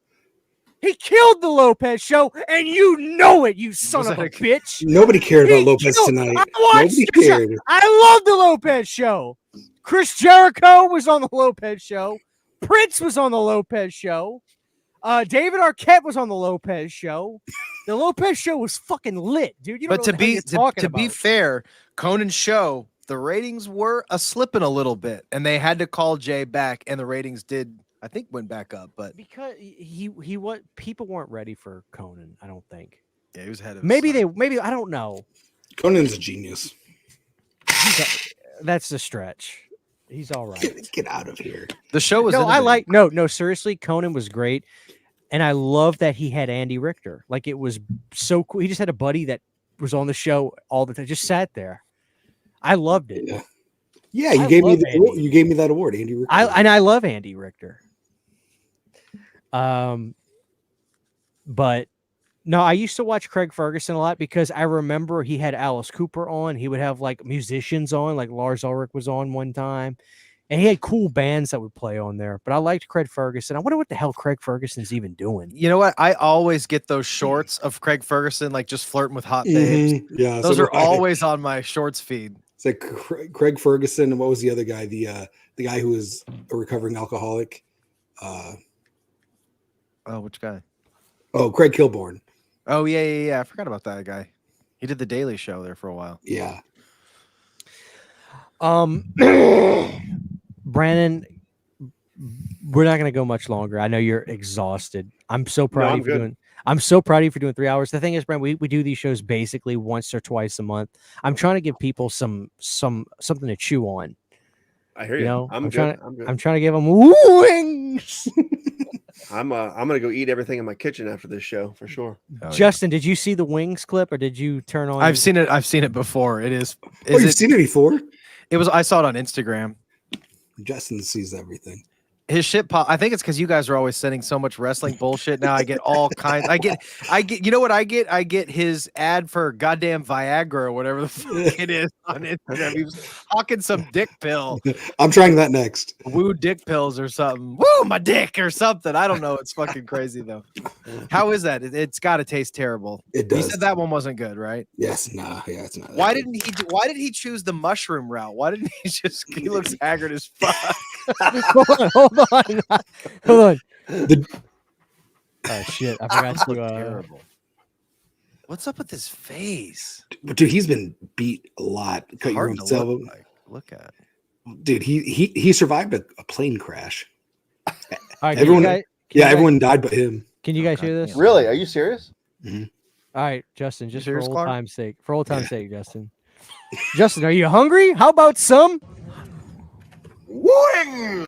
He killed the Lopez show, and you know it, you son of a bitch. Nobody cared about Lopez tonight. Nobody cared. I love the Lopez show. Chris Jericho was on the Lopez show. Prince was on the Lopez show. David Arquette was on the Lopez show. The Lopez show was fucking lit, dude. You don't know to be fair, Conan's show, the ratings were slipping a little bit, and they had to call Jay back, and the ratings I think went back up, but because people weren't ready for Conan, I don't think. Yeah, he was ahead of maybe I don't know. Conan's a genius. That's a stretch. He's all right. Get out of here. The show was no, seriously, Conan was great. And I love that he had Andy Richter. Like, it was so cool. He just had a buddy that was on the show all the time, just sat there. I loved it. Yeah, you gave me that award, Andy Richter. I love Andy Richter. But no, I used to watch Craig Ferguson a lot because I remember he had Alice Cooper on. He would have like musicians on, like Lars Ulrich was on one time. And he had cool bands that would play on there. But I liked Craig Ferguson. I wonder what the hell Craig Ferguson's even doing. You know what? I always get those shorts of Craig Ferguson, like just flirting with hot babes. Yeah, those are always on my shorts feed. It's like Craig Ferguson, and what was the other guy? The guy who was a recovering alcoholic. Which guy? Oh, Craig Kilborn. Oh yeah. I forgot about that guy. He did the Daily Show there for a while. Yeah. Brandon, we're not gonna go much longer. I know you're exhausted. I'm so proud of I'm you for good. doing. I'm so proud of you for doing 3 hours. The thing is, Brandon, we do these shows basically once or twice a month. I'm trying to give people something to chew on. I hear You you. know, I'm good. trying. I'm good. I'm trying to give them wings. I'm gonna go eat everything in my kitchen after this show for sure. Justin, did you see the wings clip or did you turn on? I've seen it before. It is. Oh, you've seen it before? It was. I saw it on Instagram. Justin sees everything. His shit pop. I think it's because you guys are always sending so much wrestling bullshit. Now I get all kinds. I get. You know what I get? I get his ad for goddamn Viagra or whatever the fuck it is on Instagram. He was hawking some dick pill, I'm trying that next. woo dick pills or something. Woo my dick or something. I don't know. It's fucking crazy though. How is that? It's got to taste terrible. It does. You said that one wasn't good, right? Yes, nah, yeah, it's not. that Why good. didn't he? Why did he choose the mushroom route? Why didn't he just? He looks haggard as fuck. Hold on. Hold on. The- Oh shit! I forgot to. Terrible. What's up with his face? Dude, he's been beat a lot. Cut your Hard own to self. look at. Dude, he survived a plane crash. All right, Everyone- can Everyone died but him. you guys hear this? goddamn. Really? Are you serious? All right, Justin, just for serious, old Clark? time's sake. For old time's sake, Justin. Justin, are you hungry? How about some? Wings!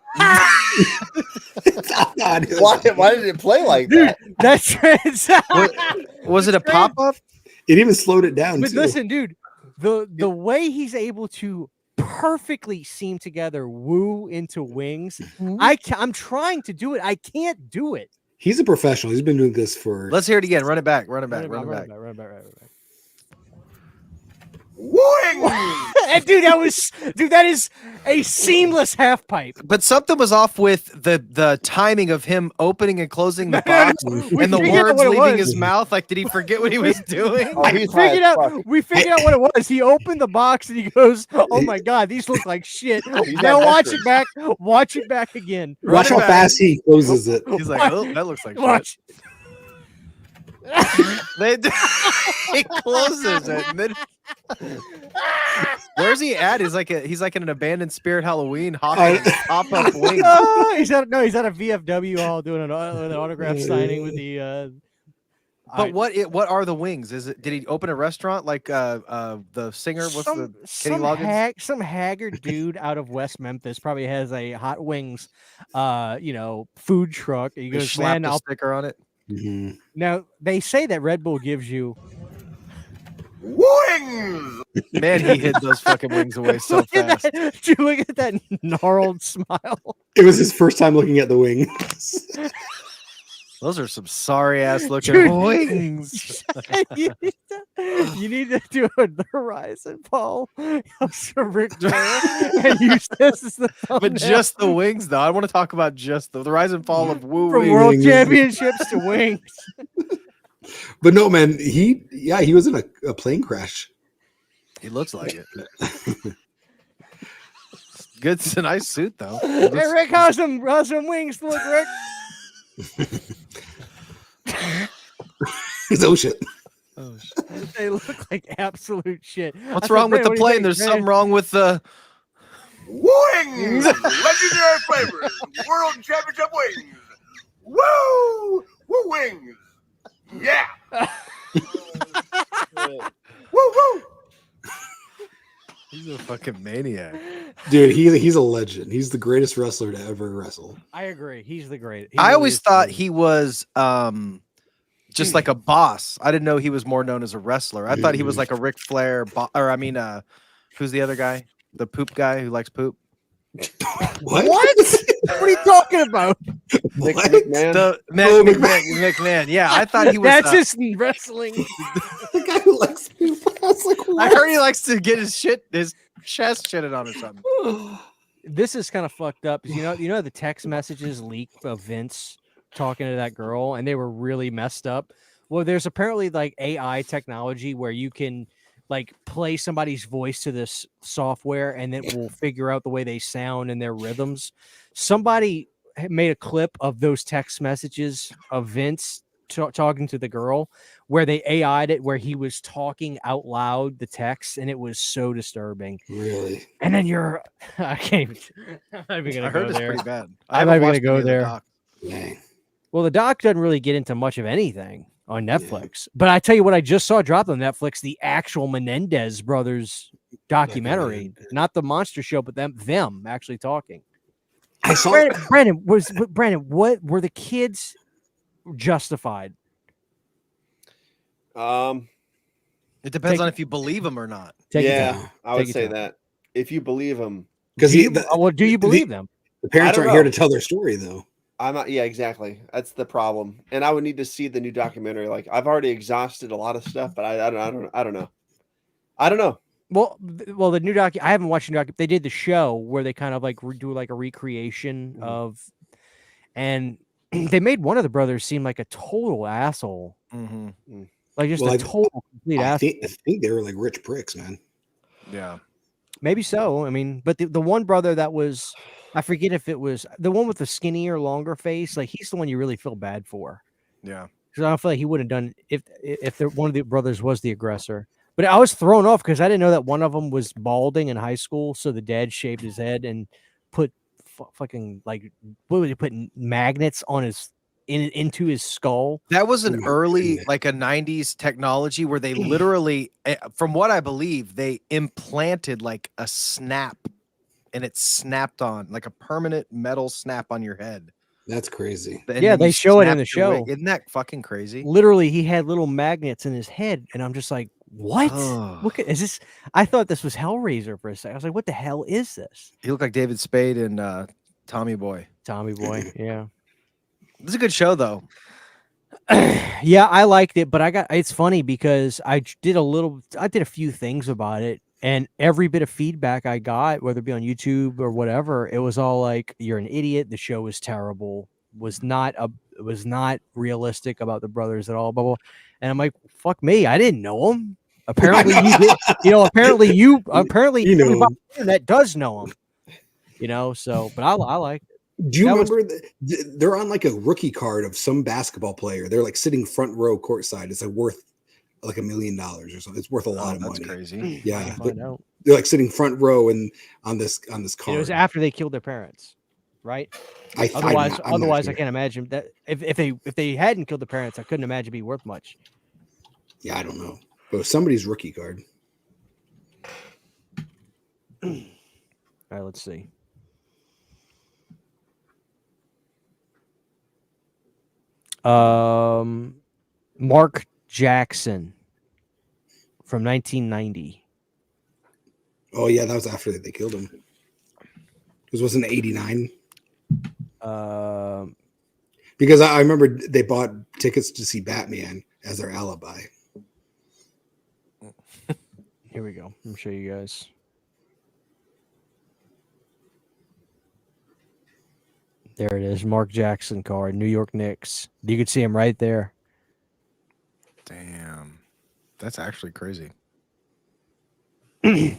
Why did it play like that? That's trans. Was it a pop up? It even slowed it down But too. listen, dude, the way he's able to perfectly seam together woo into wings, I'm trying to do it. I can't do it. He's a professional. He's been doing this for. Let's hear it again. Run it back. Run it back. Run Run it back. run it back. Wings! And dude, that is a seamless half pipe. But something was off with the timing of him opening and closing the box We and the figured out words what it leaving was. his mouth. Like, did he forget what he was doing? Oh, We he's high figured as out fuck. what it was. He opened the box and he goes, "Oh my god, these look like shit." Now watch it back. Watch it back again. Watch how it back. fast he closes it. He's like, oh, that looks like shit. Watch. He closes it. And then... Where's he at? He's like in an abandoned Spirit Halloween hawking pop-up wings. He's at a VFW hall doing an autograph signing with the. But what are the wings? Is it? Did he open a restaurant like the singer? What's the Kenny Loggins? Some haggard dude out of West Memphis probably has a hot wings, food truck. He He goes, slapped man, a sticker on it. Mhm. now they say that Red Bull gives you. Wings! Man, he hid those fucking wings away so Look at fast. that! Did you look at that gnarled smile? It was his first time looking at the wings. Those are some sorry ass looking Dude. wings. you need to do the rise and fall of Ric Flair and use this as the But thumbnail. just the wings, though. I want to talk about just the rise and fall of Woo from Wings. world Wings. championships to wings. But no, man, he was in a plane crash. He looks like it. Good, it's a nice suit though. Hey Rick, how's some wings look, Rick? Oh shit. Oh, shit. They look like absolute shit. What's I said, wrong with "Man, the what do you plane? think, There's man?" something wrong with the. Wings! Legendary flavors! World Championship wings! Woo! Woo wings! Yeah! Woo woo! He's a fucking maniac. Dude, he's a legend. He's the greatest wrestler to ever wrestle. I agree. He's the great. He I really always is thought the- he was just like a boss. I didn't know he was more known as a wrestler. I thought he was like a Ric Flair, who's the other guy? The poop guy who likes poop. What? What are you talking about? Nick What? McMahon. The Oh, McMahon. Yeah, I thought he was. That's just wrestling. The guy who likes people. I was like, I what? heard he likes to get his chest shitted on or something. This is kind of fucked up. 'Cause you know the text messages leaked of Vince talking to that girl, and they were really messed up. Well, there's apparently like AI technology where you can like play somebody's voice to this software, and it will figure out the way they sound and their rhythms. Somebody made a clip of those text messages of Vince talking to the girl, where they AI'd it, where he was talking out loud the text, and it was so disturbing. Really? And then I can't even, I'm not even I gonna heard go it's there. pretty bad. I'm haven't not even watched gonna go any of the there. doc. Dang. Well, the doc doesn't really get into much of anything on Netflix, but I tell you what, I just saw dropped on Netflix, the actual Menendez brothers documentary, not the monster show, but them actually talking. I saw. Brandon, what were the kids justified? It depends Take- on if you believe him or not. Take your yeah, time. I would Take your say time. that if you believe him, Because Do you believe them? The parents I don't aren't here know. to tell their story, though. I'm not. Yeah, exactly. That's the problem. And I would need to see the new documentary. Like I've already exhausted a lot of stuff, but I don't know. I don't know. Well, the new doc. I haven't watched the doc. They did the show where they kind of like do like a recreation of, and they made one of the brothers seem like a total asshole, Mm-hmm. like just Well, a total complete I asshole. think they were like rich pricks, man. Yeah. Maybe so. I mean, but the one brother that was, I forget if it was the one with the skinnier, longer face. Like he's the one you really feel bad for. Yeah. Because I don't feel like he would have done if one of the brothers was the aggressor. But I was thrown off because I didn't know that one of them was balding in high school. So the dad shaved his head and put fucking like what was he putting magnets on his into his skull. That was an Oh my early, goodness. like a 90s technology where they literally, from what I believe, they implanted like a snap and it snapped on like a permanent metal snap on your head. That's crazy. And Yeah, then they you show it in snapped the your show. Isn't that fucking crazy? Literally, he had little magnets in his head, and I'm just like, what? Ugh. Look at is this? I thought this was Hellraiser for a second. I was like, what the hell is this? He looked like David Spade and Tommy Boy. Tommy Boy, yeah. It's a good show though. Yeah, I liked it, but it's funny because I did a few things about it, and every bit of feedback I got, whether it be on YouTube or whatever, it was all like, "You're an idiot. The show was terrible. Was not realistic about the brothers at all." Blah, blah. And I'm like, "Fuck me, I didn't know them. Apparently you did. Apparently You know. everybody that does know them. So, but I like it. Do you That was- remember they're on like a rookie card of some basketball player? They're like sitting front row courtside. It's like worth like $1 million or something. It's worth a lot of That's money. crazy. I Yeah, can find out. they're like sitting front row and on this It card. was after they killed their parents, right? I'm not I sure. can't imagine that if they hadn't killed the parents, I couldn't imagine it'd be worth much. Yeah, I don't know. But it was somebody's rookie card. All right, let's see. Mark Jackson from 1990. Oh yeah, that was after they killed him. It wasn't 89. Because I remember they bought tickets to see Batman as their alibi. Here we go. Let me show you guys. There it is. Mark Jackson card, New York Knicks. You could see him right there. Damn. That's actually crazy.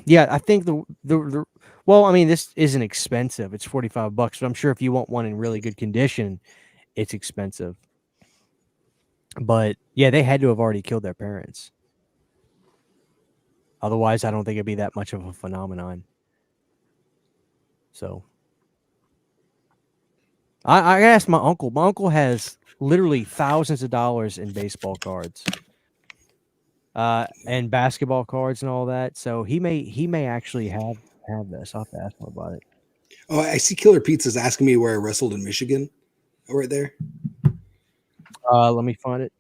Yeah, I think the well, I mean, this isn't expensive. It's $45, but I'm sure if you want one in really good condition, it's expensive. But yeah, they had to have already killed their parents. Otherwise, I don't think it'd be that much of a phenomenon. So I asked my uncle. My uncle has literally thousands of dollars in baseball cards. And basketball cards and all that. So he may actually have this. I'll have to ask him about it. Oh, I see Killer Pizza's asking me where I wrestled in Michigan. Oh, right there. Let me find it.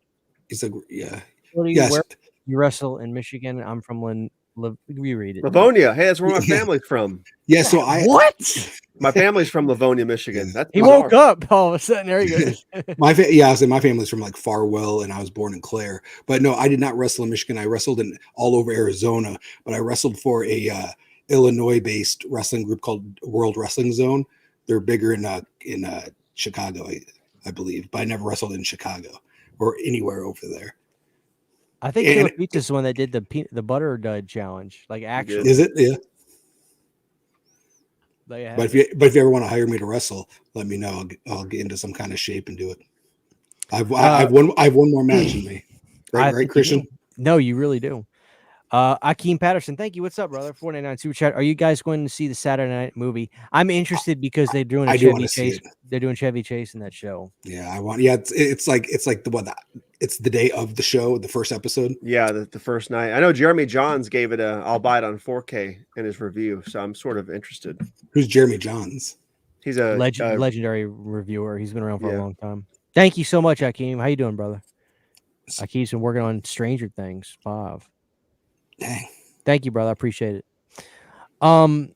He's like, yeah. What do you, Yes. where you wrestle in Michigan? I'm from you read it. Livonia. Hey, that's where my Yeah. family's from. Yeah, so What? My family's from Livonia, Michigan. That's He bizarre. woke up all of a sudden. There he goes. I was saying my family's from like Farwell, and I was born in Clare. But no, I did not wrestle in Michigan. I wrestled in all over Arizona, but I wrestled for a Illinois-based wrestling group called World Wrestling Zone. They're bigger in Chicago, I believe, but I never wrestled in Chicago or anywhere over there. I think And- Killer Pizza is the one that did the butter dud challenge. Like actually, Is it? Yeah. they had But if you ever want to hire me to wrestle, let me know. I'll get into some kind of shape and do it. I have one more match in me. I Right, think you Christian? do. No, you really do. Akeem Patterson, thank you. What's up, brother? 499 super chat. Are you guys going to see the Saturday night movie? I'm interested because they're doing a I do Chevy wanna see Chase. it. They're doing Chevy Chase in that show. Yeah, I want. Yeah, it's like it's the day of the show, the first episode. Yeah, the first night. I know Jeremy Johns gave it a I'll buy it on 4K in his review, so I'm sort of interested. Who's Jeremy Johns? He's a Legendary reviewer. He's been around for yeah. a long time. Thank you so much, Akeem. How you doing, brother? Akeem's been working on Stranger Things 5. Dang. Thank you, brother. I appreciate it. What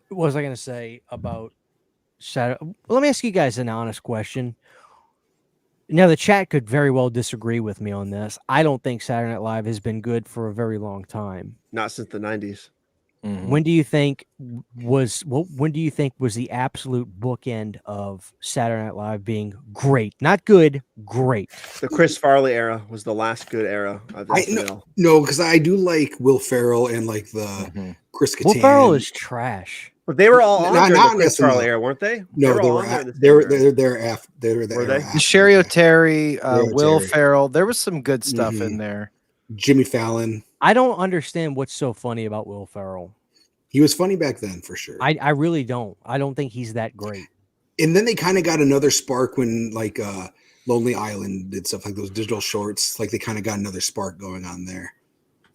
was I going to say about Saturday? Let me ask you guys an honest question. Now, the chat could very well disagree with me on this. I don't think Saturday Night Live has been good for a very long time. Not since the 90s. When do you think was the absolute bookend of Saturday Night Live being great? Not good, great. The Chris Farley era was the last good era of SNL. No, because I do like Will Ferrell and like the Chris Kattan. Will Ferrell is trash. But they were all on Not- during not the Chris SNL. Farley era, weren't they? No, were they all were on during at, the same they were era. they're after they were there. Were they? after. Sherry O'Terry, Will Terry. Ferrell. There was some good stuff Mhm. in there. Jimmy Fallon. I don't understand what's so funny about Will Ferrell. He was funny back then for sure. I really don't. I don't think he's that great. And then they kind of got another spark when like Lonely Island did stuff like those digital shorts. Like they kind of got another spark going on there.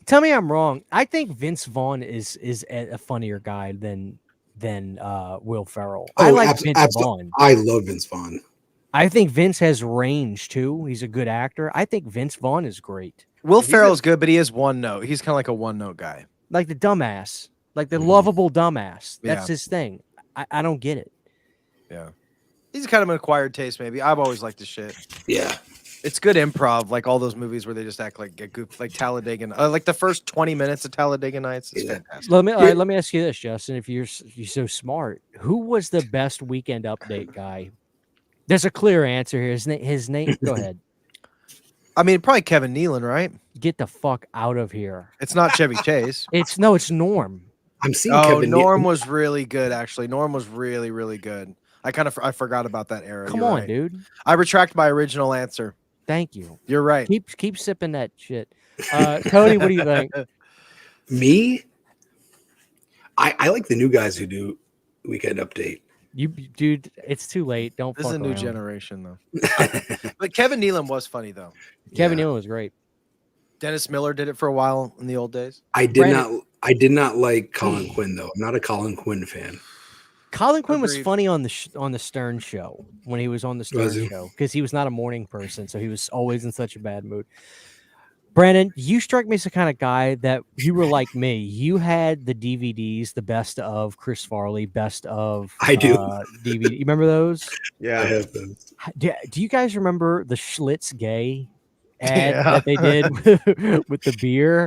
Tell me I'm wrong. I think Vince Vaughn is a funnier guy than Will Ferrell. I like Vince Vaughn. I love Vince Vaughn. I think Vince has range too. He's a good actor. I think Vince Vaughn is great. Will Ferrell's good, but he is one note. He's kind of like a one note guy. Like the dumbass, like the lovable dumbass. That's Yeah. his thing. I don't get it. Yeah. He's kind of an acquired taste, maybe. I've always liked his shit. Yeah. It's good improv, like all those movies where they just act like a goof, like Talladega. Like the first 20 minutes of Talladega Nights is fantastic. Let me ask you this, Justin. If you're so smart, who was the best Weekend Update guy? There's a clear answer here. His name. Go ahead. I mean, probably Kevin Nealon, right? Get the fuck out of here. It's not Chevy Chase. It's Norm. I'm seeing Oh, Kevin Norm Nealon. was really good, actually. Norm was really, really good. I forgot about that era. Come You're on, right. dude. I retract my original answer. Thank you. You're right. Keep sipping that shit. Cody, what do you think? Me? I like the new guys who do Weekend Update. Dude, it's too late. Don't This is fuck a new around. generation, though. But Kevin Nealon was funny, though. Kevin Yeah. Nealon was great. Dennis Miller did it for a while in the old days. I did not like Colin Quinn though. I'm not a Colin Quinn fan. Colin Quinn was Agreed. funny on the Stern show when he was on the Stern Was he? show because he was not a morning person, so he was always in such a bad mood. Brandon, you strike me as the kind of guy that you were like me. You had the DVDs, the best of Chris Farley, best of I do. DVD. You remember those? I Yeah. have those. Do you guys remember the Schlitz Gay ad Yeah. that they did with the beer?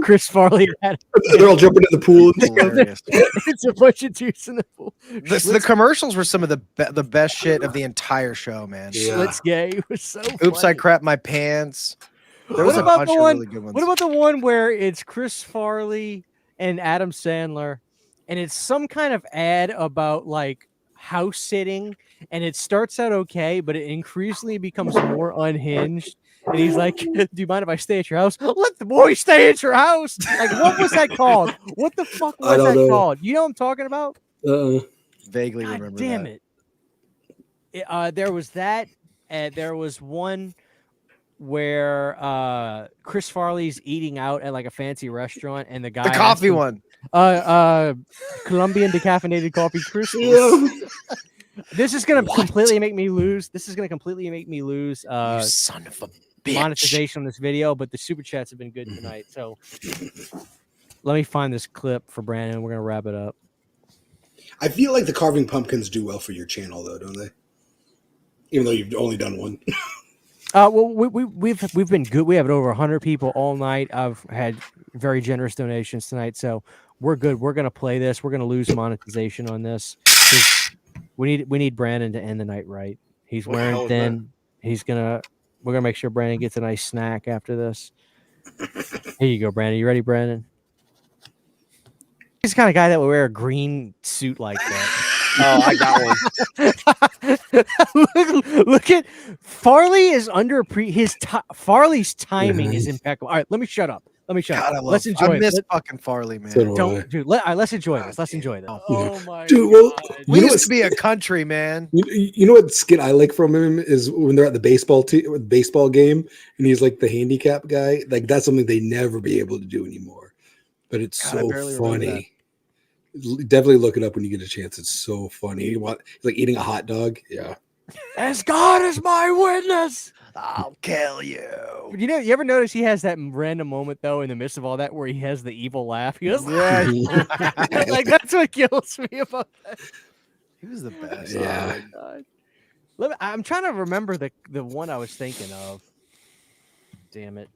Chris Farley had They're all jumping in the pool. And stuff. Hilarious. it's a bunch of dudes in the pool. The commercials were some of the best shit of the entire show, man. Yeah. Schlitz Gay was so Oops, I funny. crapped my pants. There was What a about bunch the of one? really good ones. What about the one where it's Chris Farley and Adam Sandler, and it's some kind of ad about like house sitting, and it starts out okay, but it increasingly becomes more unhinged. And he's like, "Do you mind if I stay at your house? Let the boy stay at your house." Like, what was that called? What the fuck I was don't that know. called? You know what I'm talking about? Vaguely God remember damn that. it. There was that. There was one where Chris Farley's eating out at like a fancy restaurant, and the guy The asks coffee him, one. Colombian decaffeinated coffee Christmas. This is gonna completely make me lose. This is gonna completely make me lose You son of a bitch. monetization on this video, but the super chats have been good tonight. So let me find this clip for Brandon. We're gonna wrap it up. I feel like the carving pumpkins do well for your channel though, don't they? Even though you've only done one. Well, we've been good. We have over 100 people all night. I've had very generous donations tonight, so we're good. We're gonna play this. We're gonna lose monetization on this. 'Cause we need Brandon to end the night right. He's What the hell wearing is thin. We're gonna make sure Brandon gets a nice snack after this. Here you go, Brandon. You ready, Brandon? He's the kind of guy that would wear a green suit like that. Oh, I got one. look at Farley is under Farley's timing is impeccable. All right, let me shut up. God, Let's enjoy I miss it. fucking Farley, man. So do I. Don't, dude. Let's enjoy this. Let's enjoy this. Oh my Dude, well, We you know used what to be a country, man. You know what skit I like from him is when they're at the baseball game and he's like the handicap guy. Like that's something they never be able to do anymore. But it's God, I so barely remember funny. Definitely look it up when you get a chance. It's so funny. He's like eating a hot dog. Yeah. As God is my witness. I'll kill you. You know, you ever notice he has that random moment though in the midst of all that where he has the evil laugh? He goes, Yeah, like that's what kills me about that. he was the best. Yeah. God. I'm trying to remember the one I was thinking of. Damn it.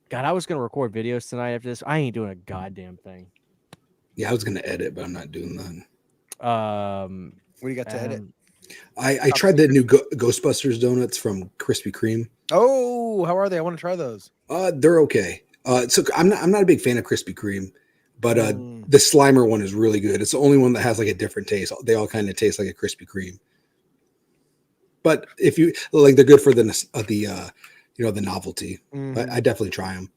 God, I was gonna record videos tonight after this. I ain't doing a goddamn thing. Yeah, I was gonna edit, but I'm not doing that. What do you got to edit? I tried the new Ghostbusters donuts from Krispy Kreme. Oh, how are they? I want to try those. They're okay. So I'm not a big fan of Krispy Kreme, but the Slimer one is really good. It's the only one that has like a different taste. They all kind of taste like a Krispy Kreme. But if you like, they're good for the novelty. I definitely try them.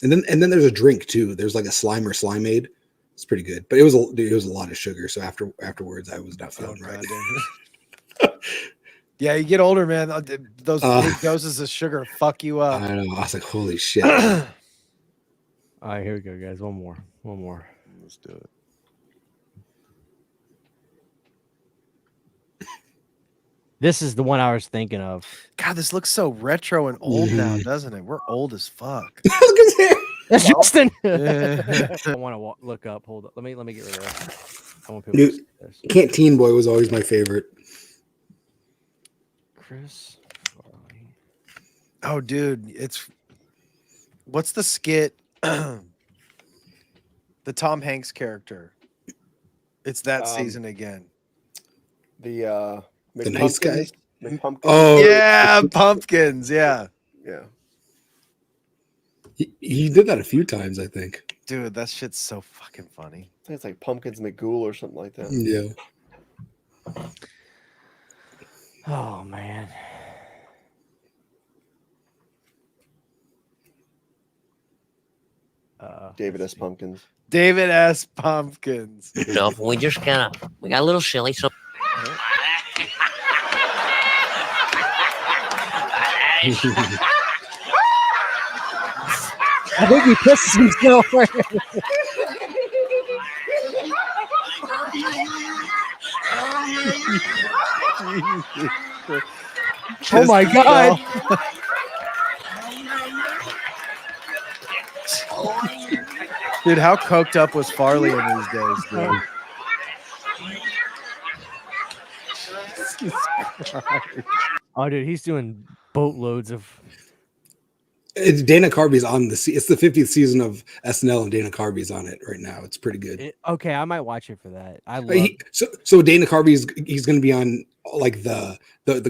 And then there's a drink too. There's like a Slimer Slimeade. It's pretty good, but it was a lot of sugar. So afterwards, I was not feeling right. Yeah, you get older, man. Those big doses of sugar fuck you up. I know. I was like, holy shit. All right, here we go, guys. One more. Let's do it. This is the one I was thinking of. God, this looks so retro and old now, doesn't it? We're old as fuck. Look at him. That's Justin. Yeah. I want to look up. Hold up. Let me get rid of that. I want people Dude, to see this. Canteen Boy was always my favorite. Chris Farley. Oh, dude, what's the skit? The Tom Hanks character. It's that season again. The nice guy. McPumpkins. Oh Yeah, pumpkins. Yeah, Yeah. He did that a few times, I think. dude, that shit's so fucking funny. I think it's like Pumpkins McGhoul or something like that. Yeah. Oh man. David S. Pumpkins. David S. Pumpkins. So we just we got a little silly. So I think he pisses himself. Oh my god. Dude, how coked up was Farley in these days, dude? Oh, dude, he's doing boatloads of. It's Dana Carvey's on it's the 50th season of SNL, and Dana Carvey's on it right now. It's pretty good. Okay, I might watch it for that. I love. So Dana Carvey's he's going to be on like the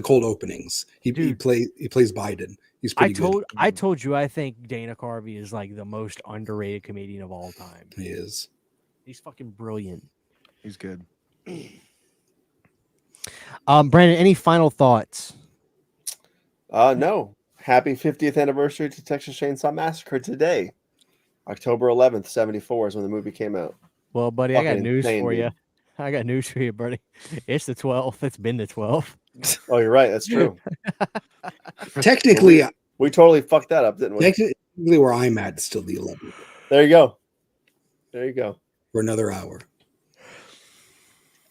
cold openings. He plays Biden. He's pretty good. I told you I think Dana Carvey is like the most underrated comedian of all time. He is. He's fucking brilliant. He's good. Brandon, any final thoughts? No. Happy 50th anniversary to Texas Chainsaw Massacre today. October 11th, 74 is when the movie came out. Well, buddy, I got Fucking news insane, for dude. you. I got news for you, buddy. It's the 12th. It's been the 12th. Oh, you're right. That's true. Technically, We totally fucked that up, didn't we? technically where I'm at is still the 11th There you go. There you go. for another hour.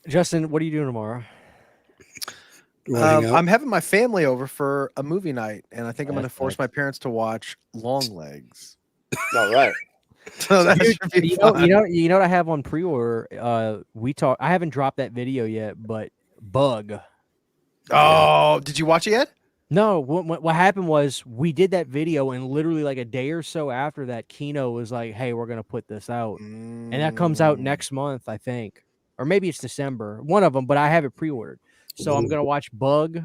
Justin, what are you doing tomorrow? You wanna hang out? I'm having my family over for a movie night, and I think I'm going to That's force nice. my parents to watch Long Legs. All right. So that should be You fun. know what I have on pre-order? I haven't dropped that video yet, but Bug. Oh, did you watch it yet? No, what happened was we did that video, and literally like a day or so after that, Kino was like, "Hey, we're gonna put this out," and that comes out next month, I think, or maybe it's December, one of them. But I have it pre-ordered, so I'm gonna watch Bug,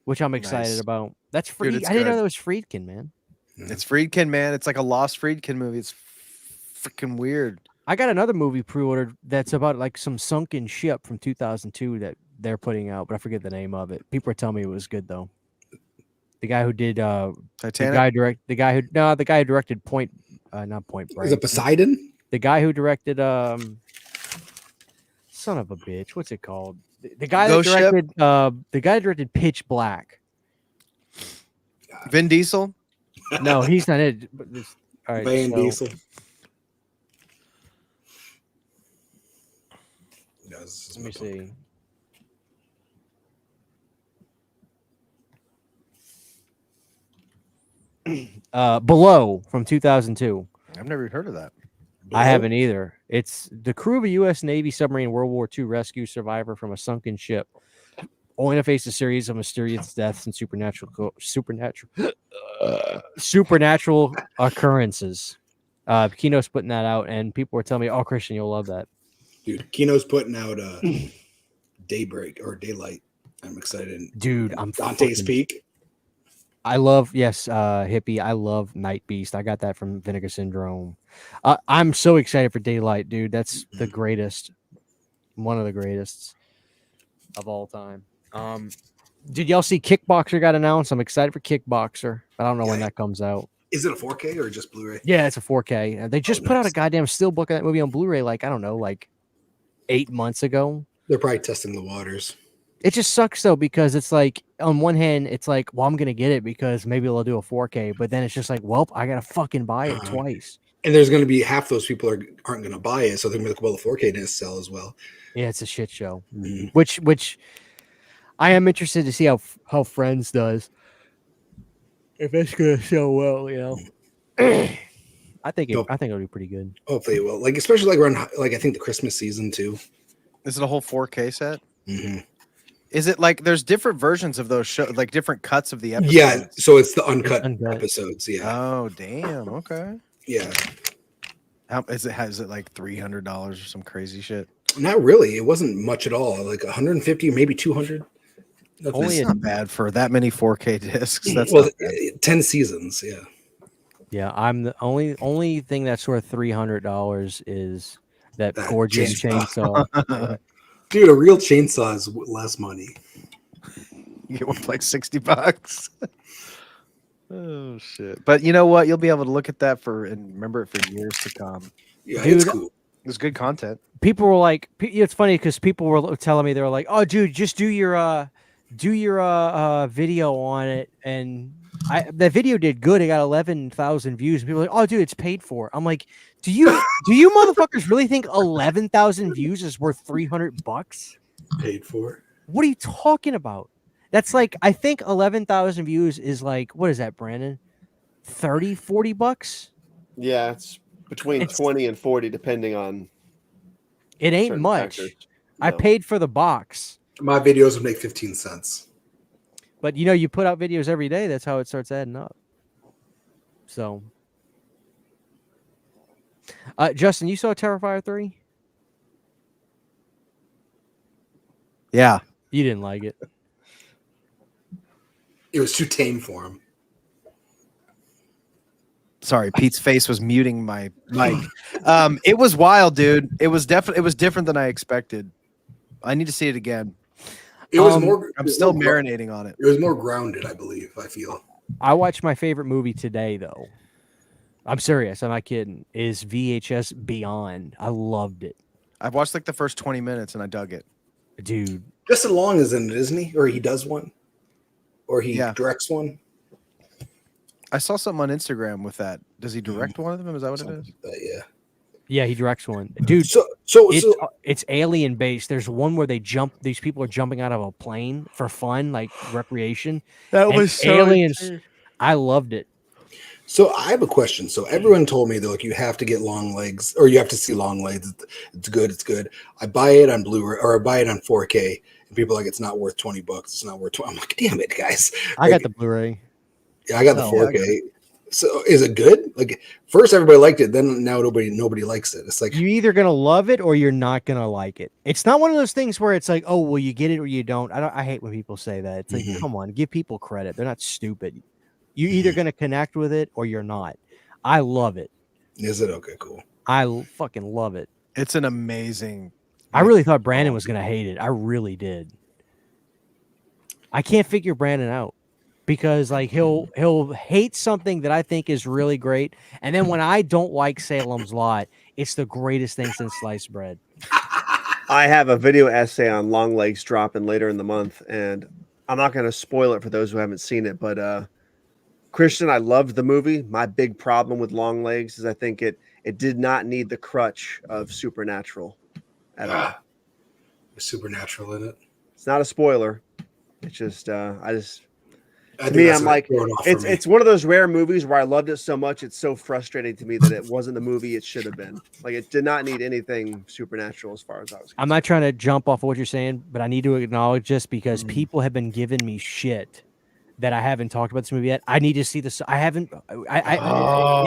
which I'm excited Nice. about. That's Dude, free. it's I didn't know good. that was Friedkin, man. It's Friedkin, man. It's like a lost Friedkin movie. It's freaking weird. I got another movie pre-ordered that's about like some sunken ship from 2002 that they're putting out, but I forget the name of it. People are telling me it was good though. The guy who did Titanic. the guy who directed not Point Break. Is it Poseidon? The guy who directed son of a bitch, what's it called? The guy that Ghost Ship? directed the guy that directed Pitch Black. Vin Diesel. No, he's not it. But this, all right, Van so- Diesel. No, this is Let me my book. see. Below from 2002. I've never even heard of that. I haven't either. It's the crew of a U.S. Navy submarine World War II rescue survivor from a sunken ship, only to face a series of mysterious deaths and supernatural occurrences. Kino's putting that out, and people were telling me, "Oh, Christian, you'll love that." Dude, Kino's putting out Daybreak or Daylight. I'm excited. Dude, I'm Dante's fucking- Peak. I love hippie. I love Night Beast. I got that from Vinegar Syndrome. I'm so excited for Daylight, dude. That's the greatest, one of the greatest of all time. Did y'all see Kickboxer got announced? I'm excited for Kickboxer. I don't know when Yeah. that comes out. Is it a 4K or just Blu-ray? Yeah, it's a 4K. They just put out a nice. goddamn steelbook of that movie on Blu-ray. Like I don't know, like 8 months ago. They're probably testing the waters. It just sucks though because it's like on one hand it's like, well, I'm gonna get it because maybe they'll do a 4K, but then it's just like, well, I gotta fucking buy it twice. And there's going to be half those people aren't going to buy it, so they're going to be like, well, the 4K didn't sell as well. Yeah, it's a shit show. Mhm. Which I am interested to see how Friends does. If it's gonna sell well, you know. I think Nope. it'll be pretty good. Hopefully it will. Like, especially like around, like, I think the Christmas season too. Is it a whole 4K set? Mm-hmm. Is it like there's different versions of those shows, like different cuts of the episodes? Yeah, so it's the uncut uncut. episodes. Yeah, Oh damn. Okay. yeah. How is it? Has it like $300 or some crazy shit? Not really. It wasn't much at all. Like 150, maybe 200. Nothing. Only not bad for that many 4K discs. That's well, not bad. 10 seasons. Yeah. Yeah, I'm the only thing that's worth $300 is that That gorgeous chainsaw. Dude, a real chainsaw is less money. You get one for like $60. Oh shit! But you know what? You'll be able to look at that and remember it for years to come. Yeah, Dude, it's cool. It was good content. People were like, it's funny because people were telling me, they were like, oh dude, just do your video on it, and that video did good. It got 11,000 views. People were like, oh dude, it's paid for. I'm like, do you motherfuckers really think 11,000 views is worth $300? Paid for. What are you talking about? That's like, I think 11,000 views is like, what is that, Brandon? 30, $40? Yeah, it's between It's- 20 and 40, depending on It ain't certain much. factors. I No. paid for the box. My videos would make 15 cents. But you know, you put out videos every day. That's how it starts adding up. So, Justin, you saw Terrifier 3? Yeah. You didn't like it. It was too tame for him. Sorry, Pete's face was muting my mic. It was wild, dude. It was different than I expected. I need to see it again. It was Um, more. I'm it was still more marinating on it. It was more grounded, I believe. I feel. I watched my favorite movie today, though. I'm serious. I'm not kidding. Is VHS Beyond. I loved it, I've watched like the first 20 minutes and I dug it. dude. Justin Long is in it, isn't he? Or he does one, or he Yeah. directs one. I saw something on Instagram with that. Does he direct one of them? Is that what it Something is? like that, yeah. Yeah, he directs one, dude. So It's alien based. There's one where they jump. These people are jumping out of a plane for fun, like recreation. That And aliens. I loved it. So I have a question. So everyone told me, they're like, you have to get long legs, or you have to see long legs. It's good. It's good. I buy it on Blu-ray, or I buy it on 4K, and people are like, it's not worth $20. It's not worth 20. I'm like, damn it, guys. I got Like, the Blu-ray. yeah, I got the Oh, 4K. So is it good? Like first everybody liked it, then now nobody likes it. It's like You're either gonna love it or you're not gonna like it. It's not one of those things where it's like, oh, well, you get it or you don't. I hate when people say that. It's like, Mhm. come on, give people credit. They're not stupid. You're either gonna connect with it or you're not. I love it. is it okay? Cool. Fucking love it. It's an amazing. I really thought Brandon was gonna hate it. I really did. I can't figure Brandon out because like he'll hate something that I think is really great, and then when I don't like Salem's Lot, it's the greatest thing since sliced bread. I have a video essay on Long Legs dropping later in the month, and I'm not going to spoil it for those who haven't seen it. But Christian, I loved the movie. My big problem with Long Legs is I think it did not need the crutch of Supernatural at all. There's Supernatural in it. It's not a spoiler. It's just I to think me, that's I'm what like, threw it off for it's me. it's one of those rare movies where I loved it so much. It's so frustrating to me that it wasn't the movie it should have been. Like, it did not need anything supernatural as far as I was concerned. I'm not trying to jump off of what you're saying, but I need to acknowledge this because people have been giving me shit that I haven't talked about this movie yet. I need to see this. I haven't.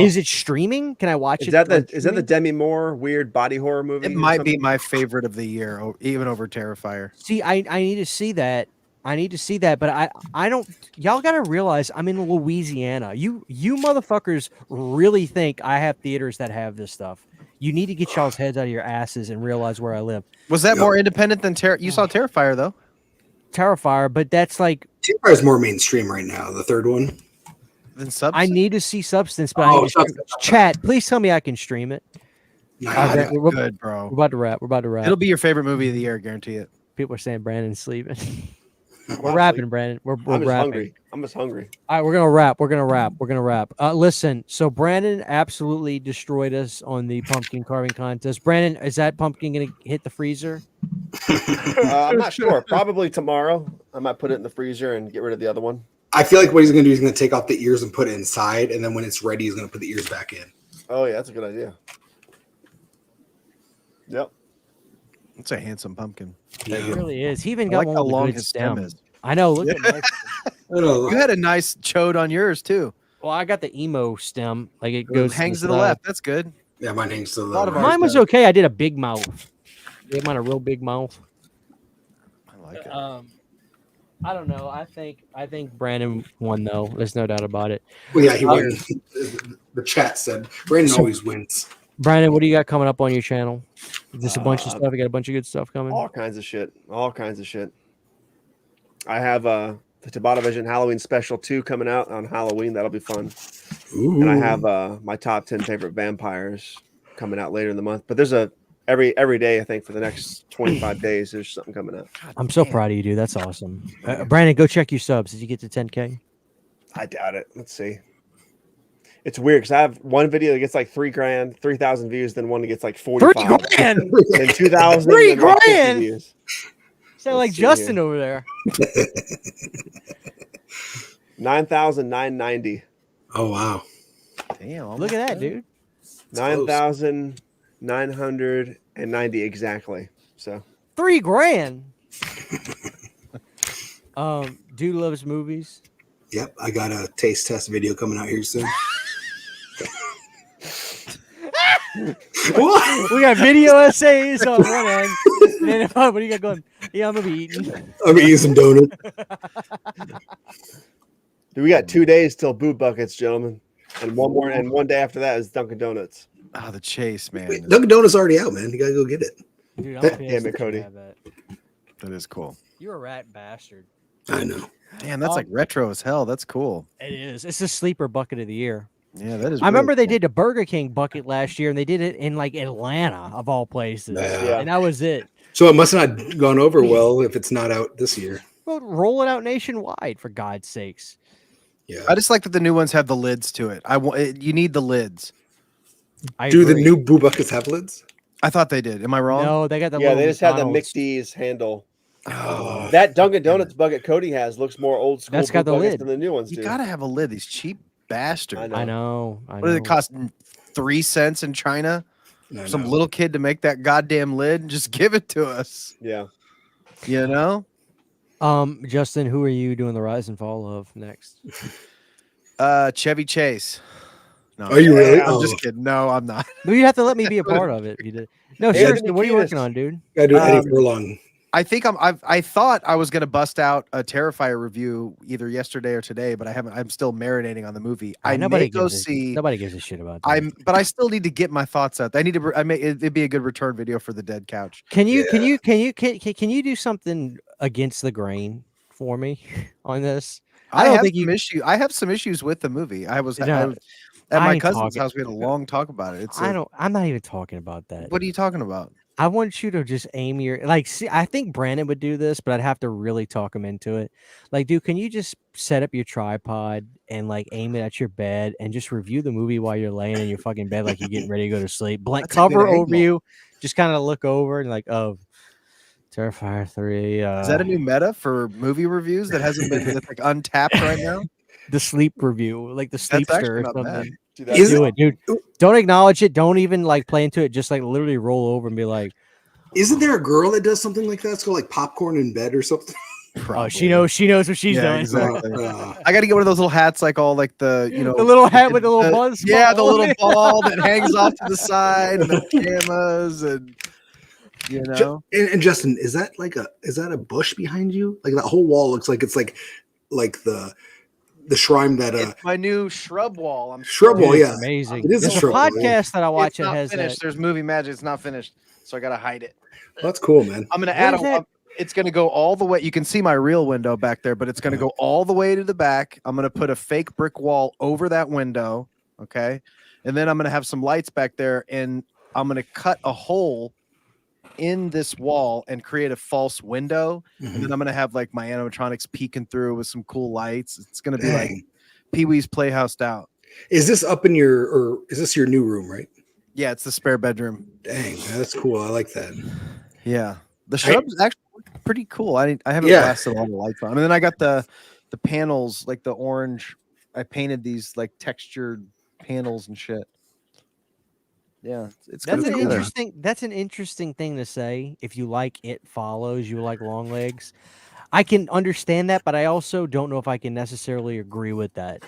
Is it streaming? Can I watch Is it? that the on is that the streaming? Demi Moore weird body horror movie? It or might be something? my favorite of the year, even over Terrifier. See, I need to see that. I need to see that, but I don't. Y'all got to realize I'm in Louisiana. You motherfuckers really think I have theaters that have this stuff. You need to get y'all's heads out of your asses and realize where I live. Was that more independent than You saw Terrifier though? Terrifier, but that's like Terrifier is more mainstream right now. The third one. Than I Substance? need to see Substance, but I Oh, need to Substance. chat. Please tell me I can stream it. Nah, Okay, I- we're Good, bro. about to wrap. We're about to wrap. It'll be your favorite movie of the year, I guarantee it. People are saying Brandon's sleeping. We're not rapping, sleeping. Brandon. We're I'm just rapping. hungry. I'm just hungry. All right, we're gonna wrap. We're gonna wrap. Listen. So Brandon absolutely destroyed us on the pumpkin carving contest. Brandon, is that pumpkin gonna hit the freezer? I'm not sure. Probably tomorrow. I might put it in the freezer and get rid of the other one. I feel like what he's going to do is going to take off the ears and put it inside, and then when it's ready, he's going to put the ears back in. Oh yeah, that's a good idea. Yep. It's a handsome pumpkin. It really is. He even I got like one how with a long good his stem is. I know. Look at my. I don't know. You had a nice chode on yours too. Well, I got the emo stem. Like it goes Hangs to the side. left. That's good. Yeah, mine hangs to the lot of right. ours Mine was does. okay. I did a big mouth. Yeah, mine a real big mouth. I like it. I don't know. I think Brandon won though. There's no doubt about it. Well, yeah, he won. The chat said Brandon always wins. Brandon, what do you got coming up on your channel? Just a bunch of stuff. You got a bunch of good stuff coming. All kinds of shit. All kinds of shit. I have the Tabata Vision Halloween Special 2 coming out on Halloween. That'll be fun. Ooh. And I have my top 10 favorite vampires coming out later in the month. But there's every day, I think, for the next 25 days, there's something coming out. I'm so proud of you, dude. That's awesome. Brandon, go check your subs. Did you get to 10K? I doubt it. Let's see. It's weird because I have one video that gets like $3,000, 3,000 views, then one that gets like 45, grand. then 2,000, $3 then like 50 grand? views. Sound Let's like see Justin here. over there. 9,990. Oh wow. Damn. Look at that, dude. 9,990 exactly. So $3 grand. Dude loves movies. Yep, I got a taste test video coming out here soon. What? We got video essays on one end. And then what do you got going? Yeah, I'm gonna be eating. I'm eating some donuts. we got 2 days till Boo Buckets, gentlemen. And one day after that is Dunkin' Donuts. Oh, the chase, man. Wait, Dunkin' Donuts already out, man. You gotta go get it. Dude, I'm Damn pissed it, that you Cody. have that. That is cool. You're a rat bastard. I know. Damn, that's like retro as hell. That's cool. It is. It's the sleeper bucket of the year. Yeah, that is. I remember really they did a Burger King bucket last year, and they did it in like Atlanta of all places, Yeah. and that was it. So it must not have gone over well if it's not out this year. Well, roll it out nationwide for God's sakes. Yeah. I just like that the new ones have the lids to it. You need the lids. I Do the agree. new Boo Buckets have lids? I thought they did. Am I wrong? No, they got the Yeah, little they just have the McDonald's. McD's handle. Oh, That Dunkin' Donuts bucket Cody has looks more old school That's got Boo the Buckets lid. than the new ones you do. gotta have a lid. These cheap bastards. I know. I know. What did it cost? 3 cents in China? No, Some no. little kid to make that goddamn lid? Just give it to us. Yeah. You know? Justin, who are you doing the rise and fall of next? Chevy Chase. No, Are you really? I'm Oh. just kidding. No, I'm not. Well, you have to let me be a part of it. If you did. No, Anthony seriously, what are you Kiedis. working on, dude? Gotta do Eddie Um, Furlong. I think I thought I was gonna bust out a Terrifier review either yesterday or today, but I haven't. I'm still marinating on the movie. I may go see. Nobody gives a shit about that. But I still need to get my thoughts out. I need to. It'd be a good return video for the dead couch. Can you do something against the grain for me on this. I don't have think some you. issue. I have some issues with the movie. I was No, at I my ain't cousin's talking- house. We had a long talk about it. I don't. I'm not even talking about that. What are you talking about? I want you to just aim your like. See, I think Brandon would do this, but I'd have to really talk him into it. Like, dude, can you just set up your tripod and like aim it at your bed and just review the movie while you're laying in your fucking bed, like you're getting ready to go to sleep? Blank That's a good cover over angle. you, just kind of look over and like, oh, Terrifier 3. Is that a new meta for movie reviews that hasn't been that's like untapped right now? the sleep review, like the actually sleepster or not bad. something? Dude, Is Do it, dude. Don't acknowledge it. Don't even like play into it. Just like literally roll over and be like, Isn't there a girl that does something like that? It's called like popcorn in bed or something. oh, she knows. She knows what she's Yeah, doing. exactly. Uh, I got to get one of those little hats, like all like the The little hat with the little buzz Yeah, the ball on little it. ball that hangs off to the side, and the cameras, and you know. and Justin, is that a bush behind you? Like that whole wall looks like it's like the shrine that It's my new shrub wall. I'm Shrub Dude, wall, it's yeah. amazing. It is a There's a shrub wall, yeah. podcast that I watch It's that not has finished. that. There's movie magic. It's not finished, so I gotta hide it. That's cool, man. I'm gonna What add is that? It's gonna go all the way. You can see my real window back there, but it's gonna go all the way to the back. I'm gonna put a fake brick wall over that window, okay, and then I'm gonna have some lights back there, and I'm gonna cut a hole in this wall and create a false window, and then I'm gonna have like my animatronics peeking through with some cool lights. It's gonna be like Dang. Pee-wee's Playhouse out. Is this up in your or is this your new room, right? Yeah, it's the spare bedroom. Dang, that's cool. I like that. Yeah, the shrubs actually look pretty cool. I haven't Yeah. blasted all the lights on, and then I got the panels like the orange. I painted these like textured panels and shit. Yeah, it's That's good an together. interesting. That's an interesting thing to say. If you like It Follows, you like long legs. I can understand that, but I also don't know if I can necessarily agree with that.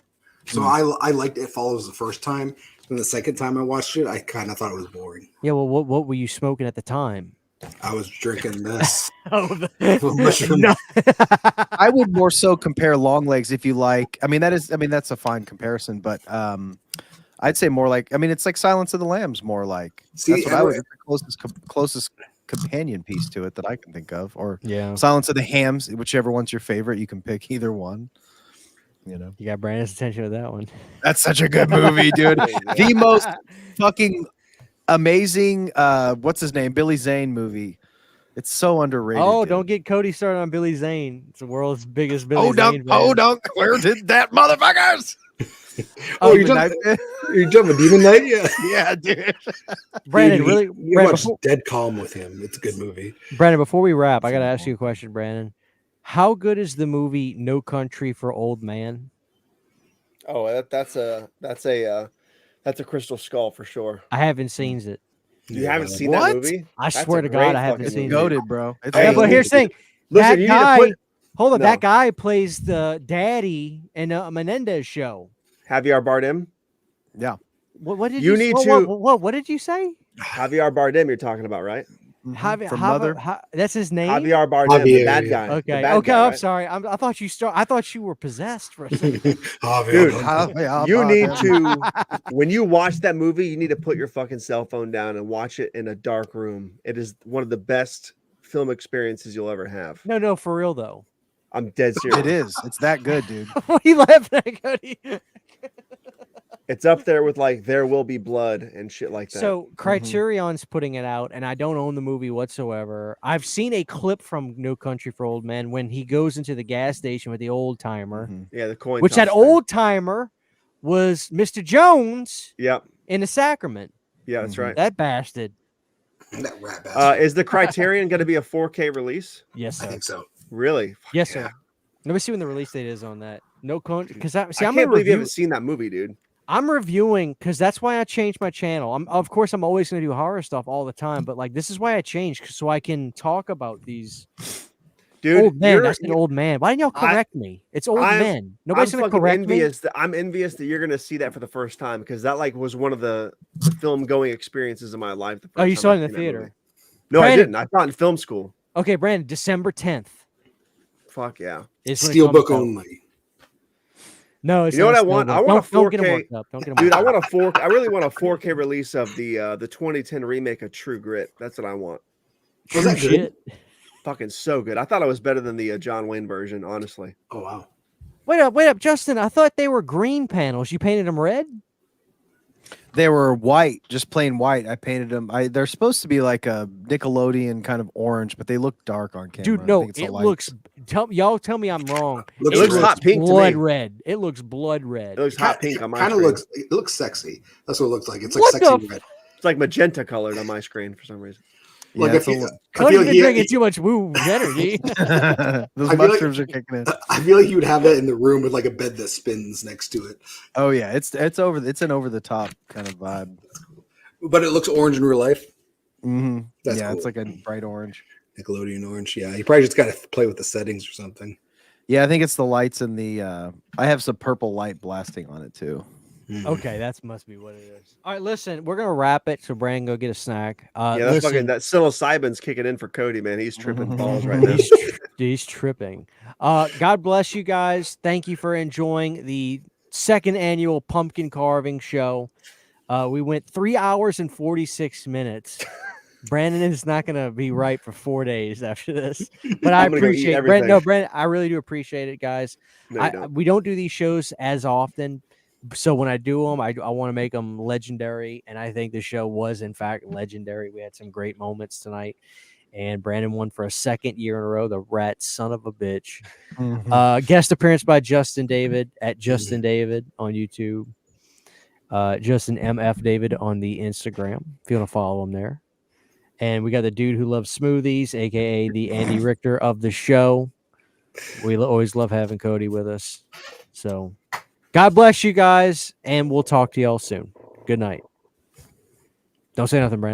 So I liked It Follows the first time, and the second time I watched it, I kind of thought it was boring. Yeah. Well, what were you smoking at the time? I was drinking this. Oh, Mushroom. no. I would more so compare long legs if you like. I mean, that's a fine comparison, but I'd say more like. I mean, it's like Silence of the Lambs, more like. See, That's what I would. It's the closest companion piece to it that I can think of, or Yeah. Silence of the Hams, whichever one's your favorite. You can pick either one. You know, You got Brandon's attention with that one. that's such a good movie, dude. The most fucking amazing. What's his name? Billy Zane movie. It's so underrated. Oh, dude. don't get Cody started on Billy Zane. It's the world's biggest Billy Oh, Zane. dunk! Oh, dunk! Where did that motherfuckers? Oh, you're Midnight- talking about Demon Knight? Yeah. yeah, dude. Brandon, Dude, really, you Brandon, watch before, Dead Calm with him. It's a good movie. Brandon, before we wrap, I got to ask you a question, Brandon. How good is the movie No Country for Old Man? Oh, that's a Crystal Skull for sure. I haven't seen it. You haven't seen What? that movie? I That's swear a to great God, I haven't fucking seen movie. it. Goated, bro. It's Hey, Yeah, but listen, here's the thing. Listen, That you guy, need to hold on, No. that guy plays the daddy in a Menendez show. put Javier Bardem. Yeah. What did You you need what, to- what did you say? Javier Bardem, you're talking about, right? From Mother. That's his name. Javier Bardem, the Javier, bad yeah. guy. the Okay, bad okay. guy, I'm right? sorry. I thought you were possessed for a second. Dude, Yeah, You need Bardem. to, when you watch that movie, you need to put your fucking cell phone down and watch it in a dark room. It is one of the best film experiences you'll ever have. No, for real though. I'm dead serious. It is. It's that good, dude. What are you laughing at, Cody? It's up there with like There Will Be Blood and shit like that. So Criterion's putting it out, and I don't own the movie whatsoever. I've seen a clip from No Country for Old Men when he goes into the gas station with the old timer, yeah, the coin. which that toss thing. old timer was Mr. Jones Yep. in the Sacrament. Yeah, that's right. That bastard. That rat bastard. Is the Criterion going to be a 4K release? Yes, I sir. think so. Really? Fuck Yes, yeah. sir. Let me see when the release date is on that. No Country, because I I'm can't gonna believe you review. haven't seen that movie, dude. I'm reviewing because that's why I changed my channel. Of course, I'm always going to do horror stuff all the time, but like this is why I changed so I can talk about these Dude, old men. you're- That's an old man. Why didn't y'all correct me? It's old I'm- men. Nobody's I'm going to fucking correct me. envious I'm envious that you're going to see that for the first time because that like was one of the film going experiences of my life. The Oh, first you time saw I it in the seen that theater. movie. No, I Brandon- didn't. I saw it in film school. Okay, Brandon, December 10th. Fuck yeah. Is when it Steelbook comes out. only. No, it's You know not what I want? Steelbook. I want a Don't get 'em 4K worked up. Don't get 'em Dude, worked I up. want a 4K. I really want a 4K release of the 2010 remake of True Grit. That's what I want. Was that True good? shit. fucking so good. I thought it was better than the John Wayne version, honestly. Oh wow. Wait up, Justin. I thought they were green panels. You painted them red? They were white, just plain white. I painted them. They're supposed to be like a Nickelodeon kind of orange, but they look dark on camera. Dude, I no, think it's the it lights. looks. Y'all tell me I'm wrong. It looks hot pink to blood me. red. It looks blood red. It looks hot pink on my Kind of screen. looks. It looks sexy. That's what it looks like. It's like What sexy the red. It's like magenta colored on my screen for some reason. Like Yeah, I feel, I Cody's feel like been he, drinking too much woo energy. those I feel like- mushrooms are kicking in. I feel like you would have that in the room with like a bed that spins next to it. Oh yeah, it's an over the top kind of vibe. But it looks orange in real life. Mm-hmm. That's Yeah, cool. it's like a bright orange. Nickelodeon orange. Yeah, you probably just got to play with the settings or something. Yeah, I think it's the lights and the. I have some purple light blasting on it too. Okay, that must be what it is. All right, listen, we're gonna wrap it so Brandon go get a snack. Yeah, that's listen, fucking that psilocybin's kicking in for Cody, man. He's tripping balls right now. he's tripping. God bless you guys. Thank you for enjoying the second annual pumpkin carving show. We went 3 hours and 46 minutes. Brandon is not going to be right for 4 days after this, but I I'm gonna go eat appreciate everything. Brandon. I really do appreciate it, guys. No, you don't. We don't do these shows as often, so when I do them, I want to make them legendary, and I think the show was in fact legendary. We had some great moments tonight, and Brandon won for a second year in a row. The rat son of a bitch. Guest appearance by Justin David at Justin David on YouTube. Justin MF David on the Instagram, if you want to follow him there. And we got the dude who loves smoothies, aka the Andy Richter of the show. We always love having Cody with us. So God bless you guys, and we'll talk to y'all soon. Good night. Don't say nothing, Brandon.